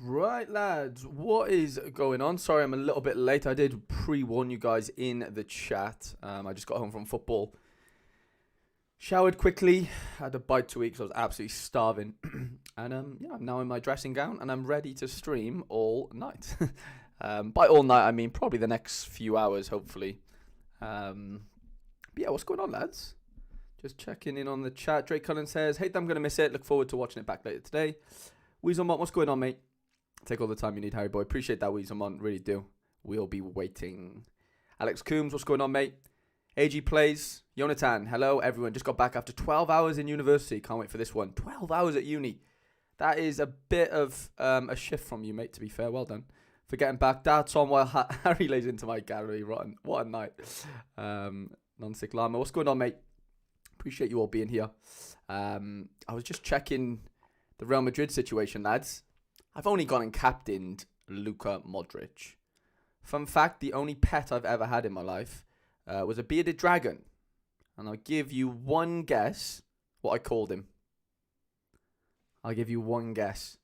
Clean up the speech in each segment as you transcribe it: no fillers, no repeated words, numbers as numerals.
Right, lads, what is going on? Sorry, I'm a little bit late. I did pre-warn you guys in the chat. I just got home from football. Showered quickly, had a bite to eat because I was absolutely starving. And yeah, I'm now in my dressing gown and I'm ready to stream all night. By all night, I mean probably the next few hours, hopefully. But yeah, what's going on, lads? Just checking in on the chat. Drake Cullen says, "Hate that I'm going to miss it. Look forward to watching it back later today." Weaselmont, what's going on, mate? Take all the time you need, Harry boy. Appreciate that, Weaselmont. Really do. We'll be waiting. Alex Coombs, what's going on, mate? AG plays. Yonatan, hello, everyone. Just got back after 12 hours in university. Can't wait for this one. 12 hours at uni. That is a bit of a shift from you, mate, to be fair. Well done. For getting back. Darts on while Harry lays into my gallery. Rotten. What a night. Non-sick llama. What's going on, mate? Appreciate you all being here. I was just checking the Real Madrid situation, lads. I've only gone and captained Luka Modric. Fun fact, the only pet I've ever had in my life was a bearded dragon. And I'll give you one guess what I called him. I'll give you one guess.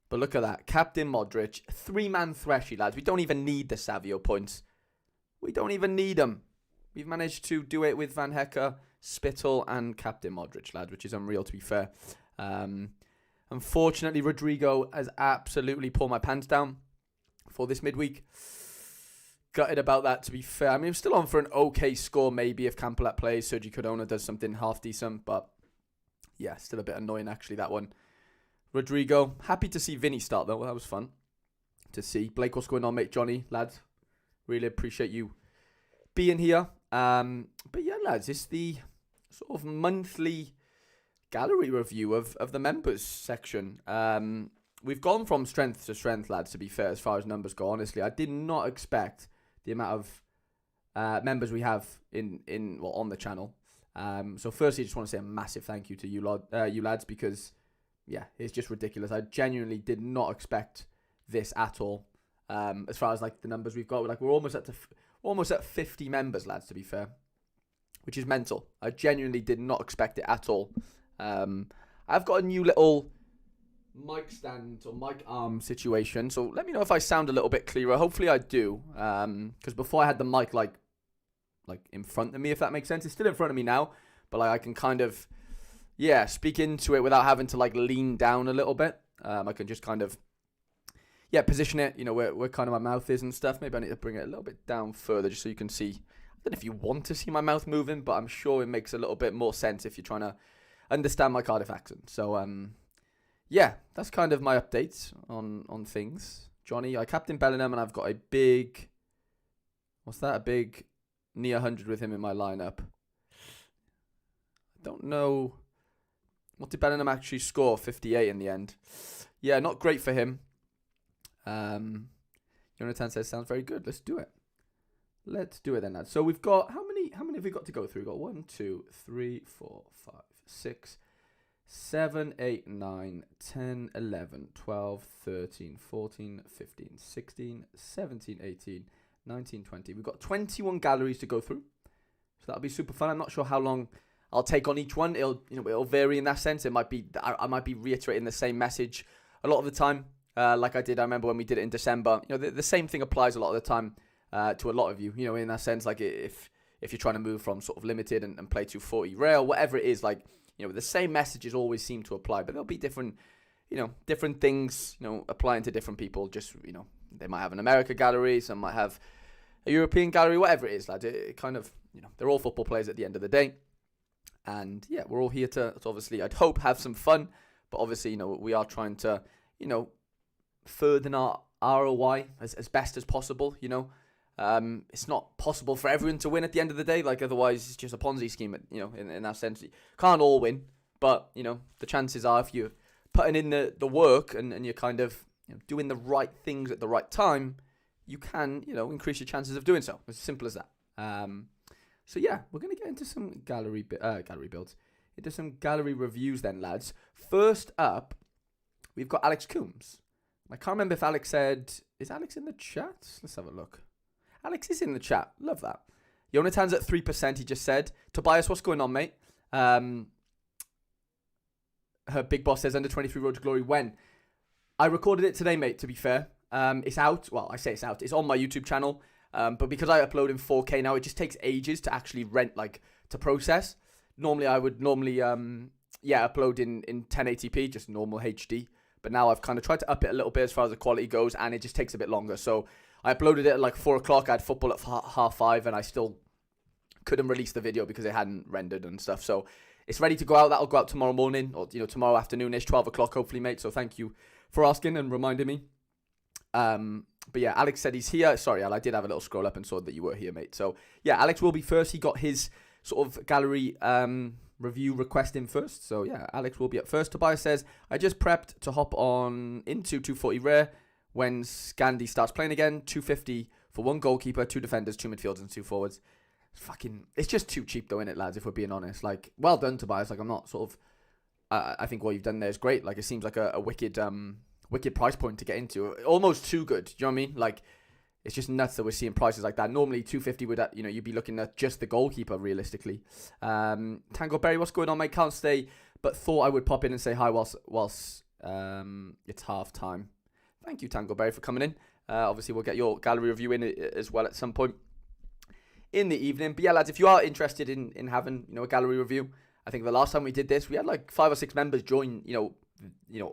But look at that. Captain Modric. 3-man threshy, lads. We don't even need the Savio points. We don't even need them. We've managed to do it with Van Hecke, Spittle, and Captain Modric, lads, which is unreal, to be fair. Unfortunately, Rodrigo has absolutely pulled my pants down for this midweek. Gutted about that, to be fair. I mean, I'm still on for an okay score, maybe, if Campolat plays. Sergi Cardona does something half decent, but yeah, still a bit annoying, actually, that one. Rodrigo, happy to see Vinny start, though. Well, that was fun to see. Blake, what's going on, mate? Johnny, lads, really appreciate you being here. But yeah, lads, it's the sort of monthly gallery review of the members section. We've gone from strength to strength, lads, to be fair, as far as numbers go. Honestly, I did not expect the amount of members we have on the channel. So firstly, I just want to say a massive thank you to you lads, because yeah, it's just ridiculous. I genuinely did not expect this at all. As far as like the numbers we've got, we're almost at 50 members, lads, to be fair, which is mental. I genuinely did not expect it at all. I've got a new little mic stand or mic arm situation, so let me know if I sound a little bit clearer. Hopefully I do, because before I had the mic like in front of me, if that makes sense. It's still in front of me now, but like I can kind of speak into it without having to like lean down a little bit. I can just kind of position it, where kind of my mouth is and stuff. Maybe I need to bring it a little bit down further just so you can see. I don't know if you want to see my mouth moving, but I'm sure it makes a little bit more sense if you're trying to understand my Cardiff accent. So that's kind of my updates on things. Johnny, I captain Bellingham and I've got a big near 100 with him in my lineup. I don't know, what did Bellingham actually score? 58 in the end. Yeah, not great for him. Yonatan says sounds very good. Let's do it. Let's do it then, lads. So we've got how many have we got to go through? We've got 1, 2, 3, 4, 5, 6, 7, 8, 9, 10, 11, 12, 13, 14, 15, 16, 17, 18, 19, 20. We've got 21 galleries to go through. So that'll be super fun. I'm not sure how long I'll take on each one. It'll vary in that sense. It might be I might be reiterating the same message a lot of the time, like I did. I remember when we did it in December. The same thing applies a lot of the time to a lot of you. In that sense, like if you're trying to move from sort of limited and play 240 rail, whatever it is, like the same messages always seem to apply, but there'll be different things applying to different people. Just they might have an America gallery, some might have a European gallery, whatever it is, lads. It kind of they're all football players at the end of the day. And yeah, we're all here to obviously, I'd hope, have some fun. But obviously, we are trying to, further our ROI as best as possible. It's not possible for everyone to win at the end of the day. Like otherwise, it's just a Ponzi scheme. In that sense, you can't all win. But the chances are, if you're putting in the work and you're kind of doing the right things at the right time, you can increase your chances of doing so. It's as simple as that. So yeah, we're going to get into some gallery builds, into some gallery reviews then, lads. First up, we've got Alex Coombs. I can't remember if Alex said, is Alex in the chat? Let's have a look. Alex is in the chat. Love that. Yonatan's at 3%, he just said. Tobias, what's going on, mate? Her big boss says under 23 road to glory when? I recorded it today, mate, to be fair. It's out. Well, I say it's out. It's on my YouTube channel. But because I upload in 4K now, it just takes ages to actually to process. Normally, I would upload in 1080p, just normal HD. But now I've kind of tried to up it a little bit as far as the quality goes, and it just takes a bit longer. So I uploaded it at like 4 o'clock. I had football at 5:30, and I still couldn't release the video because it hadn't rendered and stuff. So it's ready to go out. That'll go out tomorrow morning, or tomorrow afternoon-ish, 12 o'clock, hopefully, mate. So thank you for asking and reminding me. But yeah, Alex said he's here. Sorry, Al, I did have a little scroll up and saw that you were here, mate. So yeah, Alex will be first. He got his sort of gallery review request in first. So yeah, Alex will be up first. Tobias says, I just prepped to hop on into 240 rare when Scandi starts playing again. 250 for one goalkeeper, 2 defenders, 2 midfielders, and 2 forwards. It's just too cheap though, isn't it, lads, if we're being honest. Like, well done, Tobias. Like, I'm not sort of, I think what you've done there is great. Like, it seems like a wicked price point to get into. Almost too good. Do you know what I mean? Like, it's just nuts that we're seeing prices like that. Normally, 250 would, you'd be looking at just the goalkeeper, realistically. Tangleberry, what's going on, mate? Can't stay, but thought I would pop in and say hi whilst it's half time. Thank you, Tangleberry, for coming in. Obviously, we'll get your gallery review in as well at some point in the evening. But yeah, lads, if you are interested in having, a gallery review, I think the last time we did this, we had like 5 or 6 members join,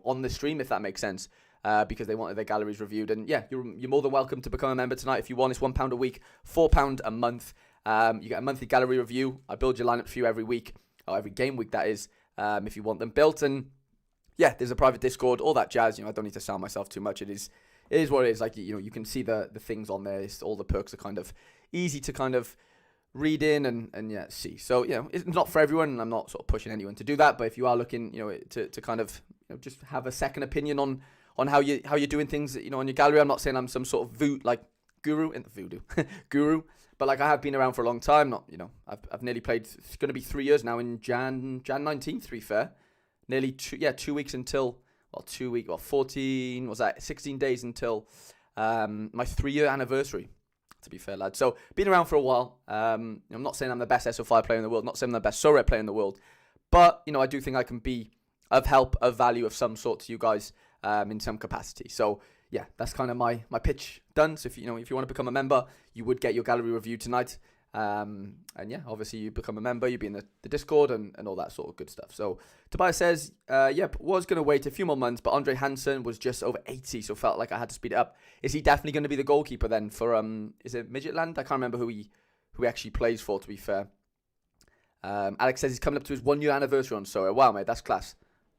on the stream, if that makes sense. Because they wanted their galleries reviewed. And yeah, you're more than welcome to become a member tonight if you want. It's £1 a week, £4 a month. You get a monthly gallery review. I build your lineup for you every week, or every game week, that is, if you want them built. And yeah, there's a private Discord, all that jazz. I don't need to sound myself too much. It is what it is. Like, you can see the things on there. All the perks are kind of easy to kind of read in and yeah, see. So, it's not for everyone, and I'm not sort of pushing anyone to do that. But if you are looking, to kind of just have a second opinion on how you're doing things, on your gallery. I'm not saying I'm some sort of guru, but like, I have been around for a long time. Not, I've nearly played. It's going to be 3 years now in Jan 19th. To be fair, nearly 2 weeks until 14 was that 16 days until my 3-year anniversary. To be fair, lad. So been around for a while. I'm not saying I'm the best SO5 player in the world. Not saying I'm the best Sorare player in the world, but I do think I can be of help, of value of some sort to you guys. In some capacity. So yeah, that's kind of my pitch done. So if you want to become a member, you would get your gallery review tonight. And yeah, obviously you become a member, you'd be in the Discord and all that sort of good stuff. So Tobias says, was going to wait a few more months, but Andre Hansen was just over 80, so felt like I had to speed it up. Is he definitely going to be the goalkeeper then for is it Midgetland? I can't remember who he actually plays for, to be fair. Alex says he's coming up to his 1-year anniversary on Sorare. Wow, mate, that's class.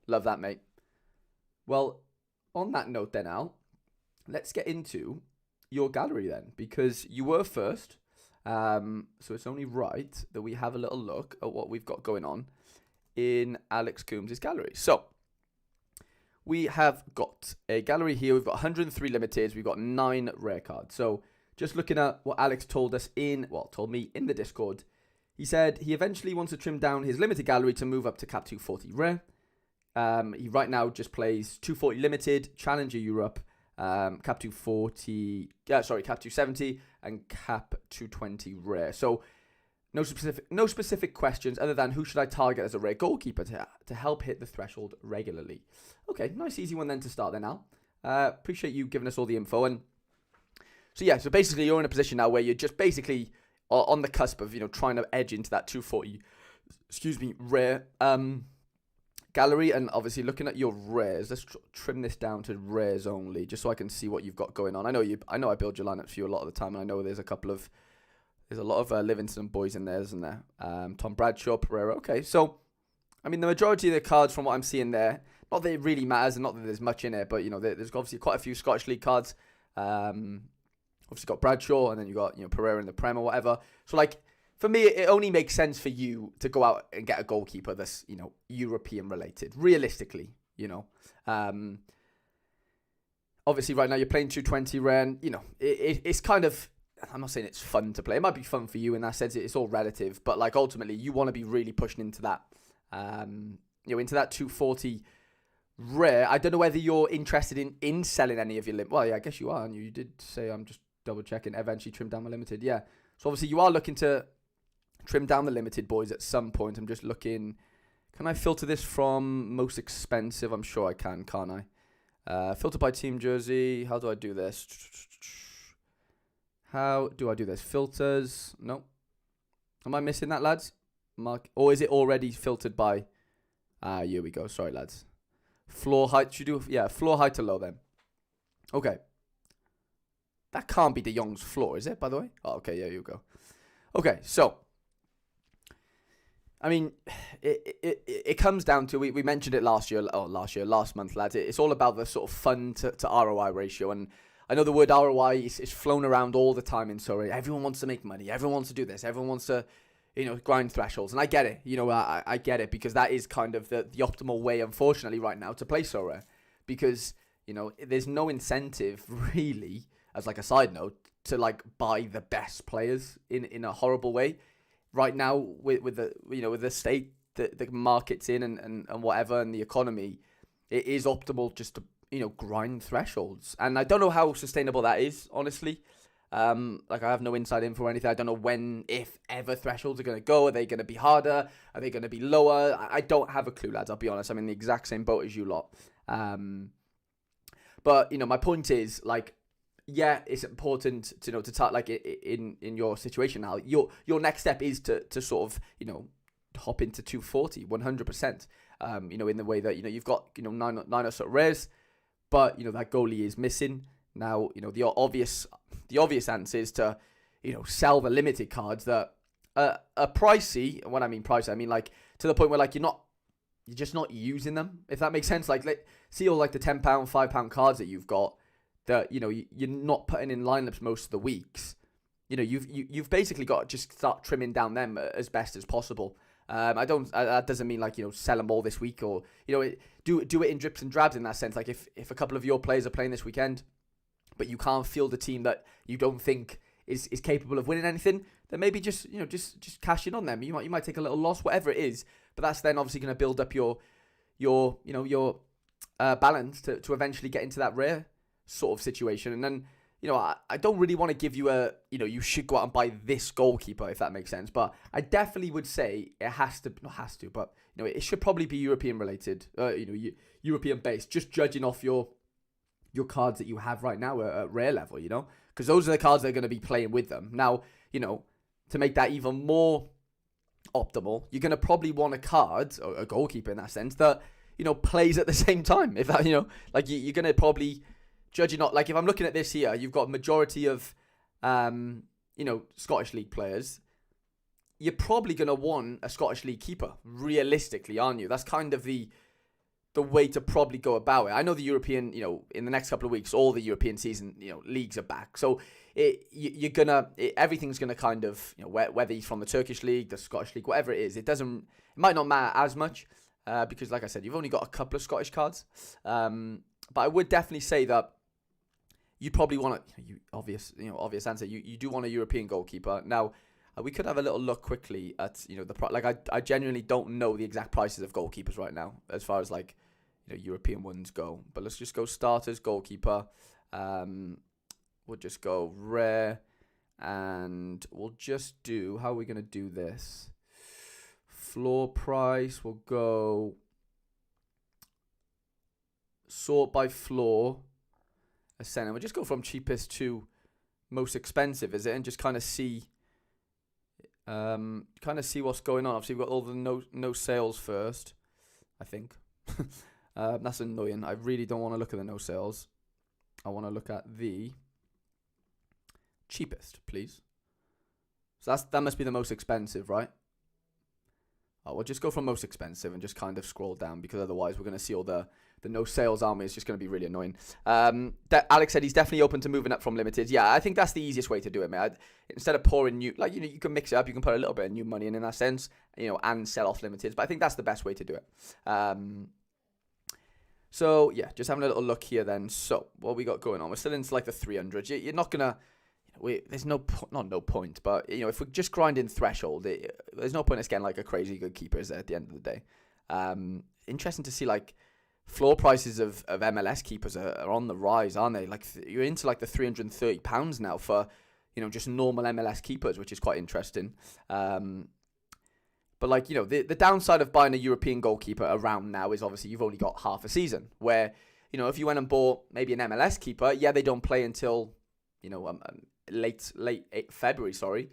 Love that, mate. Well, on that note then, Al, let's get into your gallery then, because you were first. So it's only right that we have a little look at what we've got going on in Alex Kums' gallery. So we have got a gallery here. We've got 103 limiteds. We've got 9 rare cards. So just looking at what Alex told me in the Discord, he said he eventually wants to trim down his limited gallery to move up to cap 240 rare. He right now just plays 240 limited, Challenger Europe, cap 270 and cap 220 rare. So no specific questions other than who should I target as a rare goalkeeper to help hit the threshold regularly. Okay, nice easy one then to start then, Al. Appreciate you giving us all the info. And so yeah, so basically you're in a position now where you're just basically on the cusp of trying to edge into that 240 rare gallery. And obviously looking at your rares, let's trim this down to rares only, just so I can see what you've got going on. I know I build your lineups for you a lot of the time, and I know there's a lot of Livingston boys in there, isn't there? Tom Bradshaw, Pereira. Okay, so I mean the majority of the cards from what I'm seeing there, not that it really matters and not that there's much in it, but there's obviously quite a few Scottish League cards. Obviously got Bradshaw, and then you got Pereira in the Prem or whatever. So like, for me, it only makes sense for you to go out and get a goalkeeper that's, European related, realistically, Obviously, right now you're playing 220 rare, and, it's kind of, I'm not saying it's fun to play. It might be fun for you in that sense. It's all relative, but like ultimately, you want to be really pushing into that, into that 240 rare. I don't know whether you're interested in selling any of your well, yeah, I guess you are, and you did say, I'm just double checking, eventually trim down my limited, yeah. So obviously you are looking to trim down the limited boys at some point. I'm just looking. Can I filter this from most expensive? I'm sure I can, can't I? Filter by team jersey. How do I do this? How do I do this? Filters. No. Am I missing that, lads? Mark. Or is it already filtered by... here we go. Sorry, lads. Floor height. Should we do... Yeah, floor height to low then. Okay. That can't be De Jong's floor, is it, by the way? Oh, okay, yeah, you go. Okay, so... I mean, it comes down to... We mentioned it last month, lads. It's all about the sort of fun to ROI ratio. And I know the word ROI is flown around all the time in Sorare. Everyone wants to make money. Everyone wants to do this. Everyone wants to, grind thresholds. And I get it. I get it because that is kind of the optimal way, unfortunately, right now to play Sorare. Because, there's no incentive, really, as like a side note, to like buy the best players in a horrible way. Right now, with the state that the market's in and whatever, and the economy, it is optimal just to, grind thresholds. And I don't know how sustainable that is, honestly. I have no inside info or anything. I don't know when, if ever, thresholds are going to go. Are they going to be harder? Are they going to be lower? I don't have a clue, lads. I'll be honest. I'm in the exact same boat as you lot. But, my point is, like, yeah, it's important to start like in your situation now. Your next step is to sort of hop into 240 100%. In the way that you've got nine sort of rares, but that goalie is missing now. The obvious answer is to sell the limited cards that are pricey. And when I mean pricey, I mean like to the point where like you're just not using them. If that makes sense. Like see all like the £10, £5 cards that you've got. That you're not putting in lineups most of the weeks. You've basically got to just start trimming down them as best as possible. That doesn't mean like sell them all this week or do it in drips and drabs in that sense. Like if a couple of your players are playing this weekend, but you can't field a team that you don't think is capable of winning anything, then maybe just cash in on them. You might take a little loss, whatever it is, but that's then obviously going to build up your balance to eventually get into that rare sort of situation. And then I don't really want to give you you should go out and buy this goalkeeper, if that makes sense, but I definitely would say but it should probably be European related, European based, just judging off your cards that you have right now at rare level, because those are the cards that are going to be playing with them. Now, to make that even more optimal, you're going to probably want a card or a goalkeeper in that sense that plays at the same time. If that like you're going to probably judging not like if I'm looking at this here, you've got a majority of Scottish League players. You're probably gonna want a Scottish League keeper, realistically, aren't you? That's kind of the way to probably go about it. I know the European, in the next couple of weeks, all the European season, leagues are back. So everything's gonna kind of, whether he's from the Turkish League, the Scottish League, whatever it is, it might not matter as much because, like I said, you've only got a couple of Scottish cards. But I would definitely say that you probably want obvious answer. You do want a European goalkeeper. Now, we could have a little look quickly at, I genuinely don't know the exact prices of goalkeepers right now as far as like, European ones go. But let's just go starters, goalkeeper. We'll just go rare and we'll just do, how are we going to do this? Floor price, we'll go sort by floor. And we'll just go from cheapest to most expensive, is it? And just kind of see what's going on. Obviously, we've got all the no sales first, I think. That's annoying. I really don't want to look at the no sales. I want to look at the cheapest, please. So that must be the most expensive, right? Oh, we'll just go from most expensive and just kind of scroll down because otherwise we're going to see all the no sales army. Is just going to be really annoying. Alex said he's definitely open to moving up from limited. Yeah, I think that's the easiest way to do it, mate. Instead of pouring new, you can mix it up. You can put a little bit of new money in that sense, and sell off limiteds. But I think that's the best way to do it. So yeah, just having a little look here then. So what we got going on? We're still into like the 300s. You're not gonna. There's no point, but if we're just grinding threshold, there's no point us getting like a crazy good keeper is there at the end of the day. Interesting to see like floor prices of MLS keepers are on the rise, aren't they? Like you're into like the £330 now for just normal MLS keepers, which is quite interesting. But the downside of buying a European goalkeeper around now is obviously you've only got half a season where if you went and bought maybe an MLS keeper, yeah, they don't play until, late February, sorry.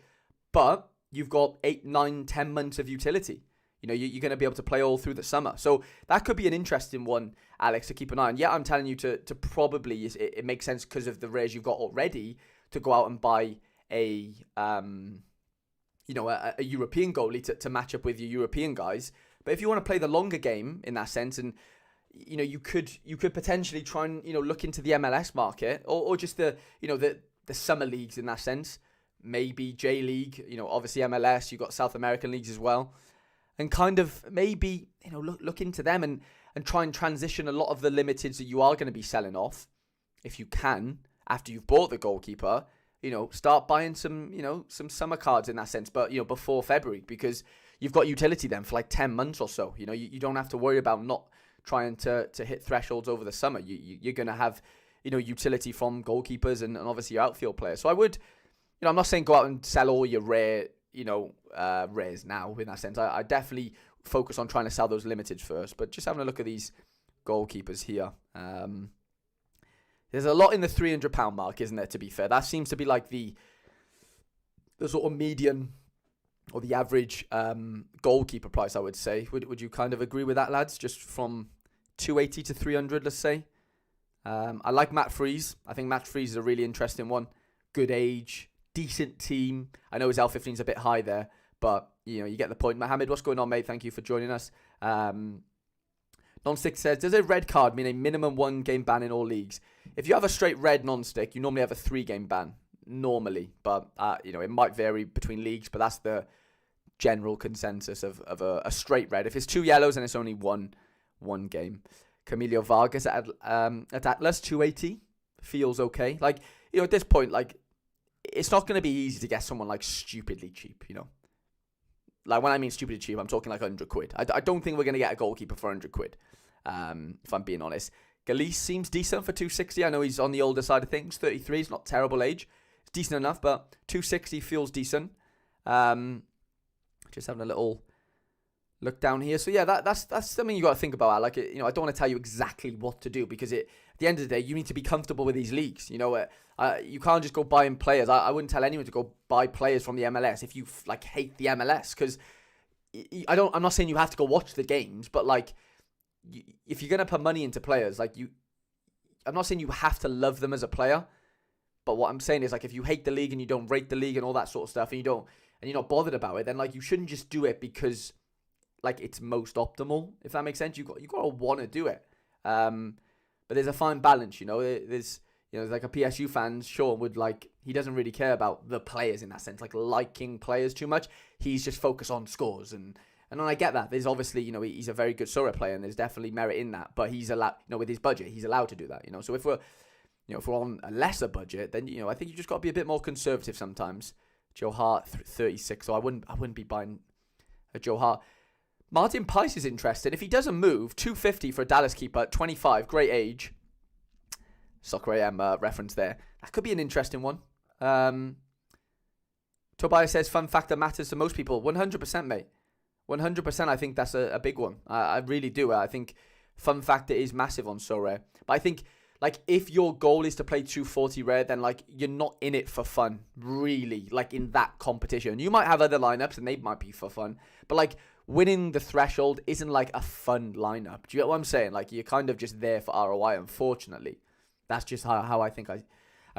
But you've got 8, 9, 10 months of utility. You're going to be able to play all through the summer. So that could be an interesting one, Alex, to keep an eye on. Yeah, I'm telling you to probably, it makes sense because of the rares you've got already to go out and buy a European goalie to match up with your European guys. But if you want to play the longer game in that sense, and you could potentially try and look into the MLS market or just the summer leagues in that sense. Maybe J League, obviously MLS. You've got South American leagues as well, and kind of maybe look into them and try and transition a lot of the limiteds that you are going to be selling off, if you can, after you've bought the goalkeeper. Start buying some summer cards in that sense, but before February, because you've got utility then for like 10 months or so. You don't have to worry about not trying to hit thresholds over the summer. You're going to have utility from goalkeepers and obviously your outfield players. So I would, I'm not saying go out and sell all your rare rares now in that sense. I definitely focus on trying to sell those limiteds first, but just having a look at these goalkeepers here. There's a lot in the £300 mark, isn't there, to be fair? That seems to be like the sort of median or the average goalkeeper price, I would say. Would you kind of agree with that, lads? Just from 280 to 300, let's say. I like Matt Freeze. I think Matt Freeze is a really interesting one. Good age, decent team. I know his L15 is a bit high there, but you get the point. Mohammed, what's going on, mate? Thank you for joining us. Non-stick says, does a red card mean a minimum 1 game ban in all leagues? If you have a straight red non-stick, you normally have a 3 game ban. Normally. But, it might vary between leagues, but that's the general consensus of a straight red. If it's 2 yellows and it's only one game. Camilo Vargas at Atlas, 280. Feels okay. Like, at this point, like, it's not going to be easy to get someone, like, stupidly cheap, Like, when I mean stupidly cheap, I'm talking like 100 quid. I don't think we're going to get a goalkeeper for 100 quid, if I'm being honest. Galeese seems decent for 260. I know he's on the older side of things. 33 is not terrible age. It's decent enough, but 260 feels decent. Just having a little look down here. So, yeah, that's something you got to think about. Like, I don't want to tell you exactly what to do because at the end of the day, you need to be comfortable with these leagues. You can't just go buying players. I wouldn't tell anyone to go buy players from the MLS if you hate the MLS, because I'm not saying you have to go watch the games, but if you're gonna put money into players, I'm not saying you have to love them as a player, but what I'm saying is if you hate the league and you don't rate the league and all that sort of stuff, and you're not bothered about it, then you shouldn't just do it because it's most optimal. If that makes sense, you got to want to do it. But there's a fine balance, There's like a PSU fan, Sean would he doesn't really care about the players in that sense, liking players too much. He's just focused on scores. And I get that. There's obviously, he's a very good Sorare player and there's definitely merit in that. But he's allowed, with his budget, he's allowed to do that, So if we're on a lesser budget, then, I think you just got to be a bit more conservative sometimes. Joe Hart, 36. So I wouldn't be buying a Joe Hart. Martin Pice is interesting. If he doesn't move, 250 for a Dallas keeper, 25, great age. Soccer AM reference there. That could be an interesting one. Tobias says fun factor matters to most people. 100%, mate. 100%. I think that's a big one. I really do. I think fun factor is massive on Sorare. But I think if your goal is to play 240 rare, then you're not in it for fun, really. In that competition, you might have other lineups and they might be for fun. But winning the threshold isn't a fun lineup. Do you get what I'm saying? You're kind of just there for ROI. Unfortunately. That's just how I think I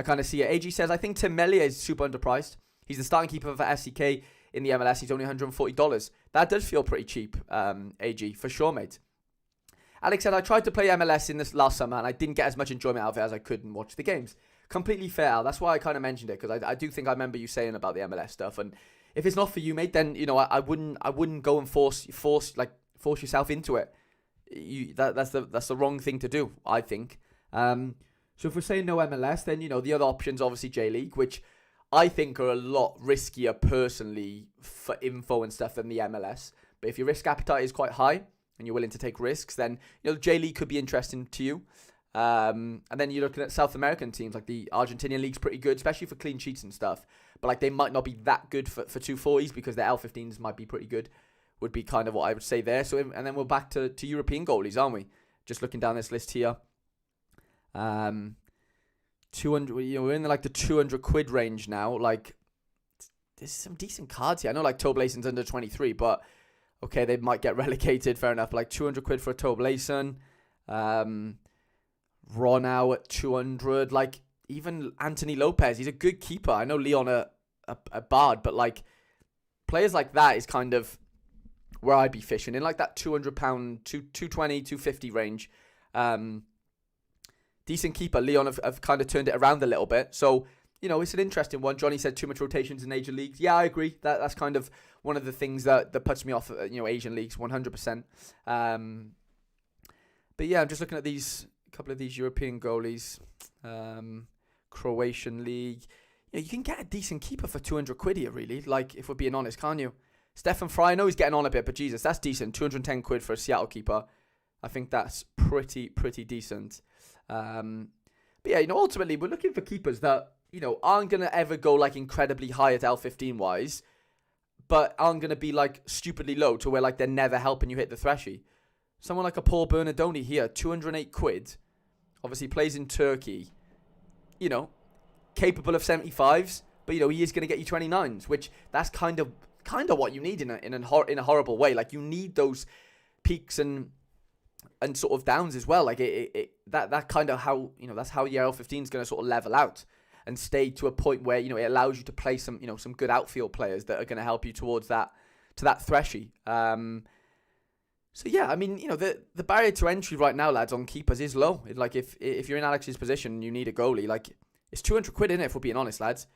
kind of see it. AG says, I think Tim Melia is super underpriced. He's the starting keeper for SCK in the MLS. He's only $140. That does feel pretty cheap, AG, for sure, mate. Alex said, I tried to play MLS in this last summer and I didn't get as much enjoyment out of it as I could and watch the games. Completely fair, Al. That's why I kind of mentioned it, because I do think I remember you saying about the MLS stuff. And if it's not for you, mate, then, I wouldn't go and force yourself into it. That's the wrong thing to do, I think. So if we're saying no MLS, then, the other options, obviously J-League, which I think are a lot riskier personally for info and stuff than the MLS. But if your risk appetite is quite high and you're willing to take risks, then, J-League could be interesting to you. And then you're looking at South American teams, the Argentinian league's pretty good, especially for clean sheets and stuff. But, they might not be that good for 240s because their L15s might be pretty good, would be kind of what I would say there. So, and then we're back to European goalies, aren't we? Just looking down this list here. 200, we're in like the 200 quid range now. Like, there's some decent cards here. I know like Toblason's under 23, but okay, they might get relegated. Fair enough. Like 200 quid for a Toblason. Ronau at 200. Like, even Anthony Lopez, he's a good keeper. I know Leon a bard, but like players like that is kind of where I'd be fishing in, like that £200, 220, 250 range. Decent keeper. Leon have kind of turned it around a little bit. So, it's an interesting one. Johnny said too much rotations in Asian leagues. Yeah, I agree. That's kind of one of the things that puts me off, Asian leagues, 100%. But yeah, I'm just looking at a couple of these European goalies. Croatian league. Yeah, you can get a decent keeper for 200 quid here, really. Like, if we're being honest, can't you? Stefan Fry, I know he's getting on a bit, but Jesus, that's decent. 210 quid for a Seattle keeper. I think that's pretty decent. But yeah, ultimately, we're looking for keepers that, aren't going to ever go, like, incredibly high at L15 wise, but aren't going to be, like, stupidly low to where, like, they're never helping you hit the threshy. Someone like a Paul Bernardoni here, 208 quid, obviously plays in Turkey, capable of 75s, but, he is going to get you 29s, which that's kind of what you need in a horrible way. Like, you need those peaks and sort of downs as well. Like, that kind of how, that's how your L15 is going to sort of level out and stay to a point where, it allows you to play some good outfield players that are going to help you towards that threshy. So yeah, I mean, the barrier to entry right now, lads, on keepers is low. Like, if you're in Alex's position and you need a goalie, like, it's 200 quid, in it, if we're being honest, lads.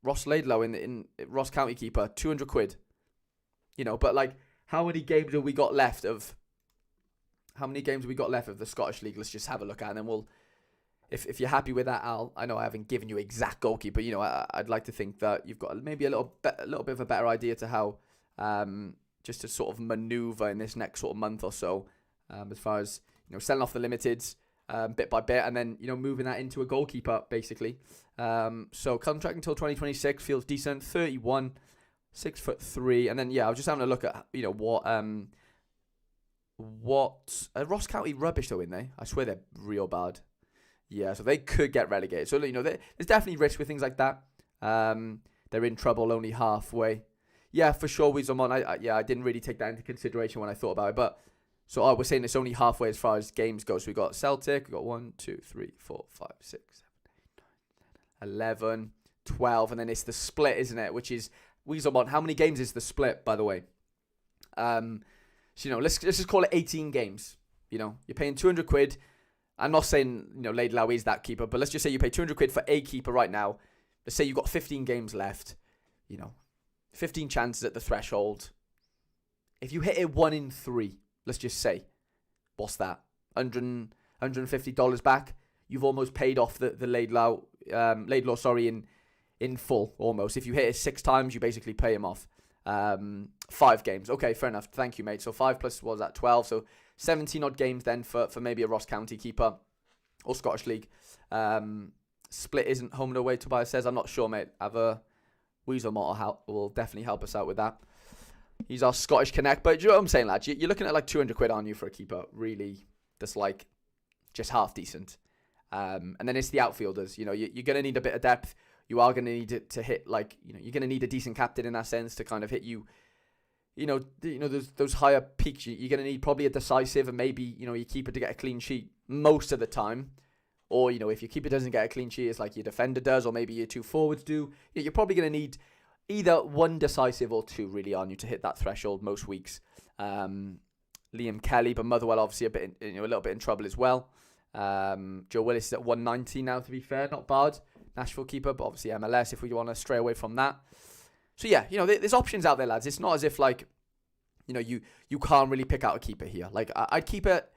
Ross Laidlow in Ross County keeper, 200 quid. But like, how many games have we got left of the Scottish League? Let's just have a look at it, and then we'll, if you're happy with that, Al, I know I haven't given you exact goalkeeper, I'd like to think that you've got maybe a little bit of a better idea to how, just to sort of maneuver in this next sort of month or so, as far as, selling off the limiteds, bit by bit, and then, moving that into a goalkeeper, basically. So contract until 2026 feels decent. 31, 6'3", and then I was just having a look at what Ross County rubbish though, in they. I swear they're real bad. Yeah, so they could get relegated. So there's definitely risk with things like that. They're in trouble only halfway. Yeah, for sure, Weaselmon. I didn't really take that into consideration when I thought about it, but. So we're saying it's only halfway as far as games go. So we got Celtic, we got 1, 2, 3, 4, 5, 6, 7, 8, 9, 11, 12, and then it's the split, isn't it? Which is Weaselmon. How many games is the split, by the way? So let's just call it 18 games. You're paying 200 quid. I'm not saying Laidlaw is that keeper, but let's just say you pay 200 quid for a keeper right now. Let's say you've got 15 games left. 15 chances at the threshold. If you hit it 1 in 3. Let's just say, what's that? $150 back. You've almost paid off the Laidlaw, in full, almost. If you hit it 6 times, you basically pay him off. 5 games. Okay, fair enough. Thank you, mate. So 5 plus, what was that, 12? So 17 odd games then for maybe a Ross County keeper or Scottish League. Split isn't home and away, Tobias says. I'm not sure, mate. Weasel will definitely help us out with that. He's our Scottish Connect. But you know what I'm saying, lads? You're looking at like 200 quid, aren't you, for a keeper? Really, that's like just half decent. And then it's the outfielders. You're going to need a bit of depth. You are going to need it to hit, like, you're going to need a decent captain in that sense to kind of hit you. Those higher peaks. You're going to need probably a decisive and maybe, your keeper to get a clean sheet most of the time. Or, if your keeper doesn't get a clean sheet, it's like your defender does, or maybe your 2 forwards do. You're probably going to need either 1 decisive or 2 really on you to hit that threshold most weeks. Liam Kelly, but Motherwell obviously a little bit in trouble as well. Joe Willis is at 190 now, to be fair, not bad. Nashville keeper, but obviously MLS if we want to stray away from that. So yeah, there's options out there, lads. It's not as if like, you can't really pick out a keeper here. Like I'd keep it.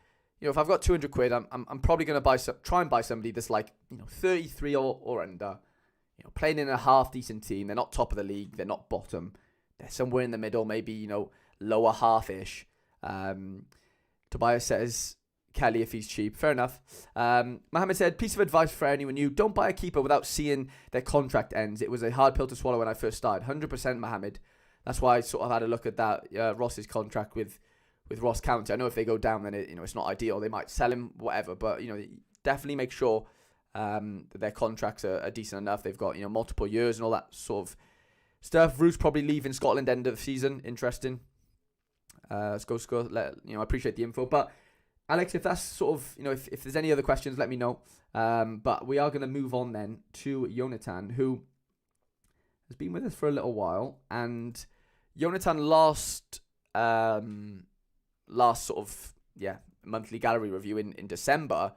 If I've got 200 quid, I'm probably going to try and buy somebody that's like 33 or under. Playing in a half decent team. They're not top of the league. They're not bottom. They're somewhere in the middle, maybe, lower half-ish. Tobias says, Kelly if he's cheap. Fair enough. Mohammed said, piece of advice for anyone new. Don't buy a keeper without seeing their contract ends. It was a hard pill to swallow when I first started. 100% Mohammed. That's why I sort of had a look at that Ross's contract with Ross County. I know if they go down, then it's not ideal. They might sell him, whatever. But, definitely make sure that their contracts are decent enough. They've got, multiple years and all that sort of stuff. Roos probably leaving Scotland end of the season. Interesting. Let's go score. I appreciate the info. But Alex, if that's sort of, if there's any other questions, let me know. But we are going to move on then to Yonatan, who has been with us for a little while. And Yonatan last sort of, monthly gallery review in December,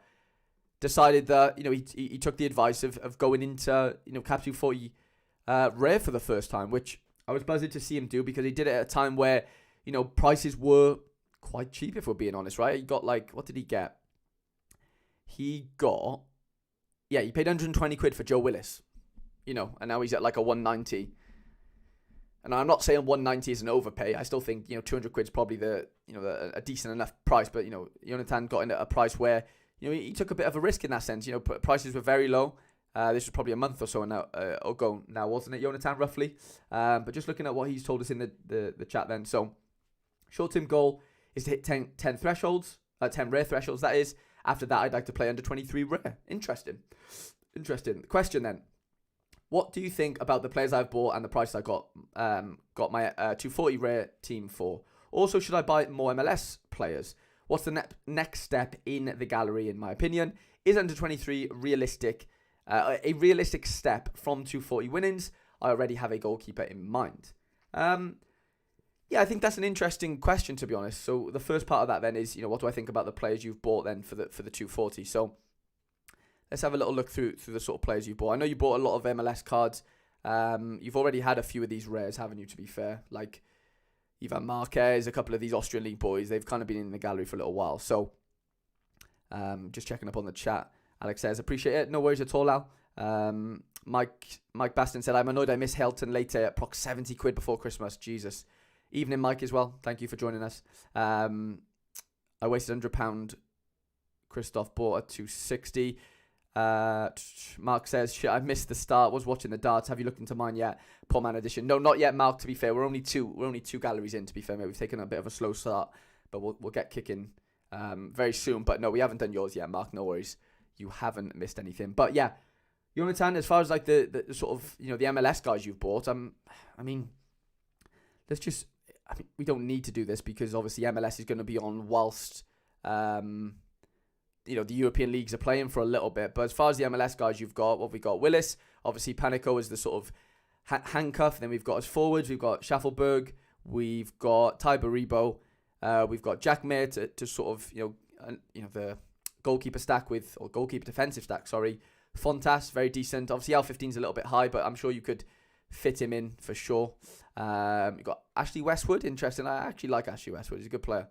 decided that, he took the advice of going into, Cap 240 rare for the first time, which I was buzzed to see him do, because he did it at a time where, prices were quite cheap, if we're being honest, right? He got what did he get? He paid 120 quid for Joe Willis, and now he's at a 190. And I'm not saying 190 is an overpay. I still think, 200 quid's probably a decent enough price. But, Yonatan got in at a price where, he took a bit of a risk in that sense. Prices were very low. This was probably a month or so ago now, wasn't it, Yonatan, roughly? But just looking at what he's told us in the chat then. So, short-term goal is to hit 10 thresholds, 10 rare thresholds, that is. After that, I'd like to play under 23 rare. Interesting. Question then. What do you think about the players I've bought and the price I got my 240 rare team for? Also, should I buy more MLS players? What's the next step in the gallery, in my opinion? Is under 23 realistic? A realistic step from 240 winnings? I already have a goalkeeper in mind. I think that's an interesting question, to be honest. So the first part of that then is, what do I think about the players you've bought then for the 240? So let's have a little look through the sort of players you've bought. I know you bought a lot of MLS cards. You've already had a few of these rares, haven't you, to be fair? Like Ivan Marquez, a couple of these Austrian League boys. They've kind of been in the gallery for a little while. So just checking up on the chat. Alex says, appreciate it. No worries at all, Al. Mike Baston said, I'm annoyed I missed Helton later at proc 70 quid before Christmas. Jesus. Evening, Mike, as well. Thank you for joining us. I wasted £100. Christoph bought at 260. Mark says, shit, I missed the start. Was watching the darts. Have you looked into mine yet? Poor man edition. No, not yet, Mark, to be fair. We're only two galleries in, to be fair, mate. We've taken a bit of a slow start, but we'll get kicking very soon. But no, we haven't done yours yet, Mark. No worries. You haven't missed anything. But yeah, Yonatan, as far as the sort of, the MLS guys you've bought, we don't need to do this because obviously MLS is going to be on whilst, the European leagues are playing for a little bit. But as far as the MLS guys you've got, what we got, Willis, obviously Panico is the sort of handcuff. Then we've got as forwards, we've got Schaffelberg, we've got Ty Baribo, we've got Jack Mayer to sort of, the goalkeeper defensive stack, sorry. Fontas, very decent. Obviously L15's a little bit high, but I'm sure you could fit him in for sure. You've got Ashley Westwood, interesting. I actually like Ashley Westwood. He's a good player.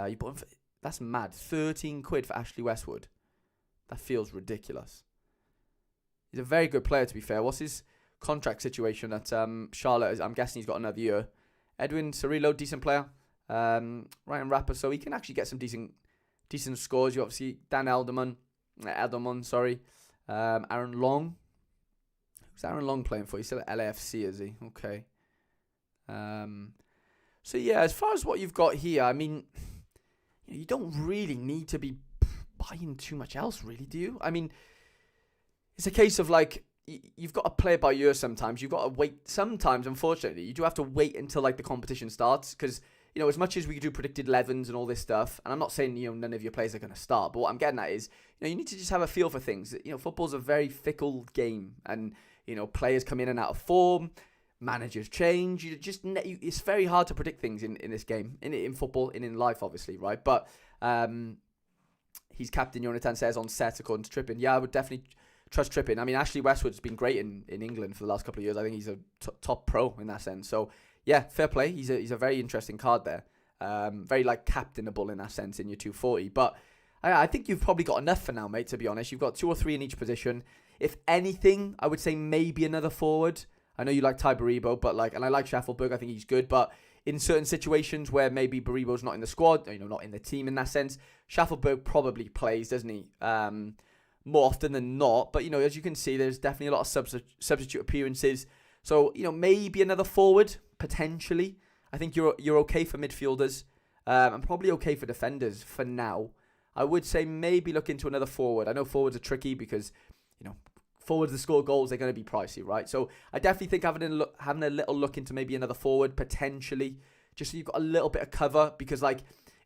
You bought him for, that's mad. 13 quid for Ashley Westwood. That feels ridiculous. He's a very good player, to be fair. What's his contract situation at Charlotte? I'm guessing he's got another year. Edwin Cirillo, decent player. Ryan Rapper, so he can actually get some decent scores. You obviously Dan Edelman, sorry. Aaron Long. Who's Aaron Long playing for? He's still at LAFC, is he? Okay. So yeah, as far as what you've got here, you don't really need to be buying too much else, really, do you? It's a case of you've got to play it by ear sometimes. You've got to wait. Sometimes, unfortunately, you do have to wait until the competition starts because, as much as we do predicted 11s and all this stuff, and I'm not saying, none of your players are going to start, but what I'm getting at is, you need to just have a feel for things. Football's a very fickle game and, players come in and out of form. Managers change. It's very hard to predict things in this game, in football and in life, obviously, right? But he's captain, Yonatan says, on set according to Trippin. Yeah, I would definitely trust Trippin. Ashley Westwood's been great in England for the last couple of years. I think he's a top pro in that sense. So yeah, fair play. He's a very interesting card there. Very captainable in that sense in your 240. But I think you've probably got enough for now, mate, to be honest. You've got 2 or 3 in each position. If anything, I would say maybe another forward. I know you like Ty Baribo, but and I like Schaffelberg. I think he's good, but in certain situations where maybe Baribo's not in the squad, not in the team in that sense, Schaffelberg probably plays, doesn't he? More often than not. But as you can see, there's definitely a lot of substitute appearances. So maybe another forward potentially. I think you're okay for midfielders. I'm probably okay for defenders for now. I would say maybe look into another forward. I know forwards are tricky because, forwards that score goals, they're going to be pricey, right? So I definitely think having a little look into maybe another forward, potentially, just so you've got a little bit of cover. Because,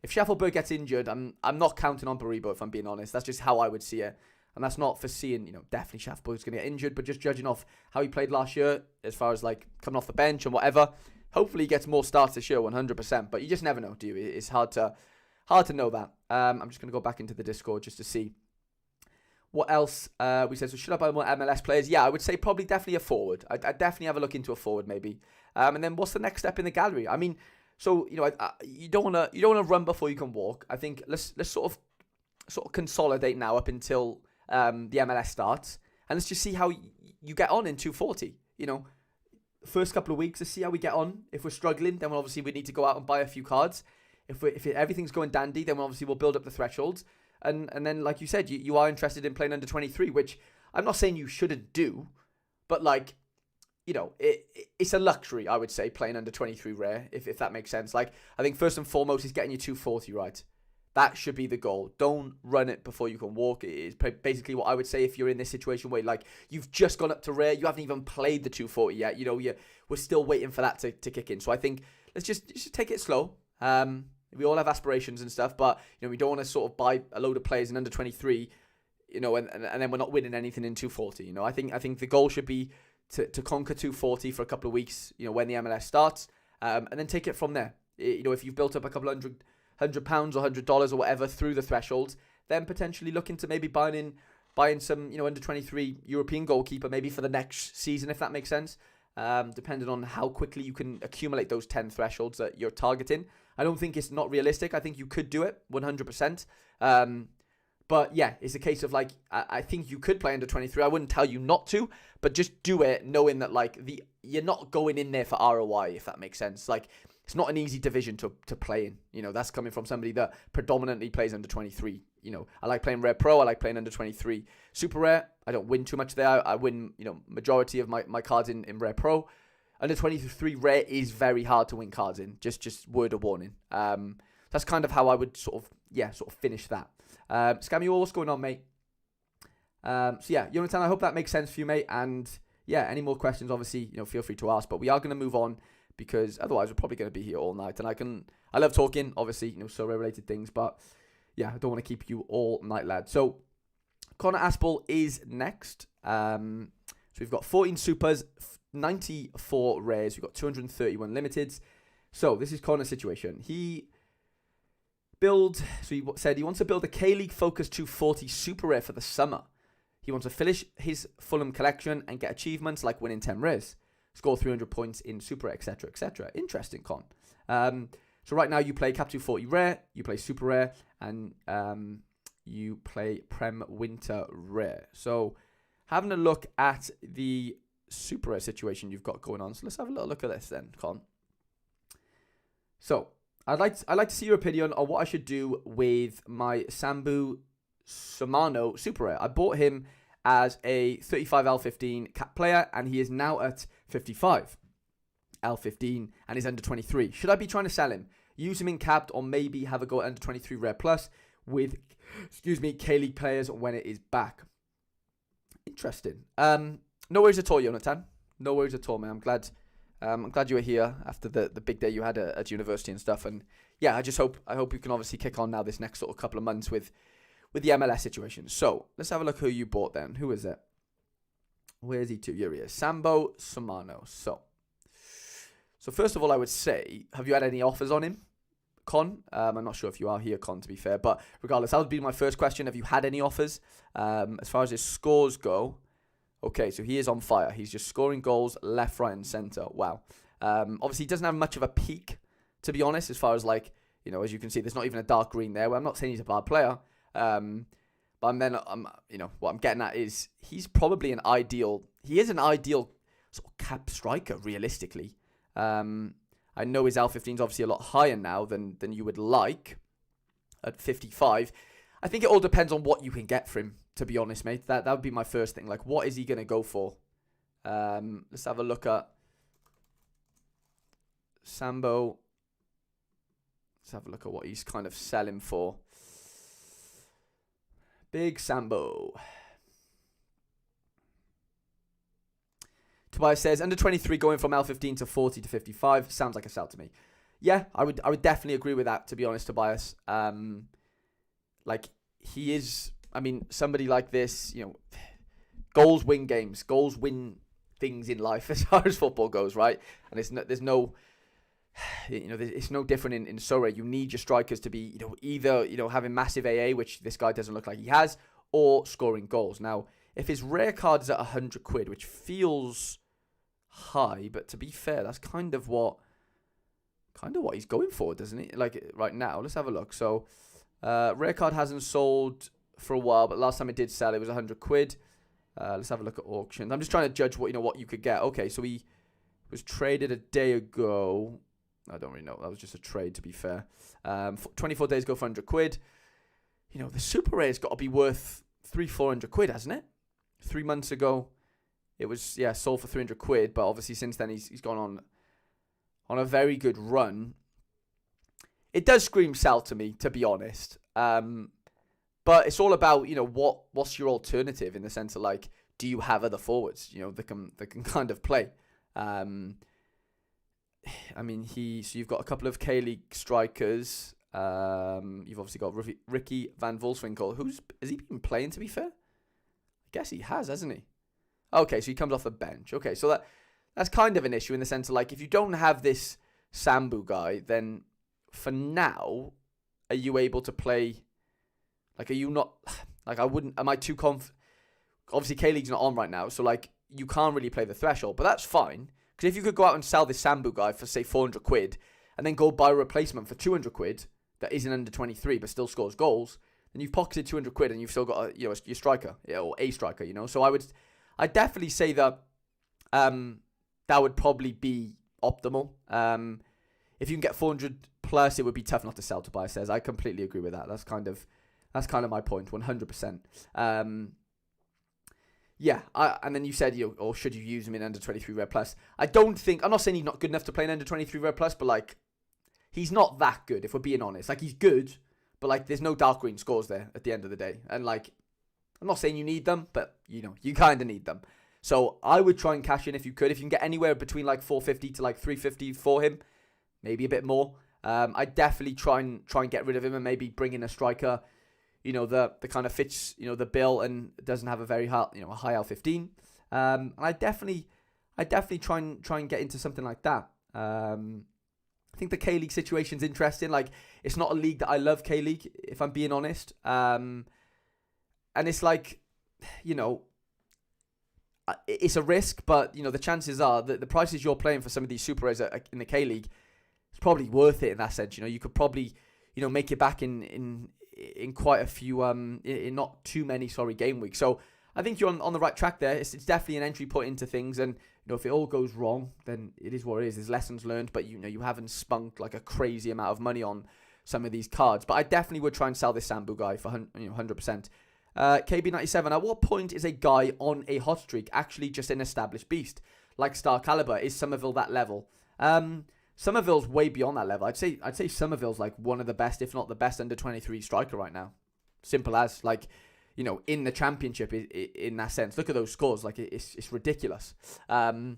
if Sheffield gets injured, I'm not counting on Baribo, if I'm being honest. That's just how I would see it. And that's not for seeing, definitely Sheffield going to get injured, but just judging off how he played last year, as far as, coming off the bench and whatever. Hopefully he gets more starts this year, 100%. But you just never know, do you? It's hard to know that. I'm just going to go back into the Discord just to see what else we said. So should I buy more MLS players? Yeah, I would say probably definitely a forward. I'd definitely have a look into a forward maybe. And then what's the next step in the gallery? I mean, so you don't wanna run before you can walk. I think let's sort of consolidate now up until the MLS starts, and let's just see how you get on in 240. First couple of weeks, let's see how we get on. If we're struggling, then obviously we need to go out and buy a few cards. If everything's going dandy, then obviously we'll build up the thresholds. And then, like you said, you are interested in playing under 23, which I'm not saying you shouldn't do, but it's a luxury, I would say, playing under 23 rare, if that makes sense. I think first and foremost is getting you 240 right. That should be the goal. Don't run it before you can walk. It is basically what I would say if you're in this situation where you've just gone up to rare, you haven't even played the 240 yet. We're still waiting for that to kick in. So I think let's just take it slow. We all have aspirations and stuff, but we don't want to sort of buy a load of players in under 23, and then we're not winning anything in 240. I think the goal should be to conquer 240 for a couple of weeks, when the MLS starts, and then take it from there. If you've built up a couple £100 or $100 or whatever through the thresholds, then potentially look into maybe buying some under 23 European goalkeeper maybe for the next season, if that makes sense. Depending on how quickly you can accumulate those 10 thresholds that you're targeting. I don't think it's not realistic. I think you could do it 100%. But yeah, it's a case of I think you could play under 23. I wouldn't tell you not to, but just do it knowing that you're not going in there for ROI, if that makes sense. It's not an easy division to play in. That's coming from somebody that predominantly plays under 23. I like playing Rare Pro. I like playing under 23. Super Rare, I don't win too much there. I win, majority of my cards in Rare Pro. Under 23 Rare is very hard to win cards in. Just word of warning. That's kind of how I would sort of finish that. Scammy, what's going on, mate? So yeah, Yonatan, I hope that makes sense for you, mate. And yeah, any more questions, obviously, feel free to ask. But we are going to move on because otherwise we're probably going to be here all night. And I love talking, obviously, Sorare related things. But yeah, I don't want to keep you all night, lad. So Conor Aspall is next. So we've got 14 supers, 94 rares. We've got 231 limiteds. So this is Conor's situation. He said he wants to build a K-League focused 240 super rare for the summer. He wants to finish his Fulham collection and get achievements like winning 10 rares, score 300 points in super rare, etc., etc. Interesting, Con. So right now you play Cap 240 rare, you play super rare, and you play Prem Winter rare. So having a look at the super rare situation you've got going on. So let's have a little look at this then, Con. So I'd like to see your opinion on what I should do with my Sambu Samano super rare. I bought him as a 35 L15 cap player, and he is now at 55 L15 and is under 23. Should I be trying to sell him, use him in capped, or maybe have a go at under 23 rare plus with K-League players when it is back? Interesting. No worries at all, Yonatan. No worries at all, man. I'm glad you were here after the big day you had at university and stuff. And yeah, I hope you can obviously kick on now this next sort of couple of months with the MLS situation. So let's have a look who you bought then. Who is it? Where's he to? Here he is. Sambo Samano. So first of all, I would say, have you had any offers on him, Con? I'm not sure if you are here, Con, to be fair. But regardless, that would be my first question. Have you had any offers? As far as his scores go, okay, so he is on fire. He's just scoring goals left, right, and centre. Wow. Obviously, he doesn't have much of a peak, to be honest, as far as as you can see, there's not even a dark green there. Well, I'm not saying he's a bad player. But then, what I'm getting at is he is an ideal sort of cap striker, realistically. I know his L15 is obviously a lot higher now than you would like at 55. I think it all depends on what you can get for him, to be honest, mate. That would be my first thing. What is he going to go for? Let's have a look at Sambo. Let's have a look at what he's kind of selling for. Big Sambo. Tobias says, under 23 going from L15 to 40 to 55 sounds like a sell to me. Yeah, I would definitely agree with that, to be honest, Tobias. Like, he is, I mean, somebody like this, you know, goals win games. Goals win things in life as far as football goes, right? And there's no, you know, it's no different in Sorare. You need your strikers to be, you know, either, you know, having massive AA, which this guy doesn't look like he has, or scoring goals. Now, if his rare card is at 100 quid, which feels high, but to be fair, that's kind of what he's going for, doesn't he? Like right now, let's have a look. So, rare card hasn't sold for a while, but last time it did sell, it was 100 quid. Let's have a look at auctions. I'm just trying to judge what you could get. Okay, so he was traded a day ago. I don't really know. That was just a trade, to be fair. 24 days ago for 100 quid. You know, the super rare's got to be worth 300-400 quid, hasn't it? 3 months ago, it was, yeah, sold for 300 quid. But obviously, since then, he's gone on a very good run. It does scream sell to me, to be honest. But it's all about, you know, what's your alternative in the sense of, like, do you have other forwards, you know, that can kind of play? I mean, so you've got a couple of K-League strikers. You've obviously got Ricky Van Volswinkel. Has he been playing, to be fair? I guess he has, hasn't he? Okay, so he comes off the bench. Okay, so that's kind of an issue in the sense of, like, if you don't have this Sambu guy, then for now, are you able to play? Like, are you not? Like, am I too obviously, K-League's not on right now, so, like, you can't really play the threshold, but that's fine. Because if you could go out and sell this Sambu guy for, say, 400 quid, and then go buy a replacement for 200 quid that isn't under 23 but still scores goals, then you've pocketed 200 quid and you've still got your striker, or a striker, you know. So I definitely say that that would probably be optimal. If you can get 400 plus, it would be tough not to sell. Tobias says, I completely agree with that. That's kind of my point, 100%. Yeah, and then you said, or should you use him in under 23 Red Plus? I'm not saying he's not good enough to play in under 23 Red Plus, but, like, he's not that good, if we're being honest. Like, he's good, but, like, there's no dark green scores there at the end of the day. And, like, I'm not saying you need them, but, you know, you kind of need them. So I would try and cash in if you could. If you can get anywhere between, like, 450 to, like, 350 for him, maybe a bit more. I'd definitely try and get rid of him and maybe bring in a striker, you know, the kind of fits, you know, the bill and doesn't have a very high, you know, a high L15. And I definitely try and get into something like that. I think the K-League situation's interesting. Like, it's not a league that I love, K-League, if I'm being honest. And it's like, you know, it's a risk, but, you know, the chances are that the prices you're playing for some of these Super Rares in the K-League, it's probably worth it in that sense. You know, you could probably, you know, make it back in quite a few, in not too many, game weeks. So I think you're on the right track there. It's definitely an entry point into things. And, you know, if it all goes wrong, then it is what it is. There's lessons learned, but, you know, you haven't spunked like a crazy amount of money on some of these cards. But I definitely would try and sell this Sambu guy for 100%. KB97, at what point is a guy on a hot streak actually just an established beast? Like Star Caliber, is Somerville that level? Somerville's way beyond that level. I'd say Somerville's like one of the best, if not the best, under 23 striker right now. Simple as, like, you know, in the championship in that sense. Look at those scores, like it's ridiculous. So,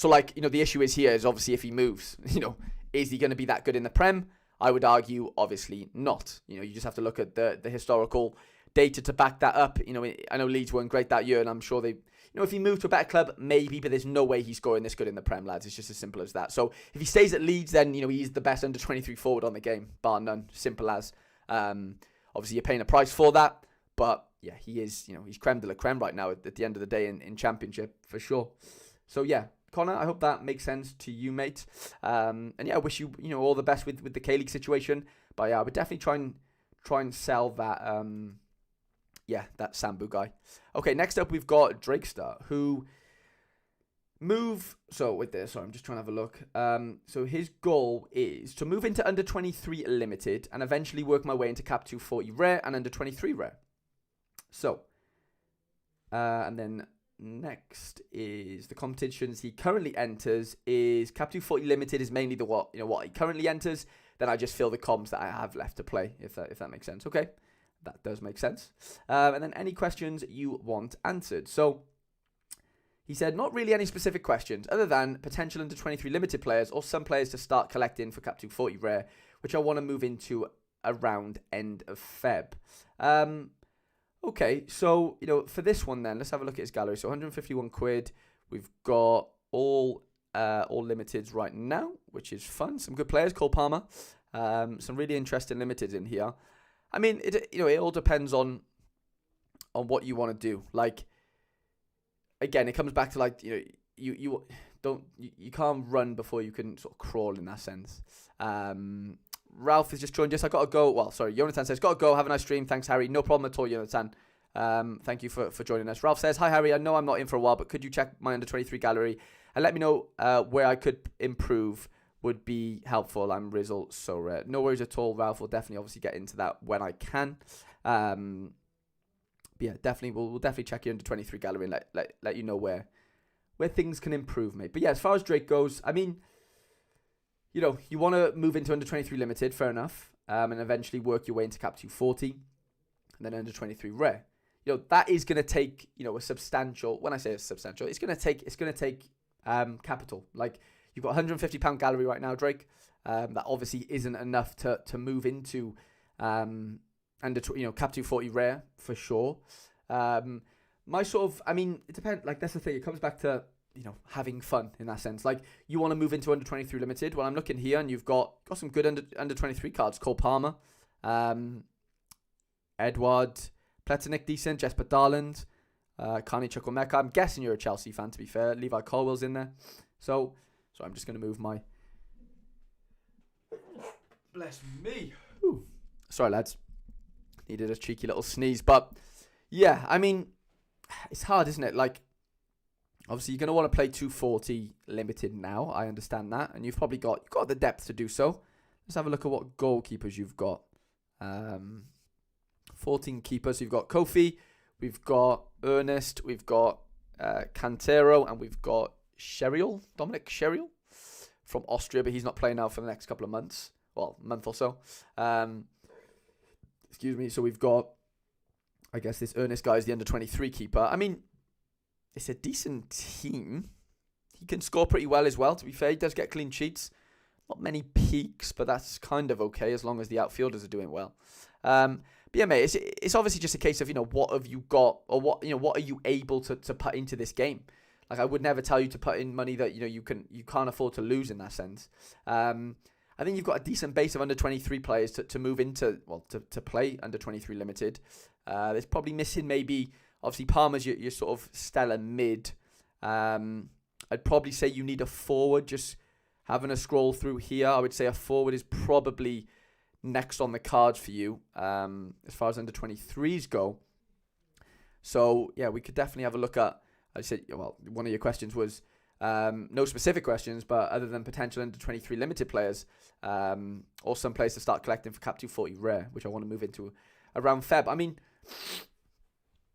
like, you know, the issue is obviously if he moves, you know, is he going to be that good in the Prem? I would argue, obviously not. You know, you just have to look at the historical data to back that up. You know, I know Leeds weren't great that year, and I'm sure they, you know, if he moved to a better club, maybe, but there's no way he's scoring this good in the Prem, lads. It's just as simple as that. So if he stays at Leeds, then, you know, he's the best under 23 forward on the game, bar none. Simple as. Obviously, you're paying a price for that, but yeah, he is, you know, he's creme de la creme right now at the end of the day in Championship, for sure. So yeah, Connor, I hope that makes sense to you, mate. And yeah, I wish you, you know, all the best with the K-League situation. But yeah, I would definitely try and sell that, that Sambu guy. Okay, next up we've got DrStar, who I'm just trying to have a look. So his goal is to move into under 23 limited and eventually work my way into Cap 240 rare and under 23 rare. So, and then next is the competitions he currently enters is Cap 240 limited is mainly what he currently enters. Then I just fill the comms that I have left to play, if that makes sense. Okay. That does make sense. And then any questions you want answered. So he said, not really any specific questions other than potential under 23 limited players or some players to start collecting for Cap 240 rare, which I want to move into around end of Feb. Okay, so, for this one then, let's have a look at his gallery. So 151 quid. We've got all limiteds right now, which is fun. Some good players, Cole Palmer. Some really interesting limiteds in here. I mean, it all depends on what you want to do. Like, again, it comes back to like, you can't run before you can sort of crawl in that sense. Ralph has just joined us. I got to go. Well, sorry, Yonatan says, got to go. Have a nice stream. Thanks, Harry. No problem at all, Yonatan. Thank you for joining us. Ralph says, hi, Harry. I know I'm not in for a while, but could you check my under 23 gallery and let me know where I could improve? Would be helpful. I'm Rizzle Sorare. No worries at all, Ralph. We'll definitely obviously get into that when I can. But yeah, definitely we'll definitely check your under 23 gallery and let you know where things can improve, mate. But yeah, as far as Drake goes, I mean, you want to move into under 23 limited, fair enough, and eventually work your way into Cap 240, and then under 23 rare. That is going to take a substantial. When I say substantial, it's going to take capital. Like, you've got £150 gallery right now, Drake. That obviously isn't enough to move into under Cap 240 rare for sure. My sort of, I mean, it depends. Like, that's the thing. It comes back to having fun in that sense. Like, you want to move into under 23 limited. Well, I'm looking here, and you've got some good under 23 cards. Cole Palmer, Edward Pletinic, decent. Jesper Darland, Carney Chukwemeka. I'm guessing you're a Chelsea fan, to be fair. Levi Colwell's in there. So I'm just going to move my... Bless me. Ooh. Sorry, lads. Needed a cheeky little sneeze. But, yeah, I mean, it's hard, isn't it? Like, obviously, you're going to want to play 240 limited now. I understand that. And you've probably got the depth to do so. Let's have a look at what goalkeepers you've got. 14 keepers. You've got Kofi. We've got Ernest. We've got Cantero. And we've got Dominic Sherial from Austria, but he's not playing now for the next couple of months. Well, month or so. Excuse me. So we've got, I guess this Ernest guy is the under 23 keeper. I mean, it's a decent team. He can score pretty well as well, to be fair. He does get clean sheets. Not many peaks, but that's kind of okay as long as the outfielders are doing well. But yeah, mate, it's obviously just a case of, what have you got, or what are you able to put into this game? Like, I would never tell you to put in money that, you can't afford to lose in that sense. I think you've got a decent base of under 23 players to move into, to play under 23 limited. There's probably missing maybe, obviously Palmer's your sort of stellar mid. I'd probably say you need a forward. Just having a scroll through here, I would say a forward is probably next on the cards for you as far as under 23s go. So, yeah, we could definitely have a look at, I said, one of your questions was, no specific questions, but other than potential under 23 limited players, or some players to start collecting for Cap 240 rare, which I want to move into around Feb. I mean,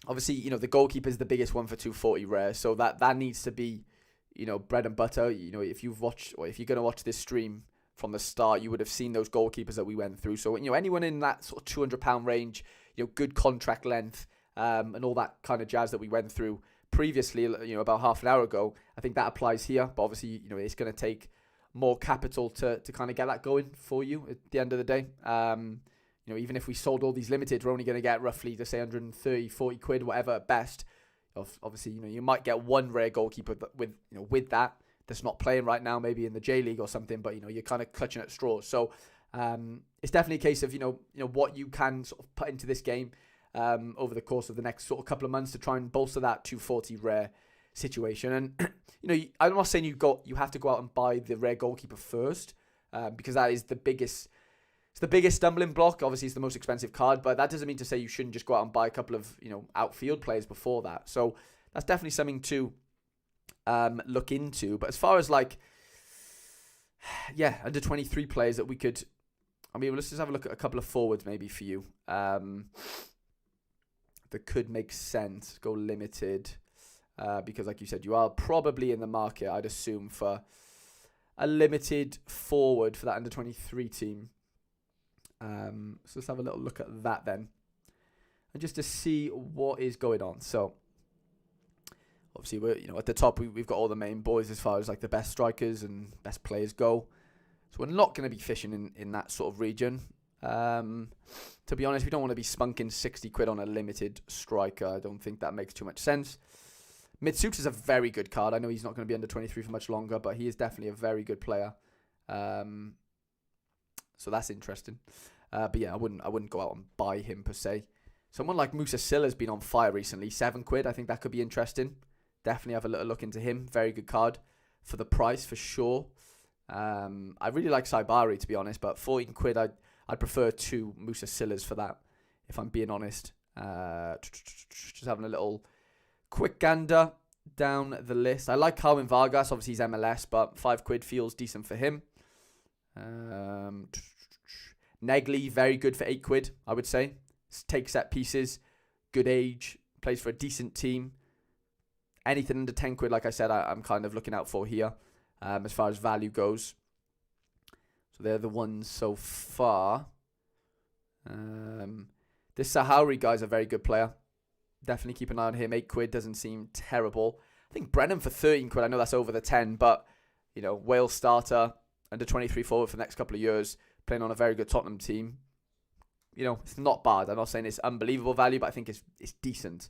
obviously, the goalkeeper is the biggest one for 240 rare, so that needs to be, bread and butter. If you've watched, or if you're going to watch this stream from the start, you would have seen those goalkeepers that we went through. So, anyone in that sort of £200 range, good contract length, and all that kind of jazz that we went through previously, about half an hour ago, I think that applies here. But obviously, it's going to take more capital to kind of get that going for you at the end of the day. Even if we sold all these limited, we're only going to get roughly, to say, 130, 40 quid, whatever at best. Obviously, you might get one rare goalkeeper with that's not playing right now, maybe in the J League or something, but you're kind of clutching at straws. So it's definitely a case of what you can sort of put into this game over the course of the next sort of couple of months to try and bolster that 240 rare situation. And I'm not saying you have to go out and buy the rare goalkeeper first, because that is the biggest. It's the biggest stumbling block. Obviously, it's the most expensive card, but that doesn't mean to say you shouldn't just go out and buy a couple of outfield players before that. So that's definitely something to look into. But as far as under 23 players that we could, let's just have a look at a couple of forwards maybe for you that could make sense. Go limited because, like you said, you are probably in the market, I'd assume, for a limited forward for that under 23 team. So let's have a little look at that then. and just to see what is going on. So obviously we're at the top. We've got all the main boys as far as like the best strikers and best players go. So we're not going to be fishing in that sort of region. To be honest, we don't want to be spunking 60 quid on a limited striker. I don't think that makes too much sense. Mitsuks is a very good card. I know he's not going to be under 23 for much longer, but he is definitely a very good player. So that's interesting. But yeah, I wouldn't go out and buy him per se. Someone like Musa Sill has been on fire recently. 7 quid. I think that could be interesting. Definitely have a little look into him. Very good card for the price for sure. I really like Saibari, to be honest, but 14 quid, I'd prefer 2 Musa Sillas for that, if I'm being honest. Just having a little quick gander down the list. I like Carwin Vargas. Obviously, he's MLS, but 5 quid feels decent for him. Negley, very good for 8 quid, I would say. Takes set pieces, good age, plays for a decent team. Anything under 10 quid, like I said, I'm kind of looking out for here as far as value goes. So they're the ones so far. This Sahauri guy's a very good player. Definitely keep an eye on him. 8 quid doesn't seem terrible. I think Brennan for 13 quid. I know that's over the 10, but Wales starter, under 23 forward for the next couple of years, playing on a very good Tottenham team. It's not bad. I'm not saying it's unbelievable value, but I think it's decent.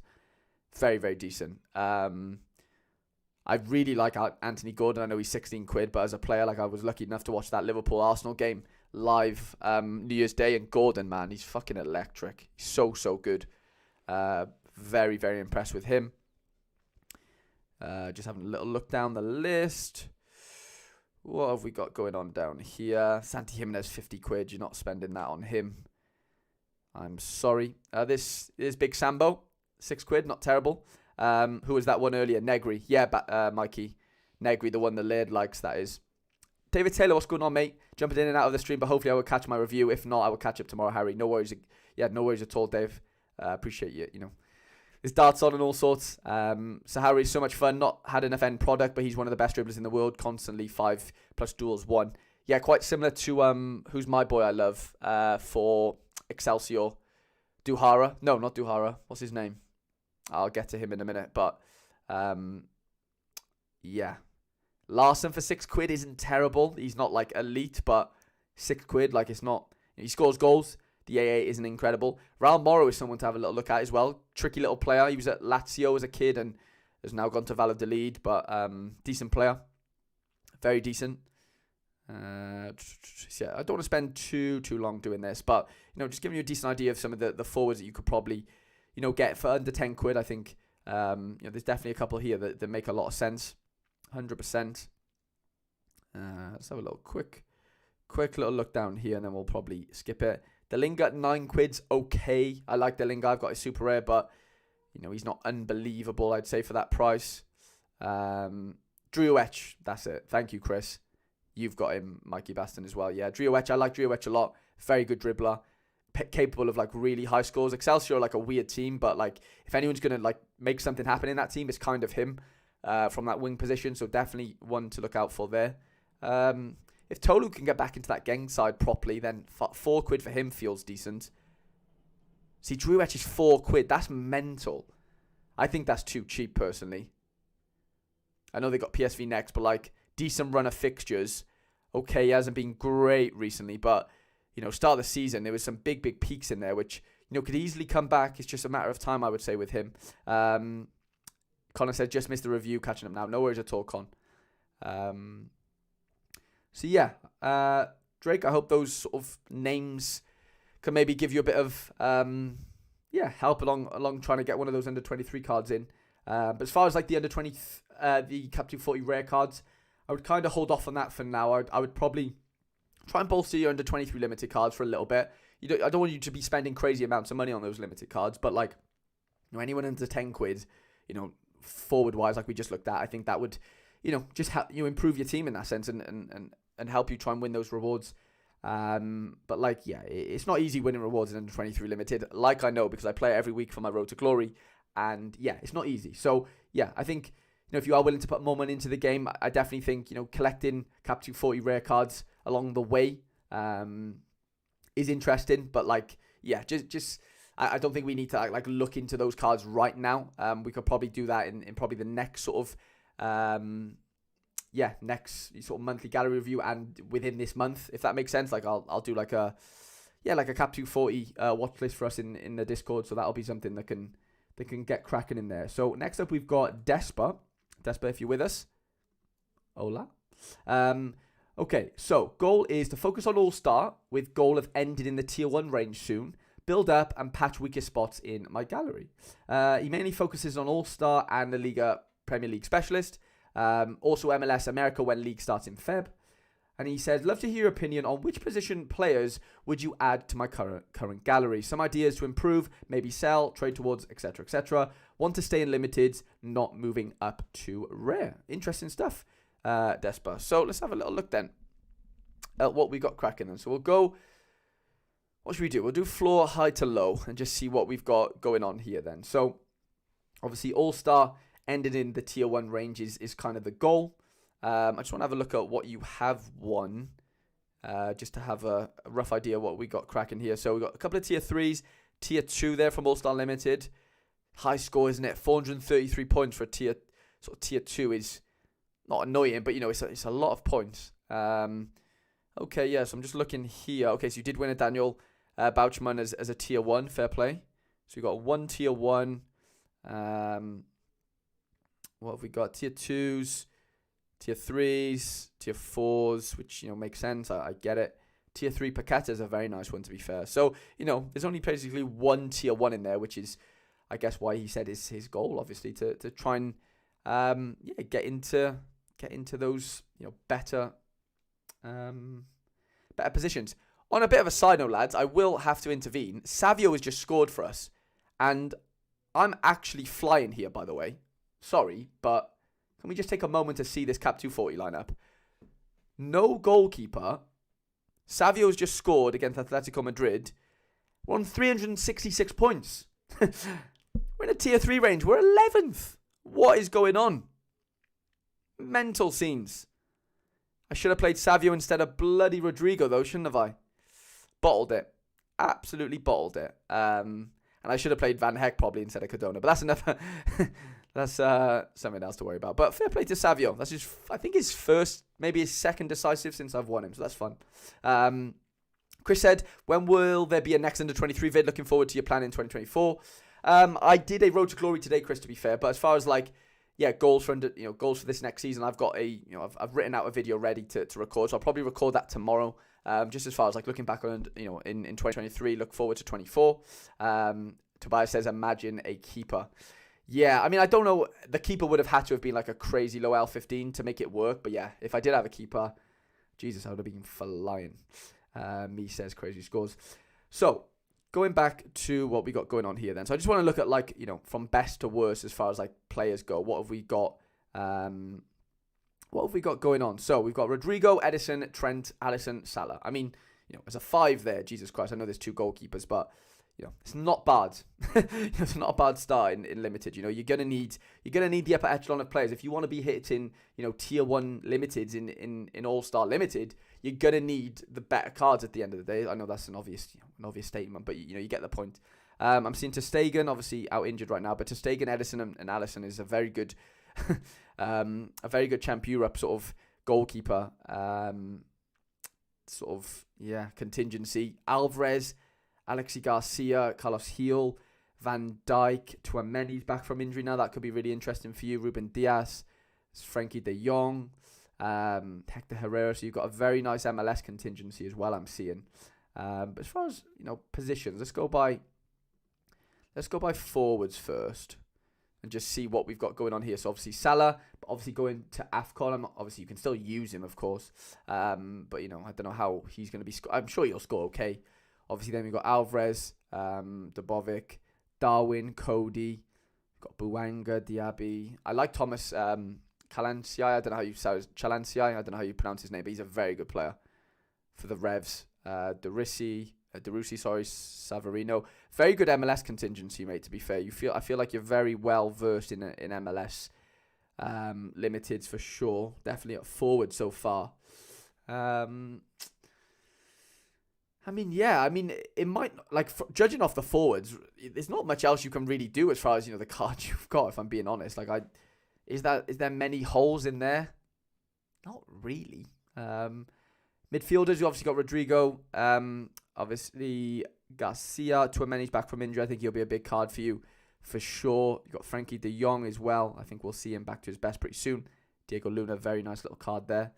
Very, very decent. I really like Anthony Gordon. I know he's 16 quid, but as a player, I was lucky enough to watch that Liverpool-Arsenal game live New Year's Day, and Gordon, man, he's fucking electric. He's so, so good. Very, very impressed with him. Just having a little look down the list. What have we got going on down here? Santi Jimenez, 50 quid. You're not spending that on him. I'm sorry. This is Big Sambo, 6 quid. Not terrible. Who was that one earlier? Negri. Yeah, Mikey. Negri, the one the laird likes, that is. David Taylor, what's going on, mate? Jumping in and out of the stream, but hopefully I will catch my review. If not, I will catch up tomorrow, Harry. No worries. Yeah, no worries at all, Dave. Appreciate you, His darts on and all sorts. So Harry's so much fun. Not had enough end product, but he's one of the best dribblers in the world. Constantly 5 plus duels 1. Yeah, quite similar to who's my boy I love for Excelsior. Duhara. No, not Duhara. What's his name? I'll get to him in a minute. But yeah. Larson for 6 quid isn't terrible. He's not like elite, but 6 quid, it's not. He scores goals. The AA isn't incredible. Raul Moro is someone to have a little look at as well. Tricky little player. He was at Lazio as a kid and has now gone to Valladolid, but decent player. Very decent. Yeah, I don't want to spend too long doing this, but just giving you a decent idea of some of the forwards that you could probably get for under 10 quid. I think there's definitely a couple here that make a lot of sense. 100%. Let's have a little quick little look down here, and then we'll probably skip it. The Lingard, 9 quid's okay. I like the Lingard. I've got a super rare, but he's not unbelievable, I'd say, for that price. Driouech, that's it. Thank you, Chris. You've got him, Mikey Baston, as well. Yeah, Driouech, I like Driouech a lot. Very good dribbler. Capable of really high scores. Excelsior are a weird team, but if anyone's gonna make something happen in that team, it's kind of him from that wing position. So definitely one to look out for there. If Tolu can get back into that gang side properly, then 4 quid for him feels decent. See, Driouech is 4 quid. That's mental. I think that's too cheap, personally. I know they got PSV next, but decent run of fixtures. Okay, he hasn't been great recently, but start of the season, there was some big peaks in there, which could easily come back. It's just a matter of time, I would say, with him. Connor said, just missed the review, catching up now. No worries at all, Con. So yeah, Drake, I hope those sort of names can maybe give you a bit of help along trying to get one of those under 23 cards in. But as far as the under 20, the Cap 240 rare cards, I would kind of hold off on that for now. I would probably try and bolster your under 23 limited cards for a little bit. I don't want you to be spending crazy amounts of money on those limited cards, but anyone under 10 quid, forward wise, like we just looked at, I think that would, just help you improve your team in that sense and help you try and win those rewards. But it's not easy winning rewards in under 23 limited, I know, because I play it every week for my Road to Glory, and yeah, it's not easy. So yeah, I think if you are willing to put more money into the game, I definitely think collecting Cap 240 rare cards along the way is interesting. But just I don't think we need to like look into those cards right now. We could probably do that in probably the next sort of next sort of monthly gallery review, and within this month, if that makes sense. Like I'll do like a Cap 240 watch list for us in the Discord, so that'll be something that can get cracking in there. So next up we've got Desper. Desper, if you're with us. Hola. Okay, so goal is to focus on All-Star with goal of ending in the tier 1 range soon. Build up and patch weakest spots in my gallery. He mainly focuses on All-Star and the Liga Premier League Specialist. Also MLS America when league starts in Feb. And he says, love to hear your opinion on which position players would you add to my current gallery. Some ideas to improve, maybe sell, trade towards, etc., etc. Want to stay in limiteds, not moving up to rare. Interesting stuff, Desper. So let's have a little look then at what we got cracking then. So we'll go, what should we do? We'll do floor, high to low and just see what we've got going on here then. So obviously All-Star ended in the tier 1 range is kind of the goal. I just want to have a look at what you have won, just to have a rough idea what we got cracking here. So we got a couple of tier 3s, tier 2 there from All-Star Limited. High score, isn't it? 433 points for a tier 2 is not annoying, but it's a lot of points. Okay, yeah, so I'm just looking here. Okay, so you did win a Daniel Bouchman as a tier 1, fair play. So you got one tier 1. What have we got? Tier 2s. Tier 3s, tier 4s, which, makes sense. I get it. Tier 3 Paqueta is a very nice one, to be fair. So, there's only basically one tier 1 in there, which is, I guess, why he said is his goal, obviously, to try and, get into those, better positions. On a bit of a side note, lads, I will have to intervene. Savio has just scored for us, and I'm actually flying here, by the way. Sorry, but can we just take a moment to see this Cap 240 lineup? No goalkeeper. Savio's just scored against Atletico Madrid. We're on 366 points. We're in a tier 3 range. We're 11th. What is going on? Mental scenes. I should have played Savio instead of bloody Rodrigo, though, shouldn't have I? Bottled it. Absolutely bottled it. And I should have played Van Heck probably instead of Cardona. But that's another... That's something else to worry about. But fair play to Savio. That's I think his first, maybe his second decisive since I've won him. So that's fun. Chris said, when will there be a next under 23 vid? Looking forward to your plan in 2024. I did a Road to Glory today, Chris, to be fair. But as far as goals for goals for this next season, I've got I've written out a video ready to record. So I'll probably record that tomorrow. Just as far as looking back on in 2023, look forward to 24. Tobias says, imagine a keeper. Yeah, I mean, I don't know. The keeper would have had to have been like a crazy low L15 to make it work. But yeah, if I did have a keeper, Jesus, I would have been flying. Me says crazy scores. So going back to what we got going on here then. So I just want to look at from best to worst as far as players go. What have we got? What have we got going on? So we've got Rodrigo, Edison, Trent, Alisson, Salah. I mean, there's a 5 there. Jesus Christ, I know there's 2 goalkeepers, but it's not bad. It's not a bad start in limited. You're gonna need the upper echelon of players if you want to be hitting tier 1 limiteds in All-Star limited. You're gonna need the better cards at the end of the day. I know that's an obvious statement, but you get the point. I'm seeing ter Stegen obviously out injured right now, but ter Stegen, Edison, and Alisson is a very good Champ Europe sort of goalkeeper. Contingency. Alvarez, Alexi Garcia, Carlos Heel, Van Dijk, Tchouameni's back from injury now. That could be really interesting for you. Ruben Diaz, Frankie de Jong, Hector Herrera. So you've got a very nice MLS contingency as well, I'm seeing. But as far as positions, let's go by forwards first and just see what we've got going on here. So obviously Salah, but obviously going to AFCON. Obviously you can still use him, of course. But I don't know how he's going to be. I'm sure he'll score okay. Obviously, then we've got Alvarez, Dubovic, Darwin, Cody. We've got Buanga, Diaby. I like Thomas Chalanciai. I don't know how you say Chalanciai. I don't know how you pronounce his name, but he's a very good player for the Revs. Derusi, Savarino. Very good MLS contingency, mate, to be fair. I feel like you're very well versed in MLS limiteds for sure. Definitely at forward so far. I mean, yeah. I mean, it might, like, judging off the forwards, there's not much else you can really do as far as, the cards you've got, if I'm being honest. Like, is there many holes in there? Not really. Midfielders, you obviously got Rodrigo. Obviously, Garcia. Tchouameni's back from injury. I think he'll be a big card for you, for sure. You got Frankie de Jong as well. I think we'll see him back to his best pretty soon. Diego Luna, very nice little card there.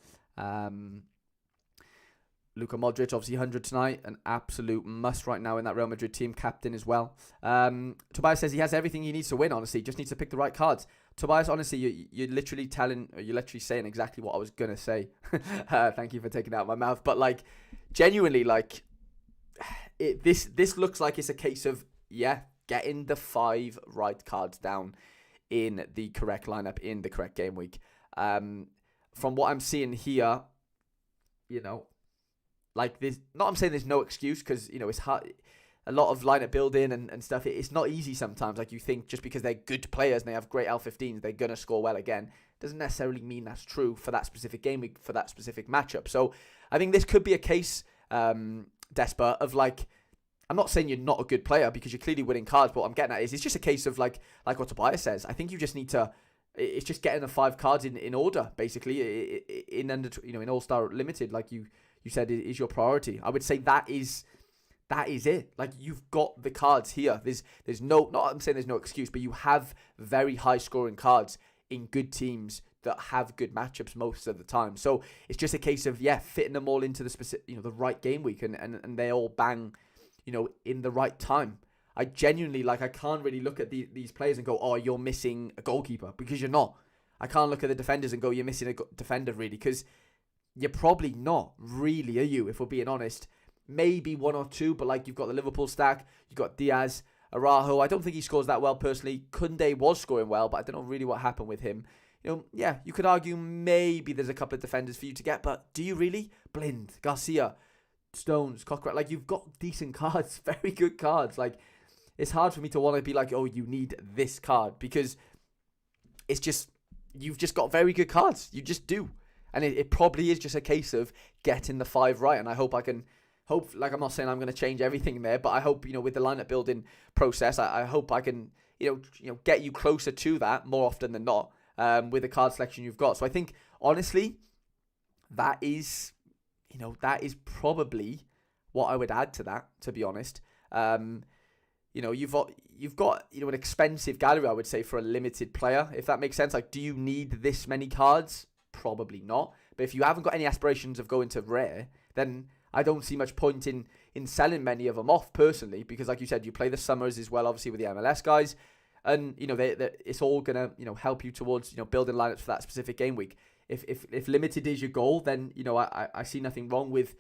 Luka Modric, obviously 100 tonight. An absolute must right now in that Real Madrid team. Captain as well. Tobias says he has everything he needs to win, honestly. Just needs to pick the right cards. Tobias, honestly, you're literally saying exactly what I was going to say. Thank you for taking it out of my mouth. But, like, genuinely, like, this looks like it's a case of, getting the 5 right cards down in the correct lineup, in the correct game week. From what I'm seeing here, like, I'm saying there's no excuse, because, it's hard. A lot of lineup building and stuff, it's not easy sometimes. Like, you think just because they're good players and they have great L15s, they're going to score well again. Doesn't necessarily mean that's true for that specific game week, for that specific matchup. So I think this could be a case, Desper, of, like, I'm not saying you're not a good player because you're clearly winning cards, but what I'm getting at is it's just a case of, like what Tobias says. I think you just need to, it's just getting the 5 cards in order, basically, in All-Star Limited, like you said, is your priority. I would say that is it. Like, you've got the cards here. There's no, not I'm saying there's no excuse, but you have very high scoring cards in good teams that have good matchups most of the time. So it's just a case of, fitting them all into the specific, the right game week, and they all bang, in the right time. I genuinely, I can't really look at these players and go, oh, you're missing a goalkeeper, because you're not. I can't look at the defenders and go, you're missing a defender, really, because you're probably not, really, are you, if we're being honest? Maybe 1 or 2, but, like, you've got the Liverpool stack, you've got Diaz, Araujo. I don't think he scores that well, personally. Koundé was scoring well, but I don't know really what happened with him. You could argue maybe there's a couple of defenders for you to get, but do you really? Blind, Garcia, Stones, Cockrat, like, you've got decent cards, very good cards. Like, it's hard for me to want to be like, oh, you need this card, because it's just, you've just got very good cards. You just do. And it probably is just a case of getting the 5 right. And I hope I can, like, I'm not saying I'm going to change everything there, but I hope, with the lineup building process, I hope I can, get you closer to that more often than not, with the card selection you've got. So I think, honestly, that is probably what I would add to that, to be honest. You've got an expensive gallery, I would say, for a limited player, if that makes sense. Like, do you need this many cards? Probably not. But if you haven't got any aspirations of going to rare, then I don't see much point in selling many of them off, personally, because, like you said, you play the summers as well, obviously, with the MLS guys, and it's all gonna help you towards building lineups for that specific game week. If limited is your goal, then I see nothing wrong with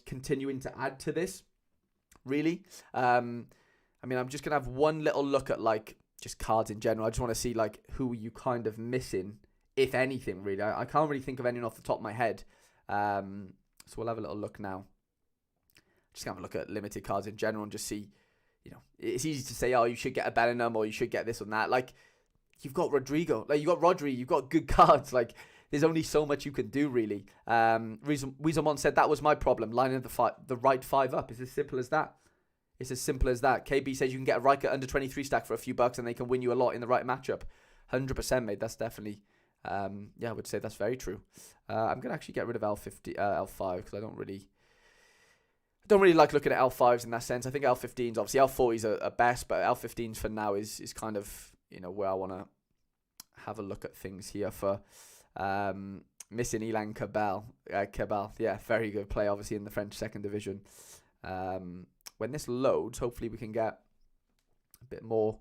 continuing to add to this, really. I'm just gonna have one little look at, like, just cards in general. I just want to see, like, who you kind of missing, if anything, really. I can't really think of anyone off the top of my head. So we'll have a little look now. Just gonna have a look at limited cards in general and just see, it's easy to say, oh, you should get a Bellingham or you should get this or that. Like, you've got Rodrigo, like, you've got Rodri, you've got good cards. Like, there's only so much you can do, really. Weaselmon said that was my problem, lining the right 5 up. It's as simple as that. It's as simple as that. KB says you can get a Riker under 23 stack for a few bucks and they can win you a lot in the right matchup. 100%, mate. That's definitely, I would say that's very true. I'm going to actually get rid of L5 because I don't really like looking at L5s in that sense. I think L15s, obviously L40s are best, but L15s for now is kind of, where I want to have a look at things here for missing Ilan Cabal. Yeah, very good play, obviously, in the French 2nd division. When this loads, hopefully we can get a bit more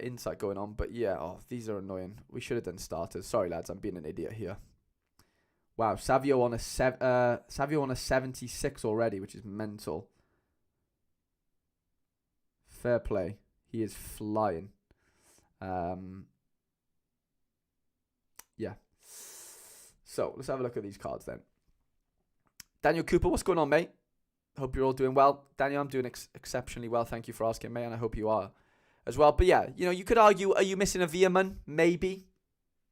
insight going on. But yeah, these are annoying. We should have done starters. Sorry, lads, I'm being an idiot here. Wow, Savio on a 76 already, which is mental. Fair play. He is flying. Yeah. So let's have a look at these cards then. Daniel Cooper, what's going on, mate? Hope you're all doing well. Daniel, I'm doing exceptionally well. Thank you for asking, mate, and I hope you are as well. But yeah, you could argue, are you missing a Veerman? Maybe.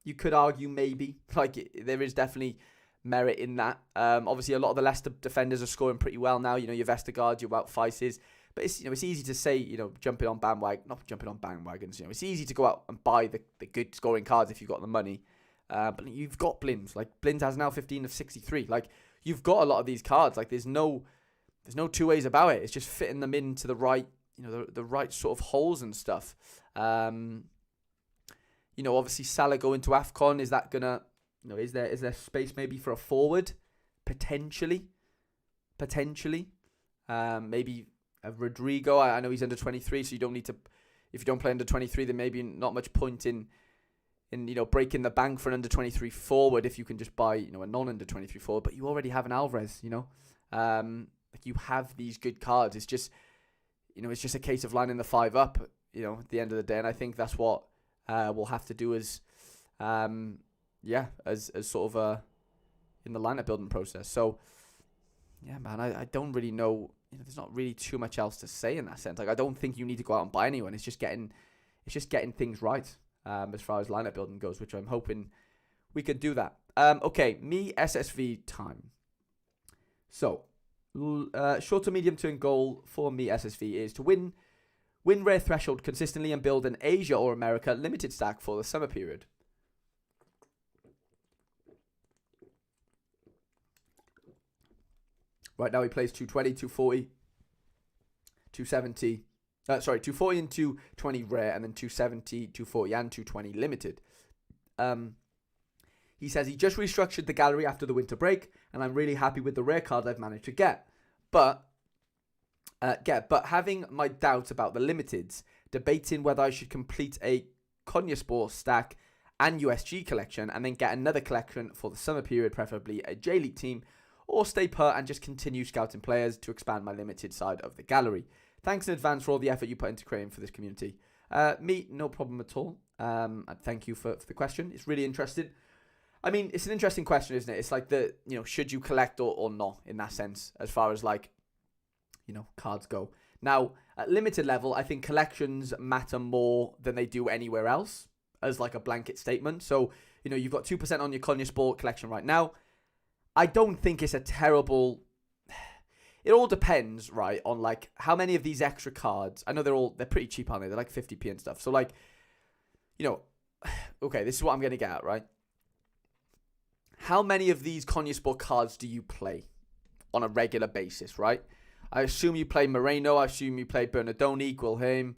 You could argue maybe. Like, there is definitely merit in that. Obviously, a lot of the Leicester defenders are scoring pretty well now. Your Vestergaards, your Wout Feises. But it's easy to say, not jumping on bandwagons. It's easy to go out and buy the good scoring cards if you've got the money. But you've got Blins. Like, Blins has now 15 of 63. Like, you've got a lot of these cards. Like, there's no two ways about it. It's just fitting them into the right, the right sort of holes and stuff. Obviously Salah going to AFCON. Is that gonna, is there space maybe for a forward? Potentially. Maybe a Rodrigo. I know he's under 23, so you don't need to. If you don't play under 23, then maybe not much point in breaking the bank for an under 23 forward if you can just buy a non under 23 forward. But you already have an Alvarez. Like, you have these good cards. It's just it's just a case of lining the 5 up. At the end of the day, and I think that's what we'll have to do as sort of in the lineup building process. So yeah, man, I don't really know. There's not really too much else to say in that sense. Like, I don't think you need to go out and buy anyone. It's just getting things right as far as lineup building goes, which I'm hoping we could do that. Okay, me SSV time. So short to medium term goal for me SSV is to win rare threshold consistently and build an Asia or America limited stack for the summer period. Right now he plays 220, 240, 270. 240 and 220 rare, and then 270, 240 and 220 limited. He says he just restructured the gallery after the winter break, and I'm really happy with the rare cards I've managed to get. But having my doubts about the limiteds, debating whether I should complete a Conor Aspall stack and USG collection, and then get another collection for the summer period, preferably a J-League team, or stay put and just continue scouting players to expand my limited side of the gallery. Thanks in advance for all the effort you put into creating for this community. Me, no problem at all. Thank you for the question. It's really interesting. I mean, it's an interesting question, isn't it? It's like should you collect or not in that sense, as far as like, cards go. Now, at limited level, I think collections matter more than they do anywhere else as like a blanket statement. So, you've got 2% on your Conor Aspall collection right now. I don't think it's a terrible... It all depends, right, on like how many of these extra cards. I know they're pretty cheap, aren't they? They're like 50p and stuff. So like, okay, this is what I'm going to get at, right? How many of these Conor Aspall cards do you play on a regular basis, right? I assume you play Moreno. I assume you play Bernardoni, Guilherme.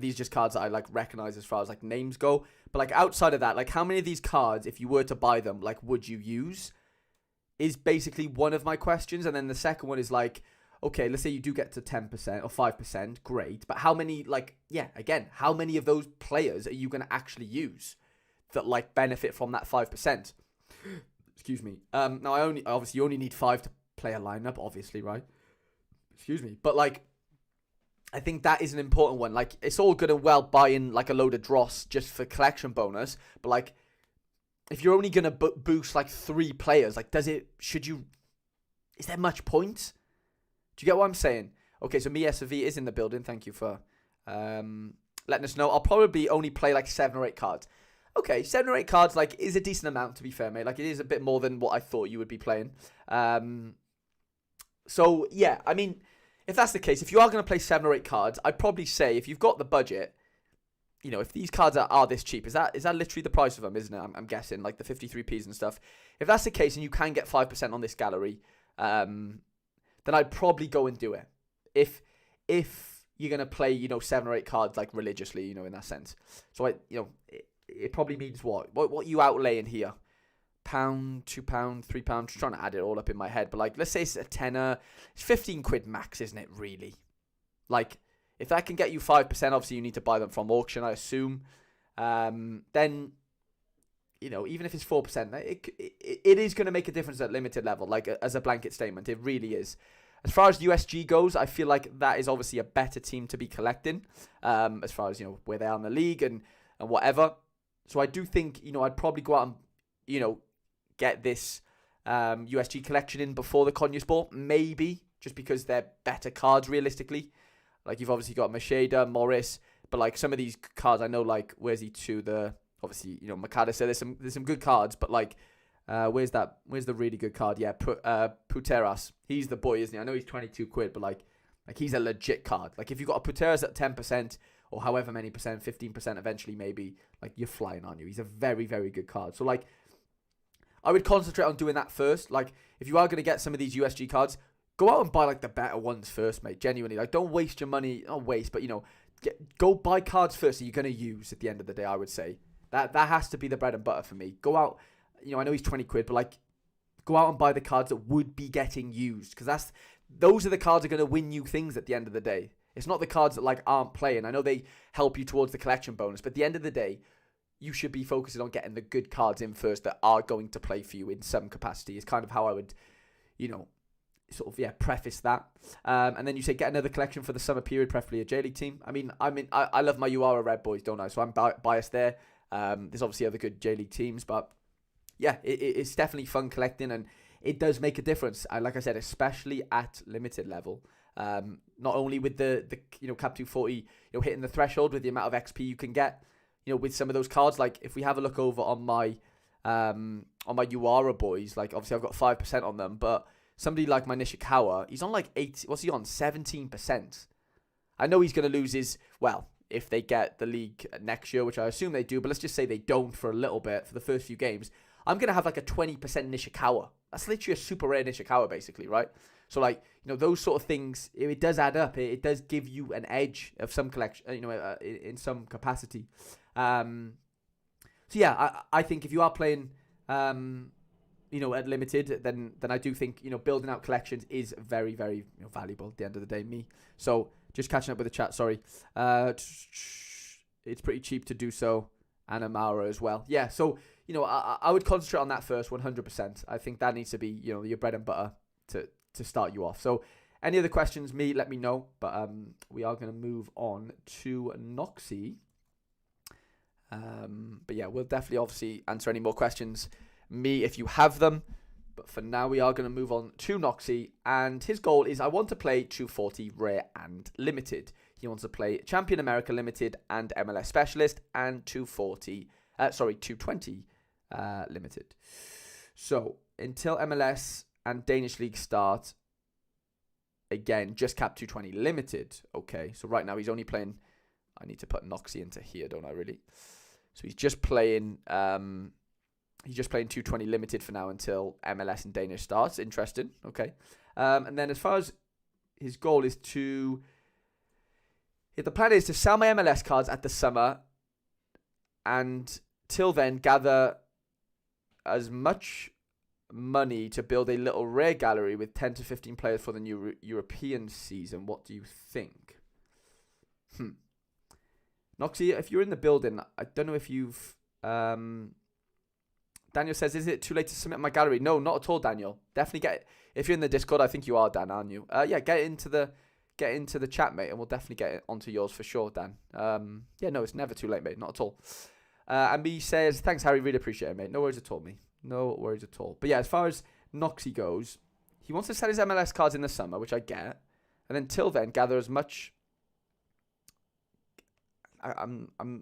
These are just cards that I like recognize as far as like names go. But like outside of that, like how many of these cards, if you were to buy them, like would you use? Is basically one of my questions. And then the second one is like, okay, let's say you do get to 10% or 5%, great. But how many, how many of those players are you going to actually use that like benefit from that 5%? Excuse me. Now obviously you only need 5 to play a lineup, obviously, right? Excuse me. But like, I think that is an important one. Like, it's all good and well buying like a load of dross just for collection bonus. But like, if you're only going to boost like 3 players, like is there much point? Do you get what I'm saying? Okay, so me SV is in the building. Thank you for letting us know. I'll probably only play like 7 or 8 cards. Okay, 7 or 8 cards like is a decent amount, to be fair, mate. Like, it is a bit more than what I thought you would be playing. So yeah, I mean, if that's the case, if you are going to play 7 or 8 cards, I'd probably say if you've got the budget, if these cards are this cheap, is that literally the price of them, isn't it? I'm guessing, like the 53p's and stuff. If that's the case and you can get 5% on this gallery, then I'd probably go and do it. If you're going to play, 7 or 8 cards, like religiously, in that sense. So, it probably means what you outlay in here. £1, £2, £3, just trying to add it all up in my head. But like, let's say it's a tenner, it's 15 quid max, isn't it, really? Like, if that can get you 5%, obviously you need to buy them from auction, I assume. Then, even if it's 4%, it is going to make a difference at limited level, like as a blanket statement. It really is. As far as USG goes, I feel like that is obviously a better team to be collecting, as far as, where they are in the league and whatever. So I do think, I'd probably go out and, get this USG collection in before the Conor Aspall, maybe, just because they're better cards realistically. Like, you've obviously got Macheda, Morris, but like some of these cards, I know, like, where's he to the, obviously, McAllister, there's some good cards, but like, Where's the really good card? Yeah, Puteras. He's the boy, isn't he? I know he's 22 quid, but like he's a legit card. Like if you've got a Puteras at 10% or however many percent, 15% eventually maybe, like you're flying on you. He's a very, very good card. So like I would concentrate on doing that first. Like if you are going to get some of these USG cards, go out and buy like the better ones first, mate. Genuinely. Like don't waste your money. Not waste, but go buy cards first that you're going to use at the end of the day, I would say. That has to be the bread and butter for me. Go out, I know he's 20 quid, but like go out and buy the cards that would be getting used, because those are the cards that are going to win you things at the end of the day. It's not the cards that like aren't playing. I know they help you towards the collection bonus, but at the end of the day, you should be focusing on getting the good cards in first that are going to play for you in some capacity. Is kind of how I would, preface that. And then you say get another collection for the summer period, preferably a J-League team. I love my URA Red Boys, don't I? So I'm biased there. There's obviously other good J-League teams, but yeah, it's definitely fun collecting, and it does make a difference. Like I said, especially at limited level. Not only with the Cap 240, hitting the threshold with the amount of XP you can get, with some of those cards. Like if we have a look over on my URA boys, like obviously I've got 5% on them, but somebody like my Nishikawa, he's on like 8. What's he on? 17%. I know he's going to lose his, if they get the league next year, which I assume they do, but let's just say they don't for a little bit for the first few games. I'm going to have like a 20% Nishikawa. That's literally a super rare Nishikawa, basically, right? So like, those sort of things, it does add up. It does give you an edge of some collection, in some capacity. So yeah, I think if you are playing, at limited, then I do think, building out collections is very, very valuable at the end of the day. So just catching up with the chat, sorry. It's pretty cheap to do so. And Amara as well. Yeah, so, I would concentrate on that first, 100%. I think that needs to be, your bread and butter to start you off. So any other questions, let me know. But we are going to move on to Noxy. But yeah, we'll definitely obviously answer any more questions, if you have them. But for now, we are going to move on to Noxy. And his goal is, I want to play 240 Rare and Limited. He wants to play Champion America Limited and MLS Specialist and 220 Limited. So, until MLS and Danish League start, again, just cap 220 Limited. Okay, so right now he's only playing, I need to put Noxy into here, don't I really? So he's just playing 220 Limited for now until MLS and Danish starts. Interesting, okay. And then as far as his goal is to... the plan is to sell my MLS cards at the summer, and till then gather as much money to build a little rare gallery with 10 to 15 players for the new European season. What do you think? Noxy, if you're in the building, I don't know if you've... Daniel says, is it too late to submit my gallery? No, not at all, Daniel. Definitely get it. If you're in the Discord, I think you are, Dan, aren't you? Yeah, get into the chat, mate, and we'll definitely get it onto yours for sure, Dan. Yeah, no, it's never too late, mate. Not at all. And me says, thanks, Harry. Really appreciate it, mate. No worries at all, me. No worries at all. But yeah, as far as Noxy goes, he wants to sell his MLS cards in the summer, which I get. And then till then, gather as much...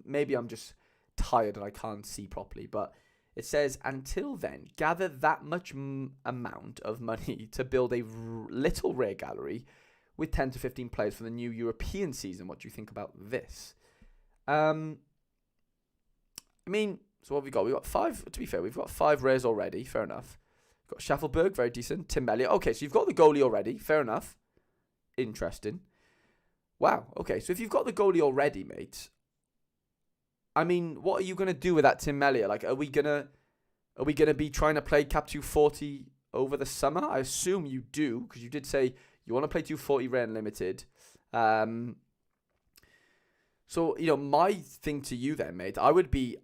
Maybe I'm just tired and I can't see properly, but it says, until then, gather that much amount of money to build a little rare gallery with 10 to 15 players for the new European season. What do you think about this? So what have we got? We've got 5, to be fair, we've got 5 rares already. Fair enough. Got Schaffelberg, very decent. Tim Elliott. Okay, so you've got the goalie already. Fair enough. Interesting. Wow. Okay, so if you've got the goalie already, mate, what are you going to do with that Tim Elliott? Like, are we gonna be trying to play Cap 240 over the summer? I assume you do, because you did say you want to play 240 Rare and Limited. So, my thing to you then, mate, I would be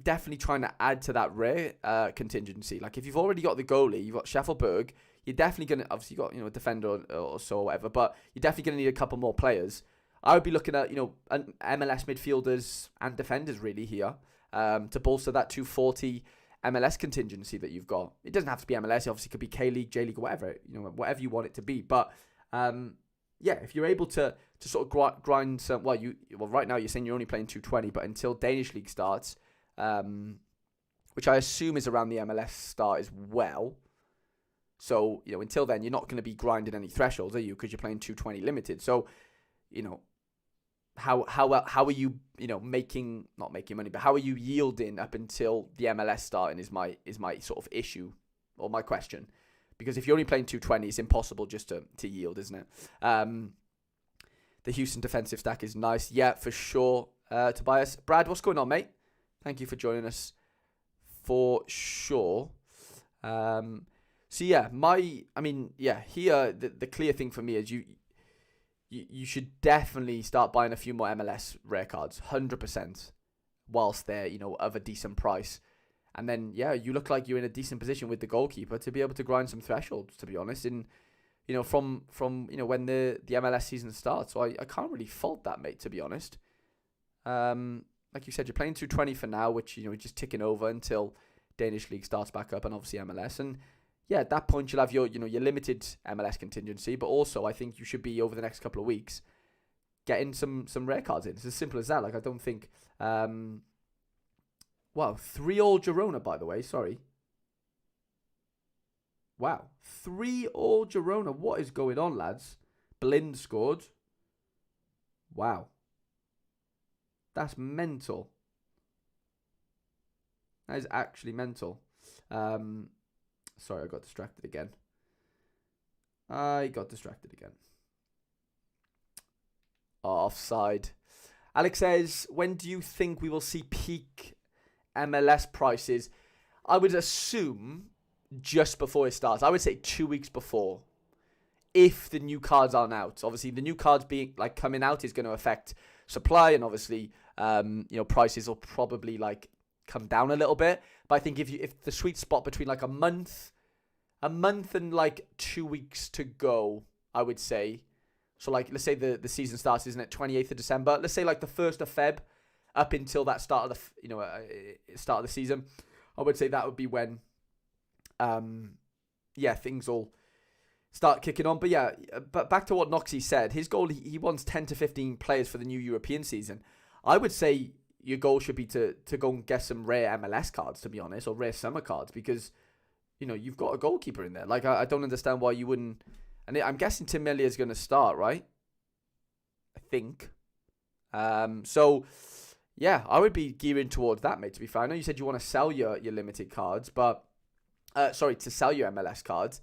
definitely trying to add to that rare contingency. Like, if you've already got the goalie, you've got Schaffelberg, you're definitely going to, obviously, you got, a defender or so or whatever, but you're definitely going to need a couple more players. I would be looking at, MLS midfielders and defenders really here to bolster that 240 MLS contingency that you've got. It doesn't have to be MLS. It obviously could be K-League, J-League, whatever, whatever you want it to be. But, yeah, if you're able to sort of grind some, right now you're saying you're only playing 220, but until Danish League starts, which I assume is around the MLS start as well. So, until then, you're not going to be grinding any thresholds, are you? Because you're playing 220 limited. So, how are you, not making money, but how are you yielding up until the MLS starting is my sort of issue or my question. Because if you're only playing 220, it's impossible just to yield, isn't it? The Houston defensive stack is nice. Yeah, for sure, Tobias. Brad, what's going on, mate? Thank you for joining us. For sure. So yeah, here the clear thing for me is you should definitely start buying a few more MLS rare cards, 100%, whilst they're of a decent price, and then you look like you're in a decent position with the goalkeeper to be able to grind some thresholds. To be honest, from when the MLS season starts, so I can't really fault that, mate. To be honest, like you said, you're playing 220 for now, which you're just ticking over until Danish league starts back up, and obviously MLS and. Yeah, at that point you'll have your limited MLS contingency, but also I think you should be over the next couple of weeks getting some rare cards in. It's as simple as that. Like I don't think 3-all Girona, by the way, sorry. Wow. 3-all Girona. What is going on, lads? Blind scored. Wow. That's mental. That is actually mental. Sorry, I got distracted again. Offside. Alex says, when do you think we will see peak MLS prices? I would assume just before it starts. I would say 2 weeks before. If the new cards aren't out. Obviously, the new cards coming out is going to affect supply. And obviously, prices will probably come down a little bit. But I think if the sweet spot between a month and 2 weeks to go, I would say. So let's say the season starts, isn't it, 28th of December? Let's say the 1st of Feb up until that start of the season. I would say that would be when things will start kicking on. But back to what Noxy said, his goal, he wants 10 to 15 players for the new European season. I would say your goal should be to go and get some rare MLS cards, to be honest, or rare summer cards, because, you've got a goalkeeper in there. I don't understand why you wouldn't. And I'm guessing Tim Millier is going to start, right? I think. I would be gearing towards that, mate, to be fair. I know you said you want to sell your limited cards, but, to sell your MLS cards.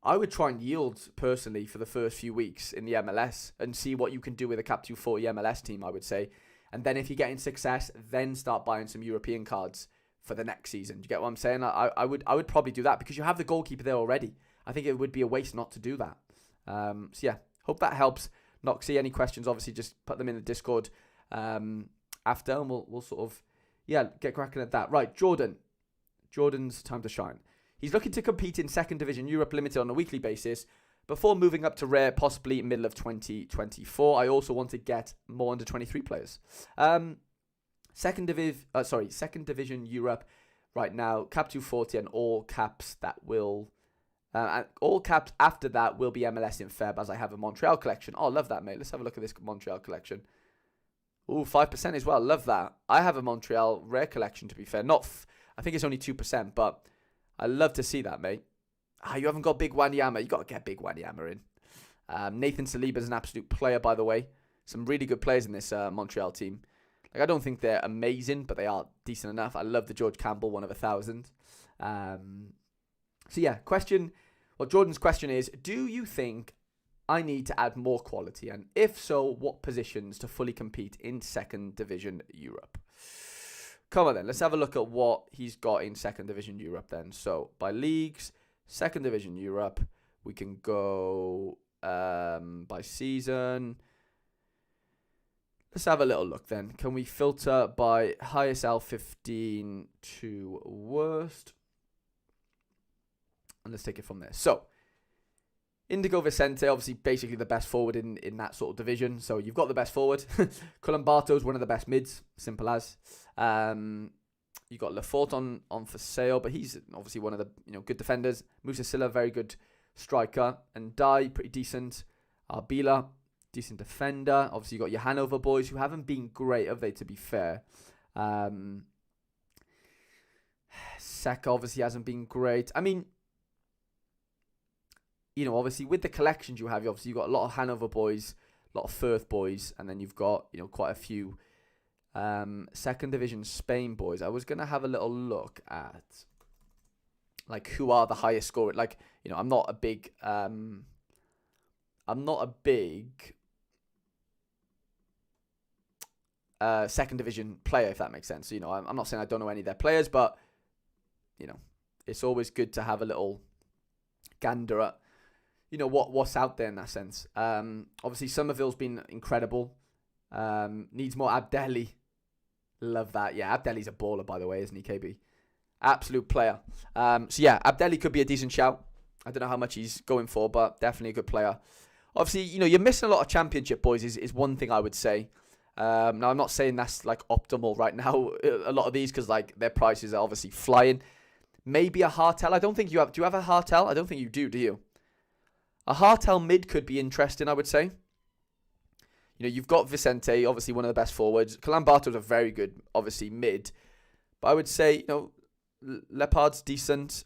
I would try and yield, personally, for the first few weeks in the MLS and see what you can do with a Cap 240 MLS team, I would say. And then if you're getting success, then start buying some European cards for the next season. Do you get what I'm saying? I would probably do that because you have the goalkeeper there already. I think it would be a waste not to do that. Hope that helps. Noxy, any questions, obviously just put them in the Discord after, and we'll sort of, get cracking at that. Right, Jordan's time to shine. He's looking to compete in 2nd Division Europe Limited on a weekly basis before moving up to rare, possibly middle of 2024. I also want to get more under 23 players. 2nd Division Europe right now, Cap 240 and all caps that will... all caps after that will be MLS in Feb, as I have a Montreal collection. Oh, love that, mate. Let's have a look at this Montreal collection. Ooh, 5% as well. Love that. I have a Montreal rare collection, to be fair. I think it's only 2%, but I love to see that, mate. You haven't got Big Wanyama. You got to get Big Wanyama in. Nathan Saliba is an absolute player, by the way. Some really good players in this Montreal team. I don't think they're amazing, but they are decent enough. I love the George Campbell, 1 of 1,000. Question. Well, Jordan's question is, do you think I need to add more quality? And if so, what positions to fully compete in 2nd Division Europe? Come on then, let's have a look at what he's got in 2nd Division Europe then. So, by leagues, 2nd Division Europe, we can go by season. Let's have a little look then. Can we filter by highest L15 to worst? And let's take it from there. So, Indigo Vicente, obviously basically the best forward in that sort of division. So, you've got the best forward. Colombarto's one of the best mids. Simple as. You've got Lafort on for sale, but he's obviously one of the good defenders. Musa Silla, very good striker. And Dai, pretty decent. Arbila, decent defender. Obviously, you've got your Hanover boys who haven't been great, have they, to be fair? Seka obviously hasn't been great. I mean, obviously with the collections you have, you've got a lot of Hanover boys, a lot of Firth boys, and then you've got, quite a few second division Spain boys. I was going to have a little look at, like, who are the highest scorer. Like, I'm not a big second division player, if that makes sense. So, I'm not saying I don't know any of their players, but, it's always good to have a little gander at, what's out there in that sense. Obviously, Somerville's been incredible. Needs more Abdelli. Love that. Yeah, Abdelli's a baller, by the way, isn't he, KB? Absolute player. So, yeah, Abdelli could be a decent shout. I don't know how much he's going for, but definitely a good player. Obviously, you're missing a lot of championship boys is one thing I would say. Now, I'm not saying that's, like, optimal right now, a lot of these, because, like, their prices are obviously flying. Maybe a Hartel. I don't think you have. Do you have a Hartel? I don't think you do you? A Hartel mid could be interesting, I would say. You've got Vicente, obviously one of the best forwards. Calambato's a very good, obviously, mid. But I would say, Leopard's decent.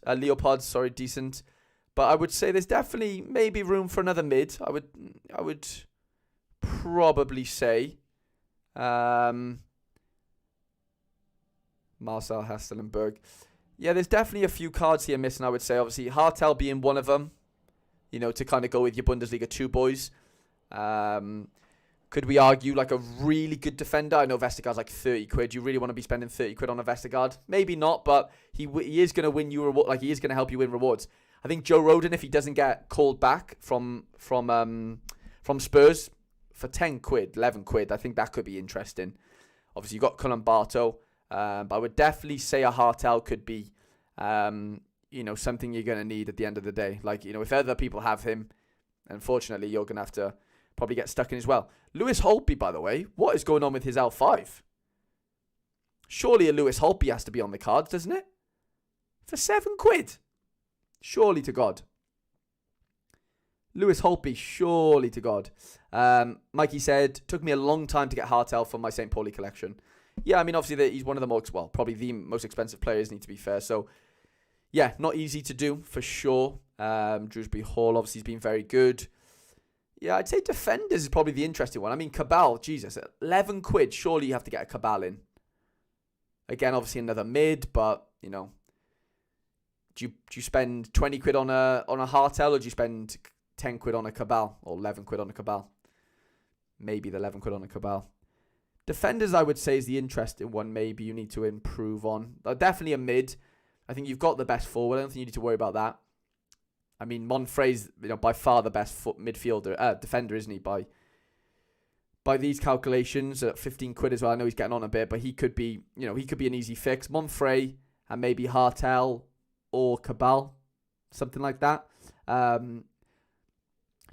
Decent. But I would say there's definitely maybe room for another mid. I would probably say Marcel Hastelenberg. Yeah, there's definitely a few cards here missing, I would say. Obviously, Hartel being one of them, to kind of go with your Bundesliga 2 boys. Could we argue, like, a really good defender? I know Vestergaard's like 30 quid. You really want to be spending 30 quid on a Vestergaard? Maybe not, but he is going to win you reward. Like, he is going to help you win rewards. I think Joe Rodon, if he doesn't get called back from Spurs for 10 quid, 11 quid, I think that could be interesting. Obviously, you've got Colombato. But I would definitely say a Hartel could be, something you're going to need at the end of the day. Like, if other people have him, unfortunately, you're going to have to probably get stuck in as well. Lewis Holtby, by the way, what is going on with his L5? Surely a Lewis Holtby has to be on the cards, doesn't it? For 7 quid. Surely to God. Lewis Holtby, surely to God. Mikey said, took me a long time to get Hartel from my St. Pauli collection. Yeah, I mean, obviously, he's one of the most, probably the most expensive players, need to be fair. So, yeah, not easy to do, for sure. Drewsbury Hall, obviously, has been very good. Yeah, I'd say defenders is probably the interesting one. I mean, Cabal, Jesus, 11 quid. Surely you have to get a Cabal in. Again, obviously, another mid, but, do you spend 20 quid on a Hartel, or do you spend 10 quid on a Cabal, or 11 quid on a Cabal? Maybe the 11 quid on a Cabal. Defenders, I would say, is the interesting one. Maybe you need to improve on. Definitely a mid. I think you've got the best forward. I don't think you need to worry about that. I mean, Monfrey's by far the best defender, isn't he? By these calculations, at 15 quid as well. I know he's getting on a bit, but he could be, he could be an easy fix. Monfrey and maybe Hartel or Cabal, something like that.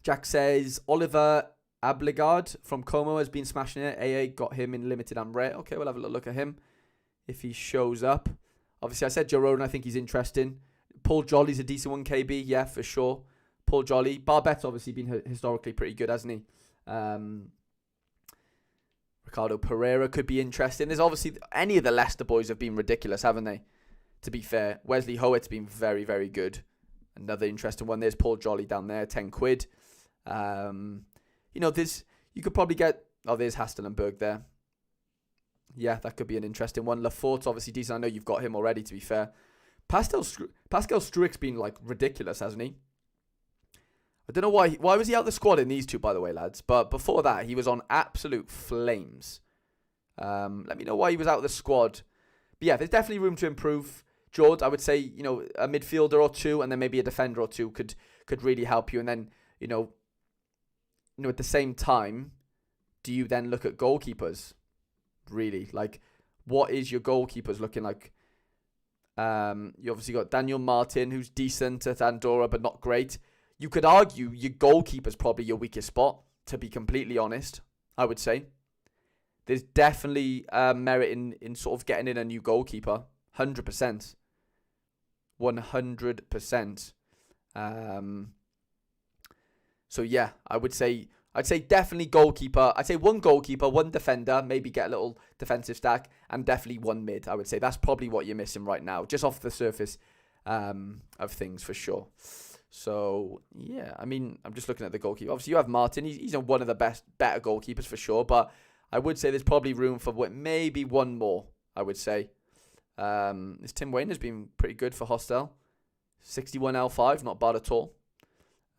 Jack says Oliver Abligard from Como has been smashing it. AA got him in limited and rare. Okay, we'll have a little look at him if he shows up. Obviously, I said Joe Rodon. I think he's interesting. Paul Jolly's a decent one, KB. Yeah, for sure. Paul Jolly. Barbet's obviously been historically pretty good, hasn't he? Ricardo Pereira could be interesting. There's obviously any of the Leicester boys have been ridiculous, haven't they? To be fair, Wesley Howitt's been very, very good. Another interesting one. There's Paul Jolly down there, 10 quid. You could probably get... Oh, there's Hastelenberg there. Yeah, that could be an interesting one. Laforte's obviously decent. I know you've got him already, to be fair. Pascal Struick's been, like, ridiculous, hasn't he? I don't know why. Why was he out the squad in these two, by the way, lads? But before that, he was on absolute flames. Let me know why he was out of the squad. But yeah, there's definitely room to improve. George, I would say, a midfielder or two and then maybe a defender or two could really help you. And then, at the same time, do you then look at goalkeepers? Really? Like, what is your goalkeepers looking like? You obviously got Daniel Martin, who's decent at Andorra, but not great. You could argue your goalkeeper's probably your weakest spot, to be completely honest, I would say. There's definitely merit in sort of getting in a new goalkeeper. 100%. 100%. So yeah, I would say I'd say definitely goalkeeper. I'd say one goalkeeper, one defender, maybe get a little defensive stack, and definitely one mid. I would say that's probably what you're missing right now, just off the surface of things for sure. So, yeah, I mean, I'm just looking at the goalkeeper. Obviously, you have Martin. He's one of the better goalkeepers for sure, but I would say there's probably room for maybe one more, I would say. This Tim Wayne has been pretty good for Hostel. 61 L5, not bad at all.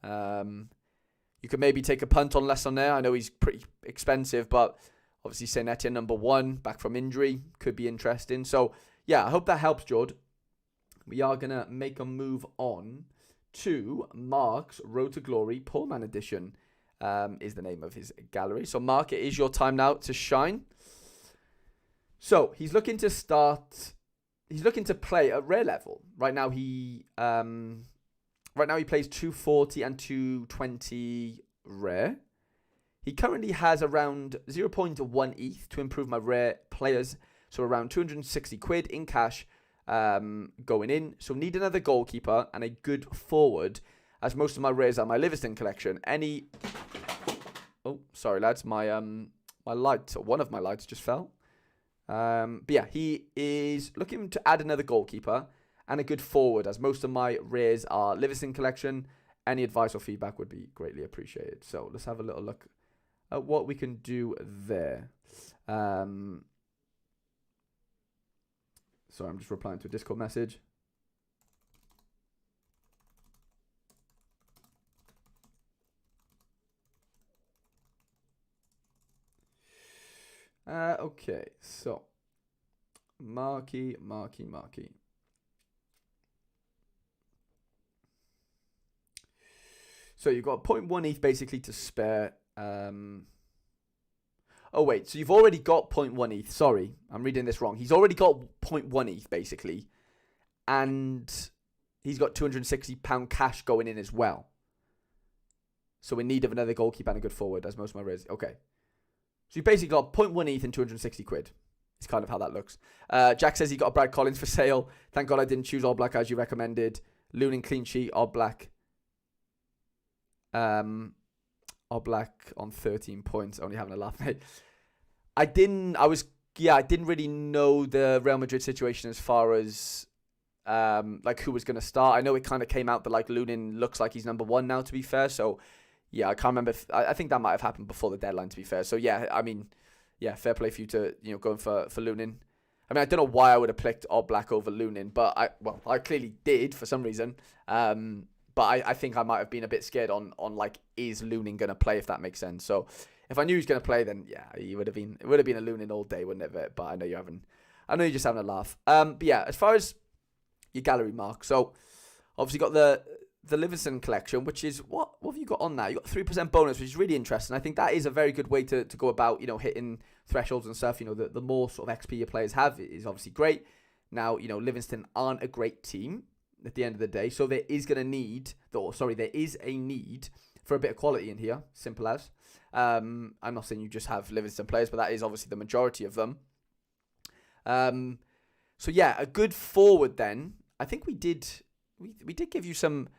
You could maybe take a punt on Lessonaire. I know he's pretty expensive, but obviously Saint Etienne number 1, back from injury, could be interesting. So, yeah, I hope that helps, Jord. We are going to make a move on to Mark's Road to Glory Poor Man Edition, is the name of his gallery. So, Mark, it is your time now to shine. So, he's looking to play at rare level. Right now, he plays 240 and 220 rare. He currently has around 0.1 ETH to improve my rare players. So around 260 quid in cash going in. So need another goalkeeper and a good forward, as most of my rares are my Livingston collection. Oh, sorry lads, my light, or one of my lights just fell. But yeah, he is looking to add another goalkeeper and a good forward, as most of my rares are Livingston collection. Any advice or feedback would be greatly appreciated. So let's have a little look at what we can do there. Sorry, I'm just replying to a Discord message. Okay, so Marky. So you've got 0.1 ETH basically to spare. Oh, wait. So you've already got 0.1 ETH. Sorry, I'm reading this wrong. He's already got 0.1 ETH basically. And he's got £260 cash going in as well. So in need of another goalkeeper and a good forward, as most of my rares. Okay. So you basically got 0.1 ETH and 260 quid. It's kind of how that looks. Jack says he got a Brad Collins for sale. Thank God I didn't choose all black as you recommended. Lunin clean sheet, all black. All black on 13 points. Only having a laugh, mate. I didn't really know the Real Madrid situation as far as like who was going to start. I know it kind of came out that like Lunin looks like he's number 1 now, to be fair. So yeah, I can't remember. I think that might have happened before the deadline, to be fair. So yeah, I mean, yeah, fair play for you to going for Lunin. I mean, I don't know why I would have picked all black over Lunin, but I clearly did for some reason. But I think I might have been a bit scared on like, is Lunin going to play, if that makes sense. So if I knew he was going to play, then yeah, it would have been a Lunin all day, wouldn't it? But I know you're just having a laugh. But yeah, as far as your gallery, Mark. So obviously got the Livingston collection, which is what have you got on that? You got 3% bonus, which is really interesting. I think that is a very good way to go about, hitting thresholds and stuff. The more sort of XP your players have is obviously great. Now, Livingston aren't a great team at the end of the day, so there is a need for a bit of quality in here. Simple as. I'm not saying you just have Livingston players, but that is obviously the majority of them. So yeah, a good forward then. I think we did give you some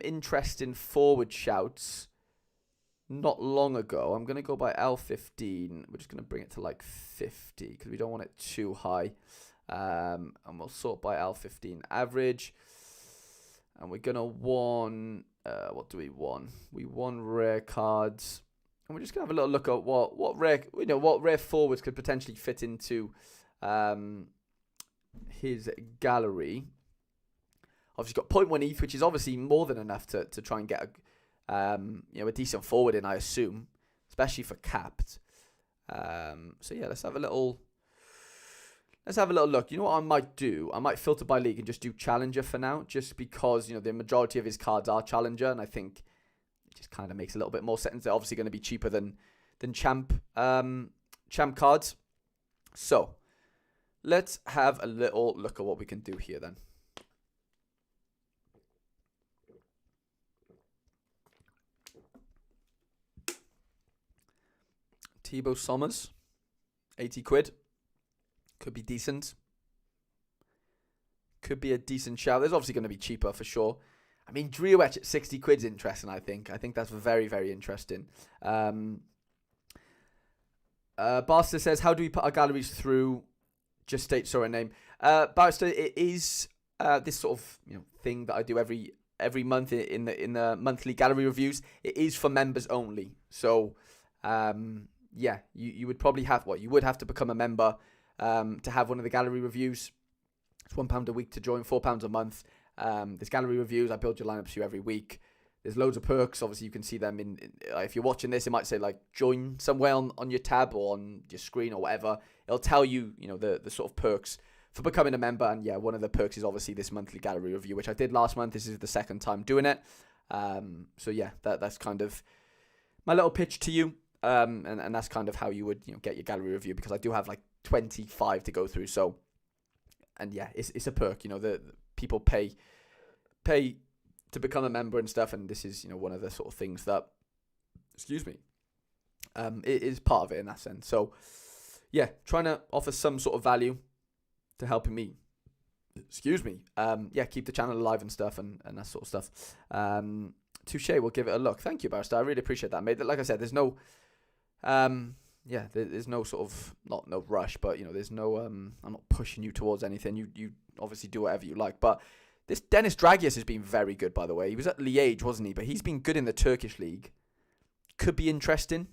interesting forward shouts not long ago. I'm going to go by L15. We're just going to bring it to like 50 because we don't want it too high. And we'll sort by L15 average. And we're going to want, what do we want? We want rare cards. And we're just going to have a little look at what rare forwards could potentially fit into his gallery. Obviously got 0.1 ETH, which is obviously more than enough to try and get a decent forward in, I assume, especially for capped. So yeah, let's have a little look. You know what I might do? I might filter by league and just do Challenger for now, just because the majority of his cards are Challenger, and I think it just kind of makes a little bit more sense. They're obviously going to be cheaper than Champ cards. So let's have a little look at what we can do here then. Thibaut Sommers, 80 quid. Could be decent. Could be a decent shout. There's obviously going to be cheaper for sure. I mean, DrStar at 60 quid's interesting, I think. I think that's very, very interesting. Barster says, how do we put our galleries through? Just state Sorare name. Barster, it is this sort of thing that I do every month in the monthly gallery reviews. It is for members only. So, yeah, you would probably have, you would have to become a member to have one of the gallery reviews. It's £1 a week to join, £4 a month. There's gallery reviews. I build your lineups for you every week. There's loads of perks. Obviously, you can see them in if you're watching this, it might say join somewhere on your tab or on your screen or whatever. It'll tell you, the sort of perks for becoming a member. And yeah, one of the perks is obviously this monthly gallery review, which I did last month. This is the second time doing it. So yeah, that's kind of my little pitch to you. And that's kind of how you would get your gallery review, because I do have 25 to go through. So, and yeah, it's a perk. The people pay to become a member and stuff, and this is one of the sort of things that, it is part of it in that sense. So yeah, trying to offer some sort of value to helping me keep the channel alive and stuff, and that sort of stuff. Touche, we'll give it a look. Thank you, Barrister. I really appreciate that, mate. Like I said, there's no there's no sort of no rush, but there's no I'm not pushing you towards anything. You obviously do whatever you like, but this Dennis Dragias has been very good, by the way. He was at Liège, wasn't he? But he's been good in the Turkish league. Could be interesting.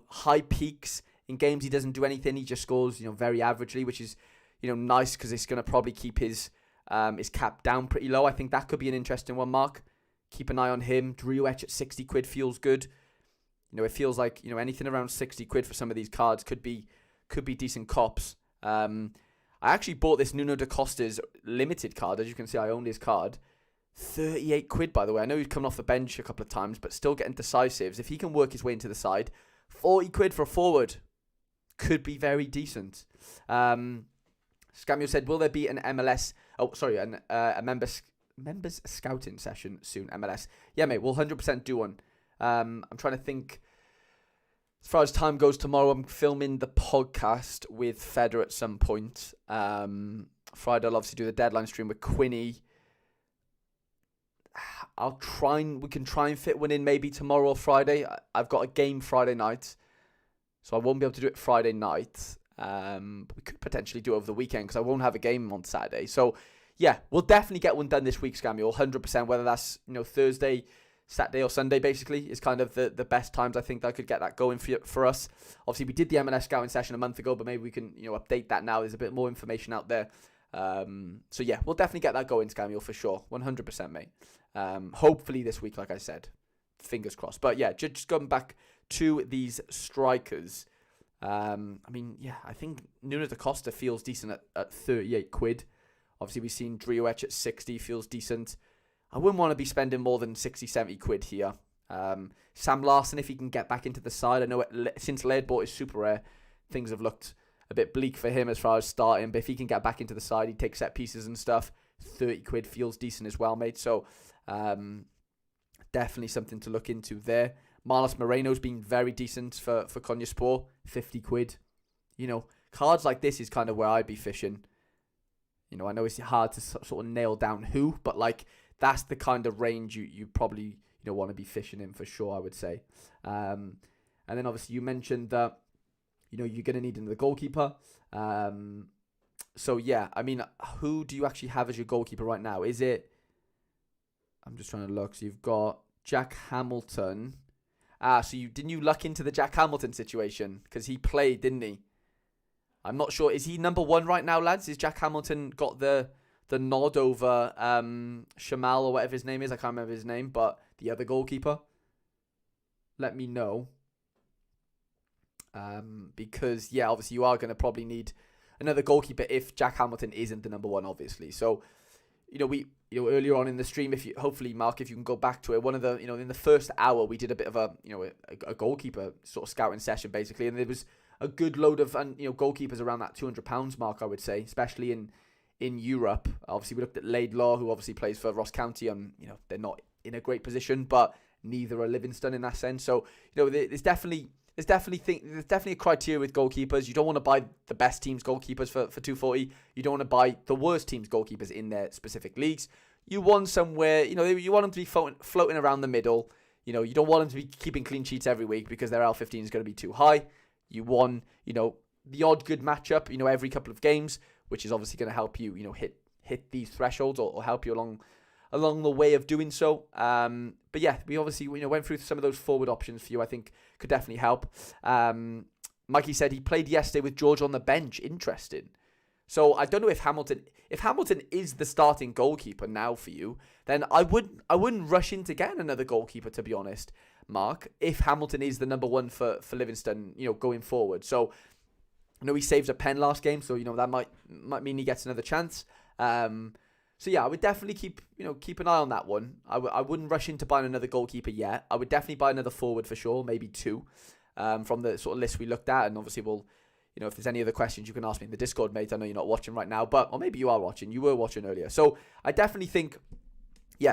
High peaks in games. He doesn't do anything. He just scores, very averagely, which is, nice, because it's going to probably keep his cap down pretty low. I think that could be an interesting one, Mark. Keep an eye on him. DrStar at 60 quid feels good. It feels like, anything around 60 quid for some of these cards could be decent cops. I actually bought this Nuno da Costa's limited card. As you can see, I own his card. 38 quid, by the way. I know he's coming off the bench a couple of times, but still getting decisives. If he can work his way into the side, 40 quid for a forward could be very decent. Scamio said, will there be an MLS... Oh, sorry, a members scouting session soon, MLS? Yeah, mate, we'll 100% do one. I'm trying to think... As far as time goes, tomorrow I'm filming the podcast with Feder at some point. Friday I'll obviously do the deadline stream with Quinny. We can try and fit one in maybe tomorrow or Friday. I've got a game Friday night, so I won't be able to do it Friday night. But we could potentially do it over the weekend, because I won't have a game on Saturday. So yeah, we'll definitely get one done this week, Scamio, 100%. Whether that's Thursday, Saturday or Sunday, basically, is kind of the best times I think that I could get that going for us. Obviously, we did the MLS scouting session a month ago, but maybe we can update that now. There's a bit more information out there. So yeah, we'll definitely get that going, Scamio, for sure. 100%, mate. Hopefully this week, like I said. Fingers crossed. But yeah, just going back to these strikers. I mean, yeah, I think Nuno da Costa feels decent at 38 quid. Obviously, we've seen DrStar at 60, feels decent. I wouldn't want to be spending more than 60, 70 quid here. Sam Larsson, if he can get back into the side. I know since Laird bought his super rare, things have looked a bit bleak for him as far as starting. But if he can get back into the side, he takes set pieces and stuff. 30 quid feels decent as well, mate. So definitely something to look into there. Marlos Moreno's been very decent for Konyaspor. 50 quid. Cards like this is kind of where I'd be fishing. I know it's hard to sort of nail down who, but that's the kind of range you probably want to be fishing in for sure, I would say. And then obviously you mentioned that you're going to need another goalkeeper. So yeah, I mean, who do you actually have as your goalkeeper right now? Is it? I'm just trying to look. So you've got Jack Hamilton. So didn't you luck into the Jack Hamilton situation, because he played, didn't he? I'm not sure. Is he number one right now, lads? Is Jack Hamilton got the nod over Shamal or whatever his name is? I can't remember his name, but the other goalkeeper. Let me know. Because yeah, obviously you are going to probably need another goalkeeper if Jack Hamilton isn't the number one, obviously. So, we earlier on in the stream, hopefully Mark, if you can go back to it, one of the in the first hour we did a bit of a goalkeeper sort of scouting session basically, and there was a good load of goalkeepers around that £200 mark, I would say, especially in Europe. Obviously, we looked at Laidlaw, who obviously plays for Ross County, and they're not in a great position, but neither are Livingston in that sense. So there's definitely a criteria with goalkeepers. You don't want to buy the best team's goalkeepers for 240. You don't want to buy the worst team's goalkeepers in their specific leagues. you want somewhere, you want them to be floating around the middle. You don't want them to be keeping clean sheets every week because their L15 is going to be too high. You want, the odd good matchup, every couple of games, which is obviously going to help you, hit these thresholds or help you along the way of doing so. But yeah, we obviously went through some of those forward options for you. I think could definitely help. Mikey said he played yesterday with George on the bench. Interesting. So I don't know if Hamilton is the starting goalkeeper now for you, then I wouldn't rush into getting another goalkeeper, to be honest, Mark, if Hamilton is the number one for Livingston, going forward. So he saved a pen last game, so that might mean he gets another chance. So yeah, I would definitely keep an eye on that one. I wouldn't rush into buying another goalkeeper yet. I would definitely buy another forward for sure, maybe two, from the sort of list we looked at, and obviously we'll. If there's any other questions, you can ask me in the Discord, mate. I know you're not watching right now, or maybe you are watching. You were watching earlier. So I definitely think,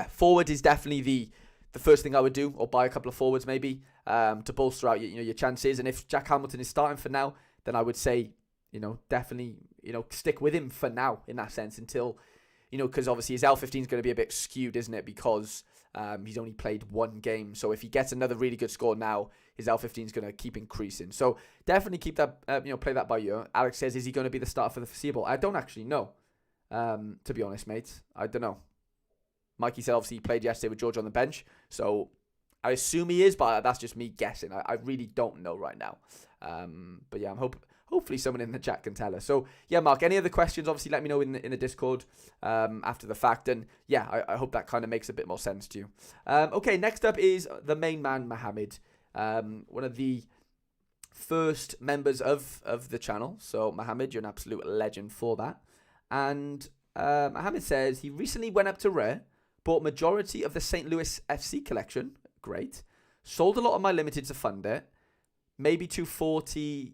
forward is definitely the first thing I would do, or buy a couple of forwards maybe to bolster out your chances. And if Jack Hamilton is starting for now, then I would say, definitely, stick with him for now in that sense until, because obviously his L15 is going to be a bit skewed, isn't it? Because he's only played one game. So if he gets another really good score now, his L15 is going to keep increasing. So definitely keep that, play that by ear. Alex says, is he going to be the starter for the foreseeable? I don't actually know, to be honest, mate. I don't know. Mikey said, obviously, he played yesterday with George on the bench. So I assume he is, but that's just me guessing. I really don't know right now. But yeah, hopefully someone in the chat can tell us. So yeah, Mark, any other questions, obviously let me know in the Discord after the fact. And yeah, I hope that kind of makes a bit more sense to you. Okay, next up is the main man, Mohammed. One of the first members of the channel. So Mohammed, you're an absolute legend for that. And Mohammed says he recently went up to Rare, bought majority of the St. Louis FC collection. Great. Sold a lot of my limited to fund it. Maybe 240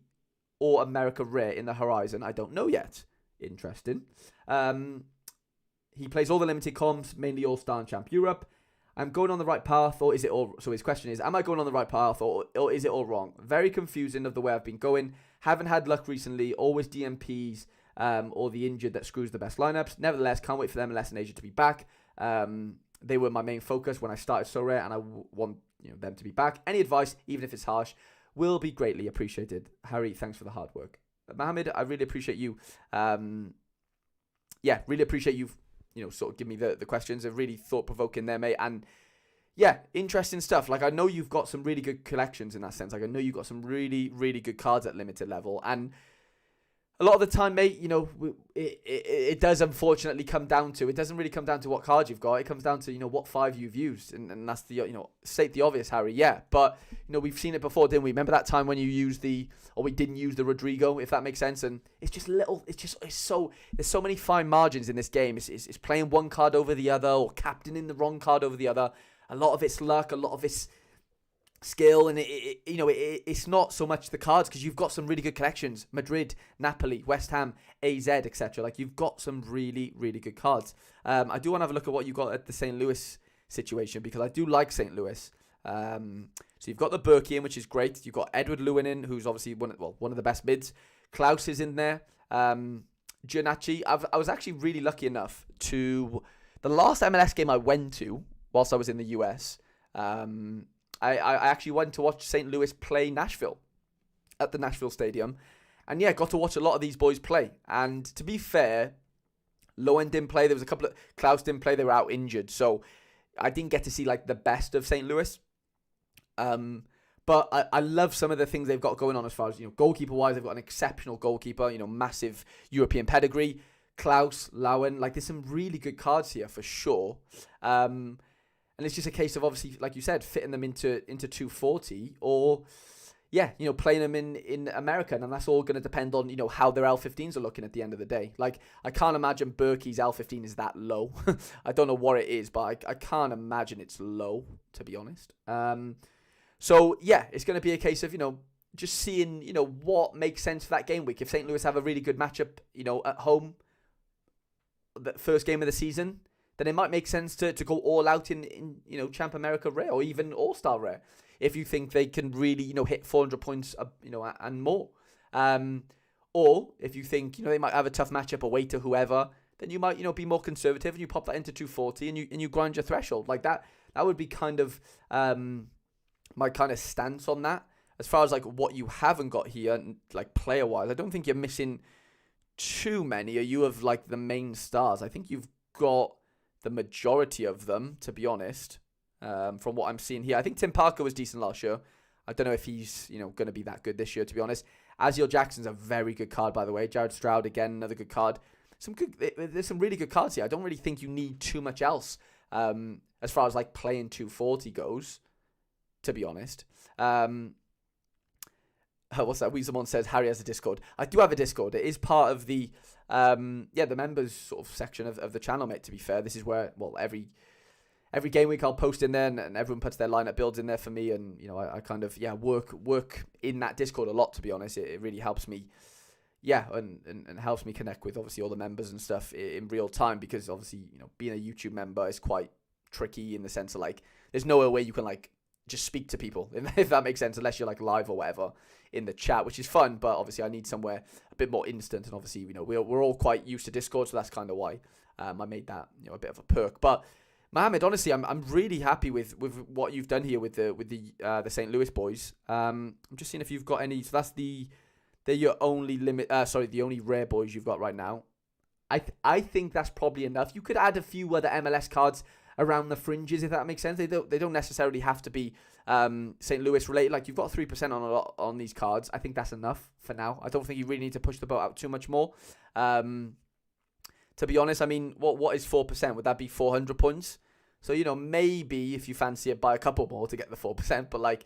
or America Rare in the horizon. I don't know yet. Interesting. He plays all the limited comps, mainly All-Star and Champ Europe. I'm going on the right path, or is it all... So his question is, am I going on the right path, or is it all wrong? Very confusing of the way I've been going. Haven't had luck recently. Always DMPs or the injured that screws the best lineups. Nevertheless, can't wait for them and Les and Asia to be back. They were my main focus when I started Sorare, and I want them to be back. Any advice, even if it's harsh, will be greatly appreciated. Harry, thanks for the hard work. Mohammed, I really appreciate you. Really appreciate you. Sort of give me the questions. They're really thought-provoking there, mate. And, yeah, interesting stuff. Like, I know you've got some really good collections in that sense. Like, I know you've got some really, really good cards at limited level. And a lot of the time, mate, it does unfortunately come down to... It doesn't really come down to what cards you've got. It comes down to, what 5 you've used. And that's the, state the obvious, Harry. Yeah, but, we've seen it before, didn't we? Remember that time when you used or we didn't use the Rodrigo, if that makes sense? And it's just it's so... There's so many fine margins in this game. It's playing one card over the other or captaining the wrong card over the other. A lot of it's luck, a lot of it's skill, and it's not so much the cards, because you've got some really good collections. Madrid, Napoli, West Ham, AZ, etc. Like, you've got some really, really good cards. I do want to have a look at what you got at the St. Louis situation, because I do like St. Louis. So you've got the Burkian, which is great. You've got Edward Lewinin, who's obviously one of the best mids. Klaus is in there. Giannacci. I was actually really lucky enough to... The last MLS game I went to, whilst I was in the US... I actually went to watch St. Louis play Nashville at the Nashville Stadium. And yeah, got to watch a lot of these boys play. And to be fair, Lowen didn't play. There was a couple of... Klaus didn't play. They were out injured. So I didn't get to see like the best of St. Louis. But I love some of the things they've got going on as far as, goalkeeper-wise. They've got an exceptional goalkeeper, massive European pedigree. Klaus, Lowen. Like, there's some really good cards here for sure. And it's just a case of, obviously, like you said, fitting them into 240 or, playing them in America. And that's all going to depend on, how their L15s are looking at the end of the day. Like, I can't imagine Berkey's L15 is that low. I don't know what it is, but I can't imagine it's low, to be honest. So, yeah, it's going to be a case of, just seeing, what makes sense for that game week. If St. Louis have a really good matchup, at home, the first game of the season, then it might make sense to go all out in Champ America Rare or even All-Star Rare if you think they can really, hit 400 points, and more. Or if you think, they might have a tough matchup away to whoever, then you might, be more conservative and you pop that into 240 and you grind your threshold like that. That would be kind of my kind of stance on that. As far as like what you haven't got here, like player wise, I don't think you're missing too many. Are you of like the main stars? I think you've got the majority of them, to be honest. From what I'm seeing here, I think Tim Parker was decent last year. I don't know if he's going to be that good this year, to be honest. Azil Jackson's a very good card, by the way. Jared Stroud again, another good card. There's some really good cards here. I don't really think you need too much else as far as like playing 240 goes, to be honest. What's that? Weezermon says Harry has a Discord. I do have a Discord. It is part of the the members sort of section of the channel, mate. To be fair, this is where every game week I'll post in there, and everyone puts their lineup builds in there for me, and I kind of work in that Discord a lot. To be honest, it really helps me. And helps me connect with obviously all the members and stuff in real time, because obviously being a YouTube member is quite tricky in the sense of like there's nowhere where you can like just speak to people, if that makes sense, unless you're like live or whatever in the chat, which is fun, but obviously I need somewhere a bit more instant, and obviously we're all quite used to Discord, so that's kind of why I made that a bit of a perk. But Mohammed, honestly, I'm really happy with what you've done here with the St. Louis boys. I'm just seeing if you've got any. So that's they're your only the only rare boys you've got right now. I think that's probably enough. You could add a few other MLS cards around the fringes, if that makes sense. They don't necessarily have to be St. Louis related. Like, you've got 3% on these cards. I think that's enough for now. I don't think you really need to push the boat out too much more. To be honest, I mean, what is 4%? Would that be 400 points? So, maybe if you fancy it, buy a couple more to get the 4%. But like,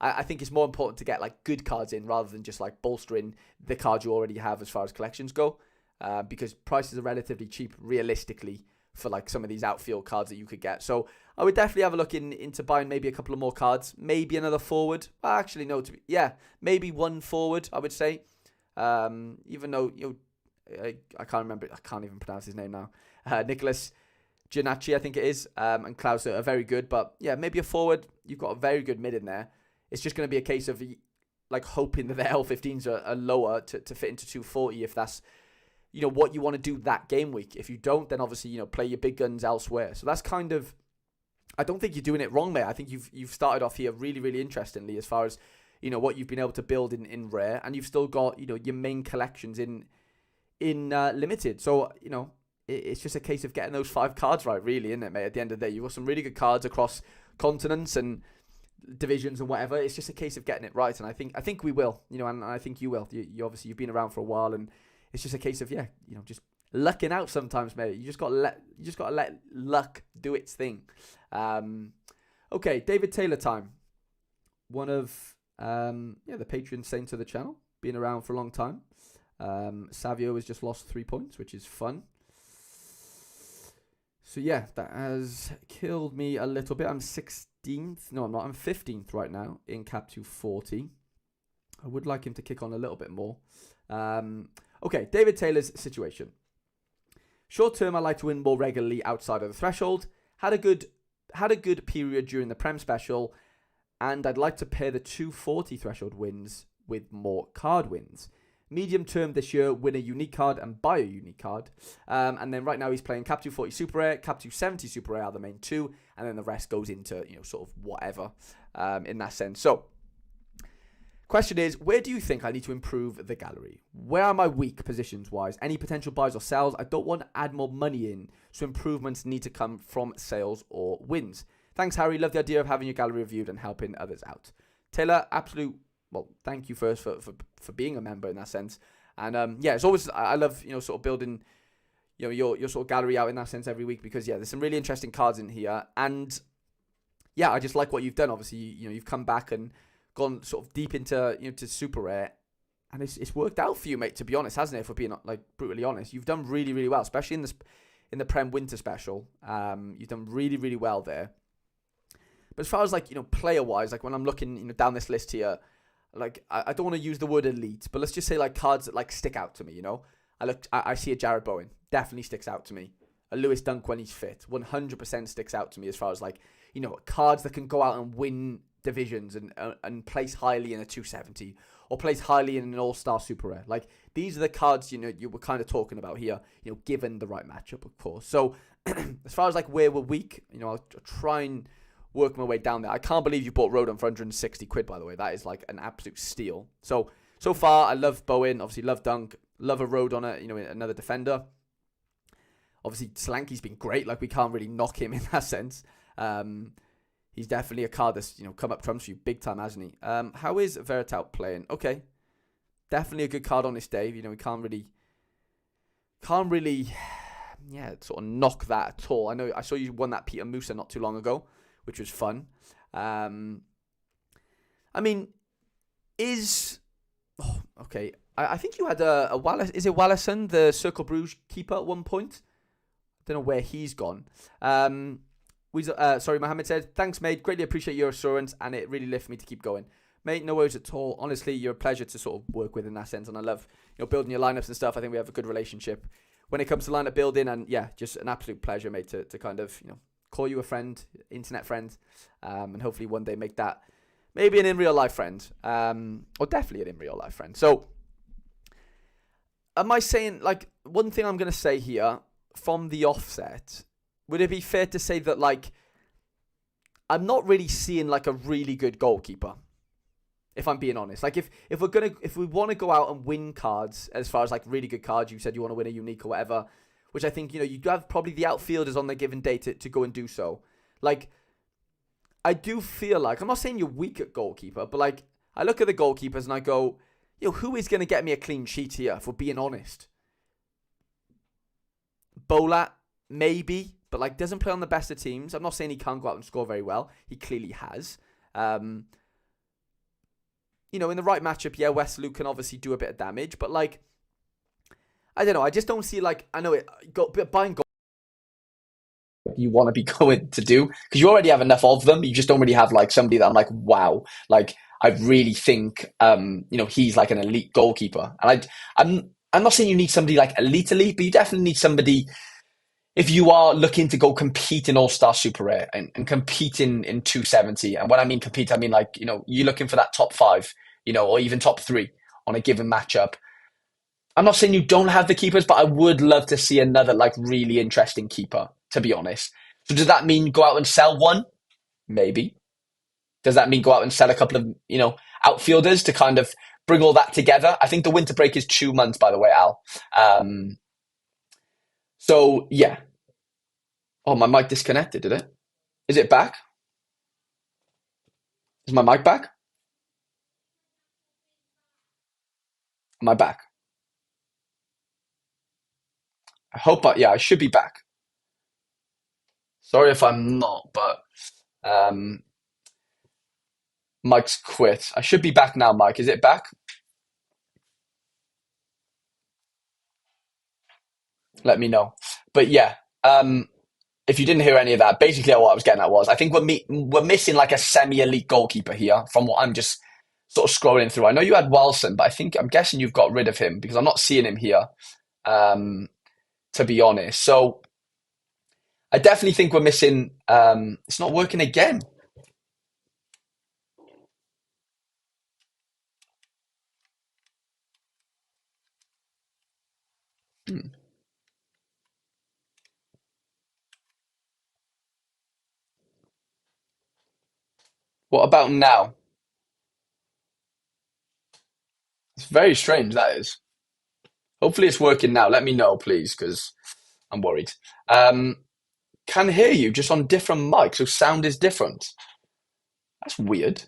I think it's more important to get like good cards in rather than just like bolstering the cards you already have as far as collections go, because prices are relatively cheap realistically for like some of these outfield cards that you could get. So I would definitely have a look into buying maybe a couple of more cards, maybe another forward. Well, actually, no, maybe one forward, I would say. Even though I can't remember, I can't even pronounce his name now. Nicholas Giannacci, I think it is, and Klaus are very good. But yeah, maybe a forward. You've got a very good mid in there. It's just going to be a case of like hoping that the L15s are lower to fit into 240 if that's what you want to do that game week. If you don't, then obviously play your big guns elsewhere. So that's kind of, I don't think you're doing it wrong, mate. I think you've started off here really, really interestingly as far as what you've been able to build in rare, and you've still got your main collections in limited. So it's just a case of getting those 5 cards right, really, isn't it, mate? At the end of the day, you've got some really good cards across continents and divisions and whatever. It's just a case of getting it right, and I think we will, and I think you will. You obviously, you've been around for a while, and it's just a case of just lucking out sometimes, mate. You just got to let luck do its thing. Okay, David Taylor time. One of the patron saints of the channel, been around for a long time. Savio has just lost 3 points, which is fun. So yeah, that has killed me a little bit. I'm 16th. No, I'm not. I'm 15th right now in Cap 240. I would like him to kick on a little bit more. Okay, David Taylor's situation. Short term, I like to win more regularly outside of the threshold. Had a good period during the Prem special, and I'd like to pair the 240 threshold wins with more card wins. Medium term this year, win a unique card and buy a unique card. And then right now he's playing Cap 240 Super Rare, Cap 270 Super Rare are the main 2, and then the rest goes into sort of whatever in that sense. So, question is, where do you think I need to improve the gallery? Where are my weak positions wise? Any potential buys or sells? I don't want to add more money in, so improvements need to come from sales or wins. Thanks, Harry. Love the idea of having your gallery reviewed and helping others out. Taylor, thank you first for being a member in that sense. And it's always, I love, sort of building, your sort of gallery out in that sense every week, because there's some really interesting cards in here. And I just like what you've done. Obviously, you've come back and gone sort of deep into, to super rare, and it's worked out for you, mate, to be honest, hasn't it? If we're being like brutally honest, you've done really, really well, especially in the Prem Winter Special. You've done really, really well there. But as far as player wise, like when I'm looking, down this list here, like I don't want to use the word elite, but let's just say like cards that stick out to me. I see a Jared Bowen, definitely sticks out to me. A Lewis Dunk when he's fit, 100% sticks out to me as far as cards that can go out and win divisions and place highly in a 270 or place highly in an all-star super rare. Like, these are the cards, you were kind of talking about here, given the right matchup, of course. So as far as like where we're weak, I'll try and work my way down there. I can't believe you bought Rodon for 160 quid, by the way. That is like an absolute steal. So far, I love Bowen, obviously love Dunk, love a Rodon, another defender. Obviously, Solanke's been great. Like, we can't really knock him in that sense. He's definitely a card that's, come up trumps for you big time, hasn't he? How is Veritout playing? Okay. Definitely a good card on this day. We can't really, sort of knock that at all. I know I saw you won that Peter Musa not too long ago, which was fun. I mean, okay. I think you had a Wallace. Is it Wallison, the Circle Bruges keeper at one point? I don't know where he's gone. Mohammed said, thanks, mate. Greatly appreciate your assurance, and it really lifts me to keep going. Mate, no worries at all. Honestly, you're a pleasure to sort of work with in that sense, and I love building your lineups and stuff. I think we have a good relationship when it comes to lineup building, and yeah, just an absolute pleasure, mate, to kind of call you a friend, internet friend, and hopefully one day make that maybe an in real life friend, or definitely an in real life friend. So, am I saying, like, one thing I'm going to say here from the offset? Would it be fair to say that, like, I'm not really seeing like a really good goalkeeper, if I'm being honest? Like, if we want to go out and win cards, as far as like really good cards, you said you want to win a unique or whatever, which I think, you have probably the outfielders on the given day to go and do so. Like, I do feel like, I'm not saying you're weak at goalkeeper, but like, I look at the goalkeepers and I go, who is going to get me a clean sheet here, if we're being honest? Bolat, maybe, but like, doesn't play on the best of teams. I'm not saying he can't go out and score very well. He clearly has. In the right matchup, yeah, Wesley can obviously do a bit of damage, but like, I don't know. I just don't see, like, I know buying goal you want to be going to do, because you already have enough of them. You just don't really have like somebody that I'm like, wow, like, I really think he's like an elite goalkeeper. And I'm not saying you need somebody like elite, but you definitely need somebody if you are looking to go compete in All-Star Super Rare and compete in 270. And when I mean compete, I mean like, you're looking for that top 5, or even top 3 on a given matchup. I'm not saying you don't have the keepers, but I would love to see another like really interesting keeper, to be honest. So does that mean go out and sell one? Maybe. Does that mean go out and sell a couple of, outfielders to kind of bring all that together? I think the winter break is 2 months, by the way, Al. So, yeah. Oh, my mic disconnected, did it? Is it back? Is my mic back? Am I back? I should be back. Sorry if I'm not, but Mike's quit. I should be back now, Mike. Is it back? Let me know. But yeah, if you didn't hear any of that, basically what I was getting at was I think we're missing like a semi-elite goalkeeper here from what I'm just sort of scrolling through. I know you had Wilson, but I'm guessing you've got rid of him because I'm not seeing him here, to be honest. So I definitely think we're missing. It's not working again. What about now? It's very strange, that is. Hopefully it's working now. Let me know, please, because I'm worried. Can hear you just on different mics, so sound is different. That's weird.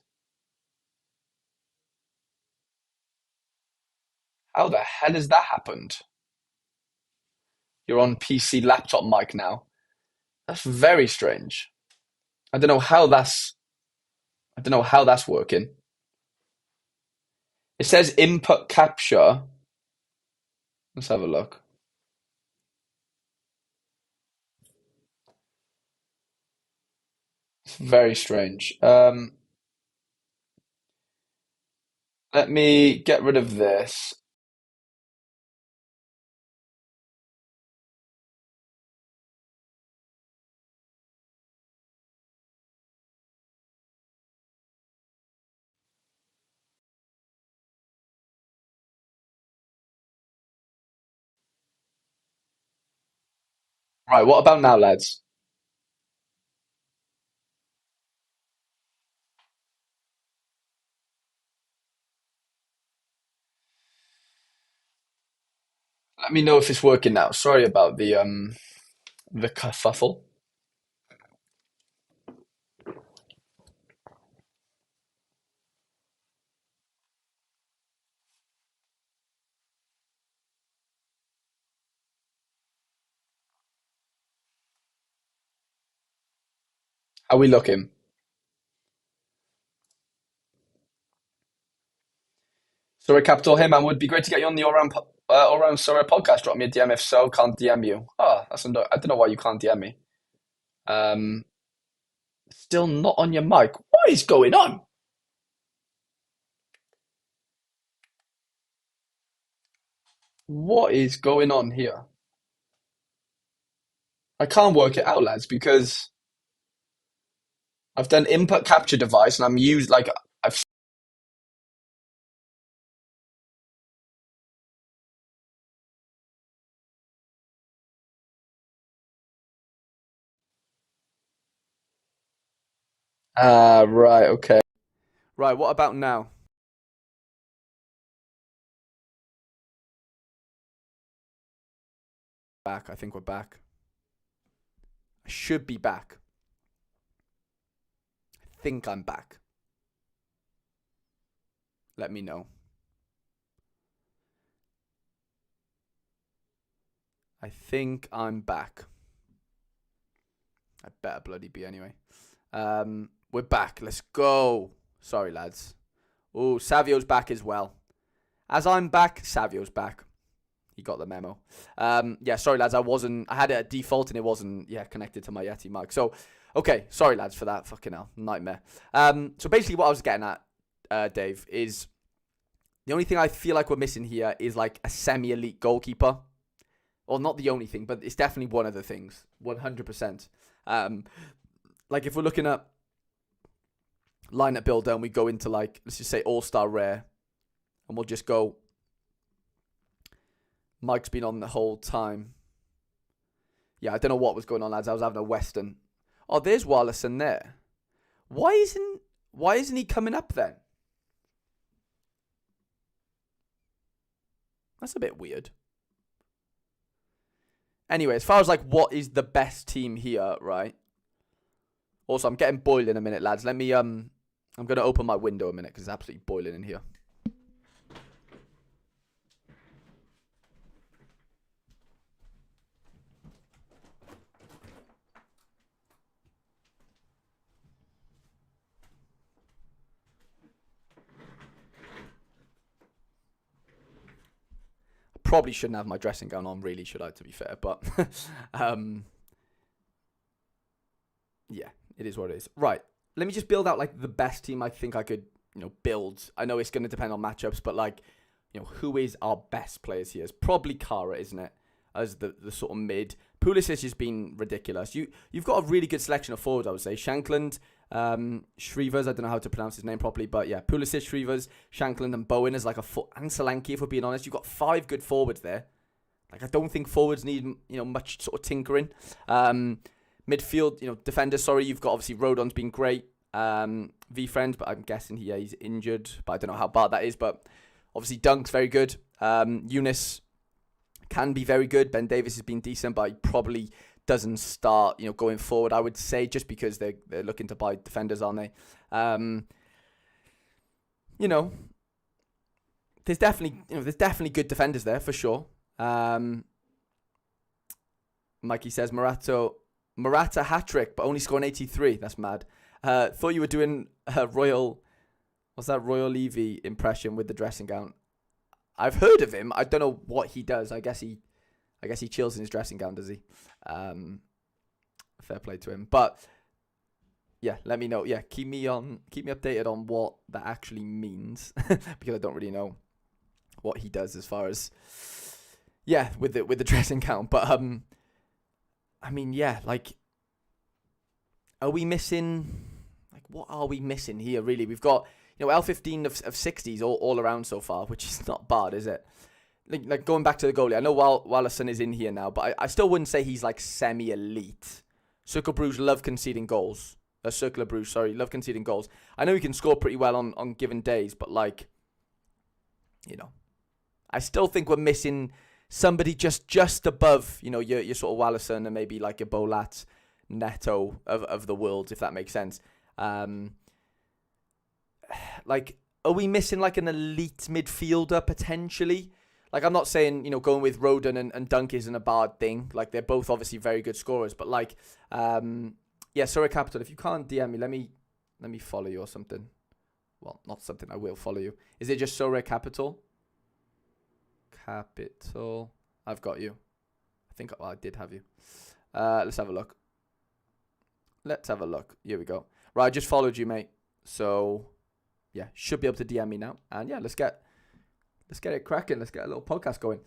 How the hell has that happened? You're on PC laptop mic now. That's very strange. I don't know how that's working. It says input capture. Let's have a look. It's very strange. Let me get rid of this. Right, what about now, lads? Let me know if it's working now. Sorry about the kerfuffle. How we looking? Sorry, Capital. Hey, man, would be great to get you on the all round Sorare podcast. Drop me a DM if so. Can't DM you. Oh, I don't know why you can't DM me. Um, Still not on your mic. What is going on? What is going on here? I can't work it out, lads, because I've done input capture device and I'm used like I've. Ah, right, okay. Right, what about now? Back. I think we're back. I should be back. I think I'm back. Let me know. I think I'm back. I better bloody be anyway. We're back. Let's go. Sorry, lads. Oh, Savio's back as well. As I'm back, Savio's back. He got the memo. Yeah, sorry, lads. I had it at default and it wasn't, connected to my Yeti mic. So, okay. Sorry, lads, for that. Fucking hell. Nightmare. So basically what I was getting at, Dave, is the only thing I feel like we're missing here is like a semi-elite goalkeeper. Well, not the only thing, but it's definitely one of the things. 100%. Like if we're looking at lineup builder and we go into like, let's just say all-star rare, and we'll just go, Mike's been on the whole time. Yeah, I don't know what was going on, lads. I was having a Western. Oh, there's Wallison there. Why isn't he coming up then? That's a bit weird. Anyway, as far as like what is the best team here, right? Also, I'm getting boiled in a minute, lads. Let me I'm gonna open my window a minute because it's absolutely boiling in here. Probably shouldn't have my dressing gown on, really, should I, to be fair, but yeah, it is what it is. Right, let me just build out like the best team I think I could, build. I know it's going to depend on matchups, but like, who is our best players here? It's probably Kara, isn't it? As the sort of mid. Pulisic has been ridiculous. You've got a really good selection of forwards, I would say. Shankland, Shrevers, I don't know how to pronounce his name properly, but yeah, Pulisic, Shrevers, Shankland, and Bowen is like and Solanke, if we're being honest. You've got 5 good forwards there. Like, I don't think forwards need, much sort of tinkering. Midfield, defenders, sorry, you've got obviously Rodon's been great. V-Friend, but I'm guessing he's injured, but I don't know how bad that is, but obviously Dunk's very good. Eunice can be very good. Ben Davis has been decent, but he probably doesn't start, going forward, I would say, just because they're looking to buy defenders, aren't they? There's definitely good defenders there for sure. Mikey says Morata hat-trick, but only scoring 83. That's mad. Thought you were doing a Royal Levy impression with the dressing gown. I've heard of him. I don't know what he does. I guess he chills in his dressing gown, does he? Fair play to him. But yeah, let me know. Yeah, keep me updated on what that actually means because I don't really know what he does as far as with the dressing gown. But I mean, yeah, like, are we missing? Like, what are we missing here? Really, we've got L15 of 60s all around so far, which is not bad, is it? like going back to the goalie, I know Wallison is in here now, but I still wouldn't say he's like semi-elite. Circular Brews love conceding goals. Love conceding goals. I know he can score pretty well on given days, but like, you know, I still think we're missing somebody just above, you know, your sort of Wallison and maybe like your Bolat, Neto of the world, if that makes sense. Like, are we missing like an elite midfielder potentially? Like, I'm not saying, you know, going with Rodon and Dunk isn't a bad thing. Like, they're both obviously very good scorers. But, like, yeah, Sorare Capital, if you can't DM me, let me follow you or something. Well, not something, I will follow you. Is it just Sorare Capital? Capital. I've got you. I think, well, I did have you. Let's have a look. Here we go. Right, I just followed you, mate. So, yeah, should be able to DM me now. And, yeah, let's get it cracking. Let's get a little podcast going.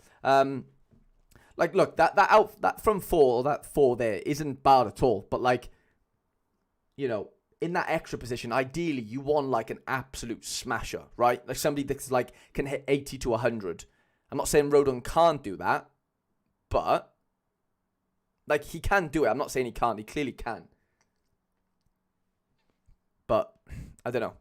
Like, look, that front four, that four there isn't bad at all. But, like, you know, in that extra position, ideally, you want, like, an absolute smasher, right? Like, somebody that's, like, can hit 80 to 100. I'm not saying Rodon can't do that. But, like, he can do it. I'm not saying he can't. He clearly can. But, I don't know.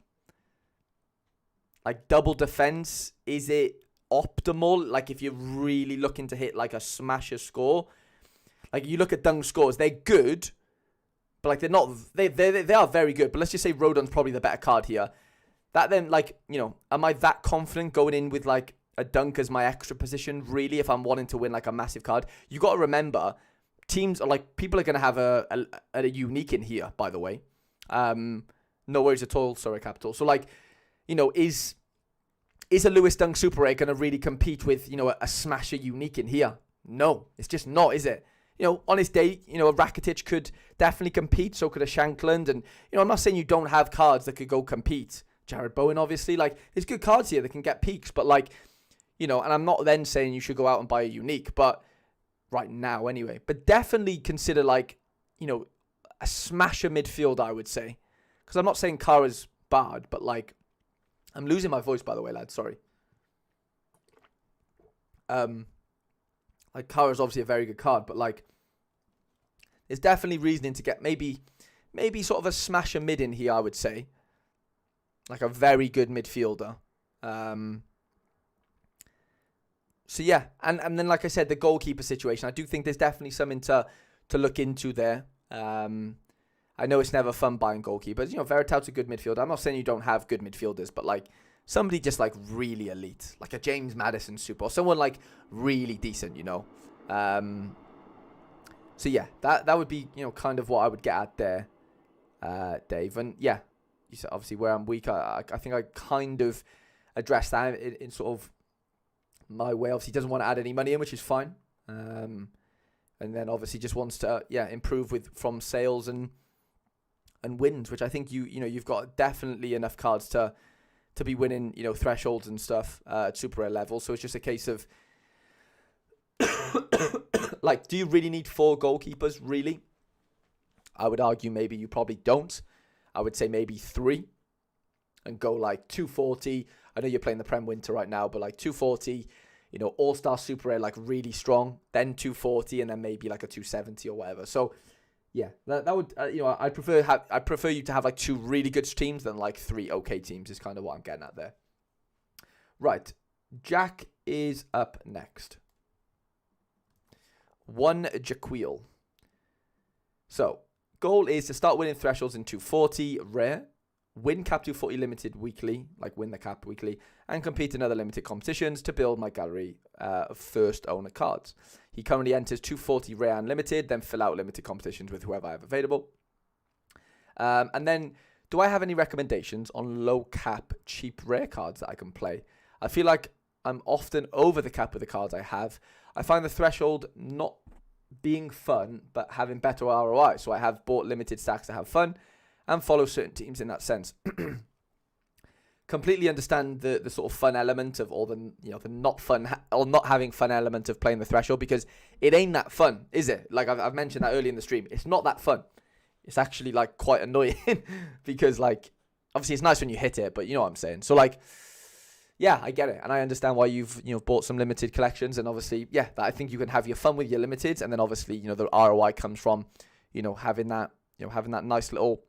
Like, double defense, is it optimal? Like, if you're really looking to hit, like, a smasher score. Like, you look at Dung's scores, they're good. But, like, they're not... They are very good. But let's just say Rodon's probably the better card here. That then, like, you know, am I that confident going in with, like, a Dunk as my extra position, really, if I'm wanting to win, like, a massive card? You got to remember, teams are, like, people are going to have a unique in here, by the way. No worries at all, sorry, Capital. So, like... You know, is a Lewis Dunk Super Rare going to really compete with, you know, a smasher unique in here? No, it's just not, is it? You know, on his day, you know, a Rakitic could definitely compete. So could a Shankland. And, you know, I'm not saying you don't have cards that could go compete. Jared Bowen, obviously. Like, there's good cards here that can get peaks. But, like, you know, and I'm not then saying you should go out and buy a unique. But right now, anyway. But definitely consider, like, you know, a smasher midfield, I would say. Because I'm not saying Kara's bad, but, like... I'm losing my voice, by the way, lads. Sorry. Like, Kara's obviously a very good card, but, like, there's definitely reasoning to get maybe sort of a smasher mid in here, I would say. Like, a very good midfielder. So, yeah. And then, like I said, the goalkeeper situation. I do think there's definitely something to look into there. I know it's never fun buying goalkeepers. You know, Verital's a good midfielder. I'm not saying you don't have good midfielders, but, like, somebody just, like, really elite. Like a James Maddison super. Or someone, like, really decent, you know. So, yeah, that would be, you know, kind of what I would get at there, Dave. And, yeah, you said obviously where I'm weak. I think I kind of addressed that in sort of my way. Obviously, he doesn't want to add any money in, which is fine. And then, obviously, just wants to, improve from sales and wins, which I think you've got definitely enough cards to be winning, you know, thresholds and stuff at super rare level. So it's just a case of like, do you really need 4 goalkeepers? Really? I would argue maybe you probably don't. I would say maybe 3 and go like 240. I know you're playing the Prem Winter right now, but like 240, you know, all-star super rare, like really strong, then 240 and then maybe like a 270 or whatever. So yeah, that would, you know, I prefer you to have like 2 really good teams than like 3 okay teams is kind of what I'm getting at there. Right. Jack is up next. 1 Jaquil. So, goal is to start winning thresholds in 240 rare, win cap 240 limited weekly, like win the cap weekly, and compete in other limited competitions to build my gallery of first owner cards. He currently enters 240 rare and limited, then fill out limited competitions with whoever I have available. And then, do I have any recommendations on low cap, cheap rare cards that I can play? I feel like I'm often over the cap with the cards I have. I find the threshold not being fun, but having better ROI. So I have bought limited stacks to have fun and follow certain teams in that sense. Completely understand the sort of fun element of all the, you know, the not fun or not having fun element of playing the threshold, because it ain't that fun, is it? Like I've mentioned that early in the stream. It's not that fun. It's actually like quite annoying because like, obviously it's nice when you hit it, but you know what I'm saying. So like, yeah, I get it, and I understand why you've bought some limited collections, and obviously, yeah, I think you can have your fun with your limiteds, and then obviously, the ROI comes from, having that nice little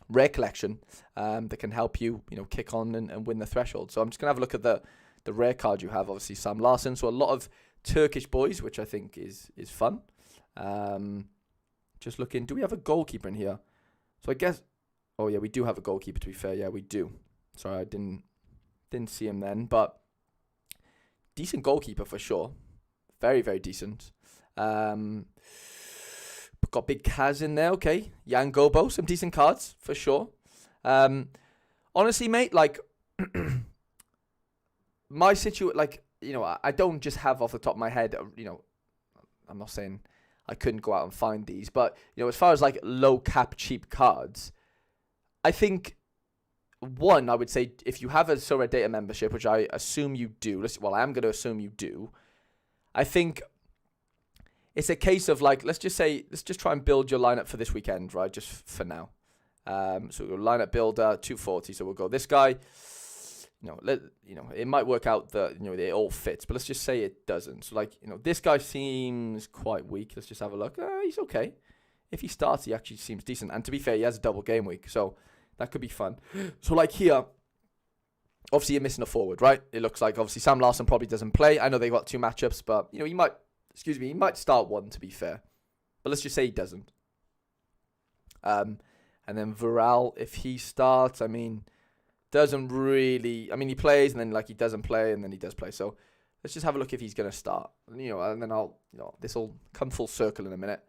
rare collection that can help you, kick on and win the threshold. So I'm just gonna have a look at the rare card you have. Obviously, Sam Larsson. So a lot of Turkish boys, which I think is fun. Just looking, do we have a goalkeeper in here? So I guess, oh yeah, we do have a goalkeeper. To be fair, yeah, we do. Sorry, I didn't see him then, but decent goalkeeper for sure. Very, very decent. Got Big Kaz in there, okay. Jan Gobo, some decent cards for sure. Honestly, mate, like my situation, like, I don't just have off the top of my head, I'm not saying I couldn't go out and find these, but as far as like low cap cheap cards, I think one, I would say if you have a Sorare Data membership, which I assume you do, well, I am going to assume you do, I think it's a case of like, let's just try and build your lineup for this weekend, right? Just for now. So we'll lineup builder 240. So we'll go this guy. It might work out that it all fits, but let's just say it doesn't. So like, this guy seems quite weak. Let's just have a look. He's okay. If he starts, he actually seems decent. And to be fair, he has a double game week, so that could be fun. So like here, obviously you're missing a forward, right? It looks like obviously Sam Larsson probably doesn't play. I know they got 2 matchups, but he might start one, to be fair. But let's just say he doesn't. And then Viral, if he starts, doesn't really, he plays and then like he doesn't play and then he does play. So let's just have a look if he's going to start. And then this will come full circle in a minute.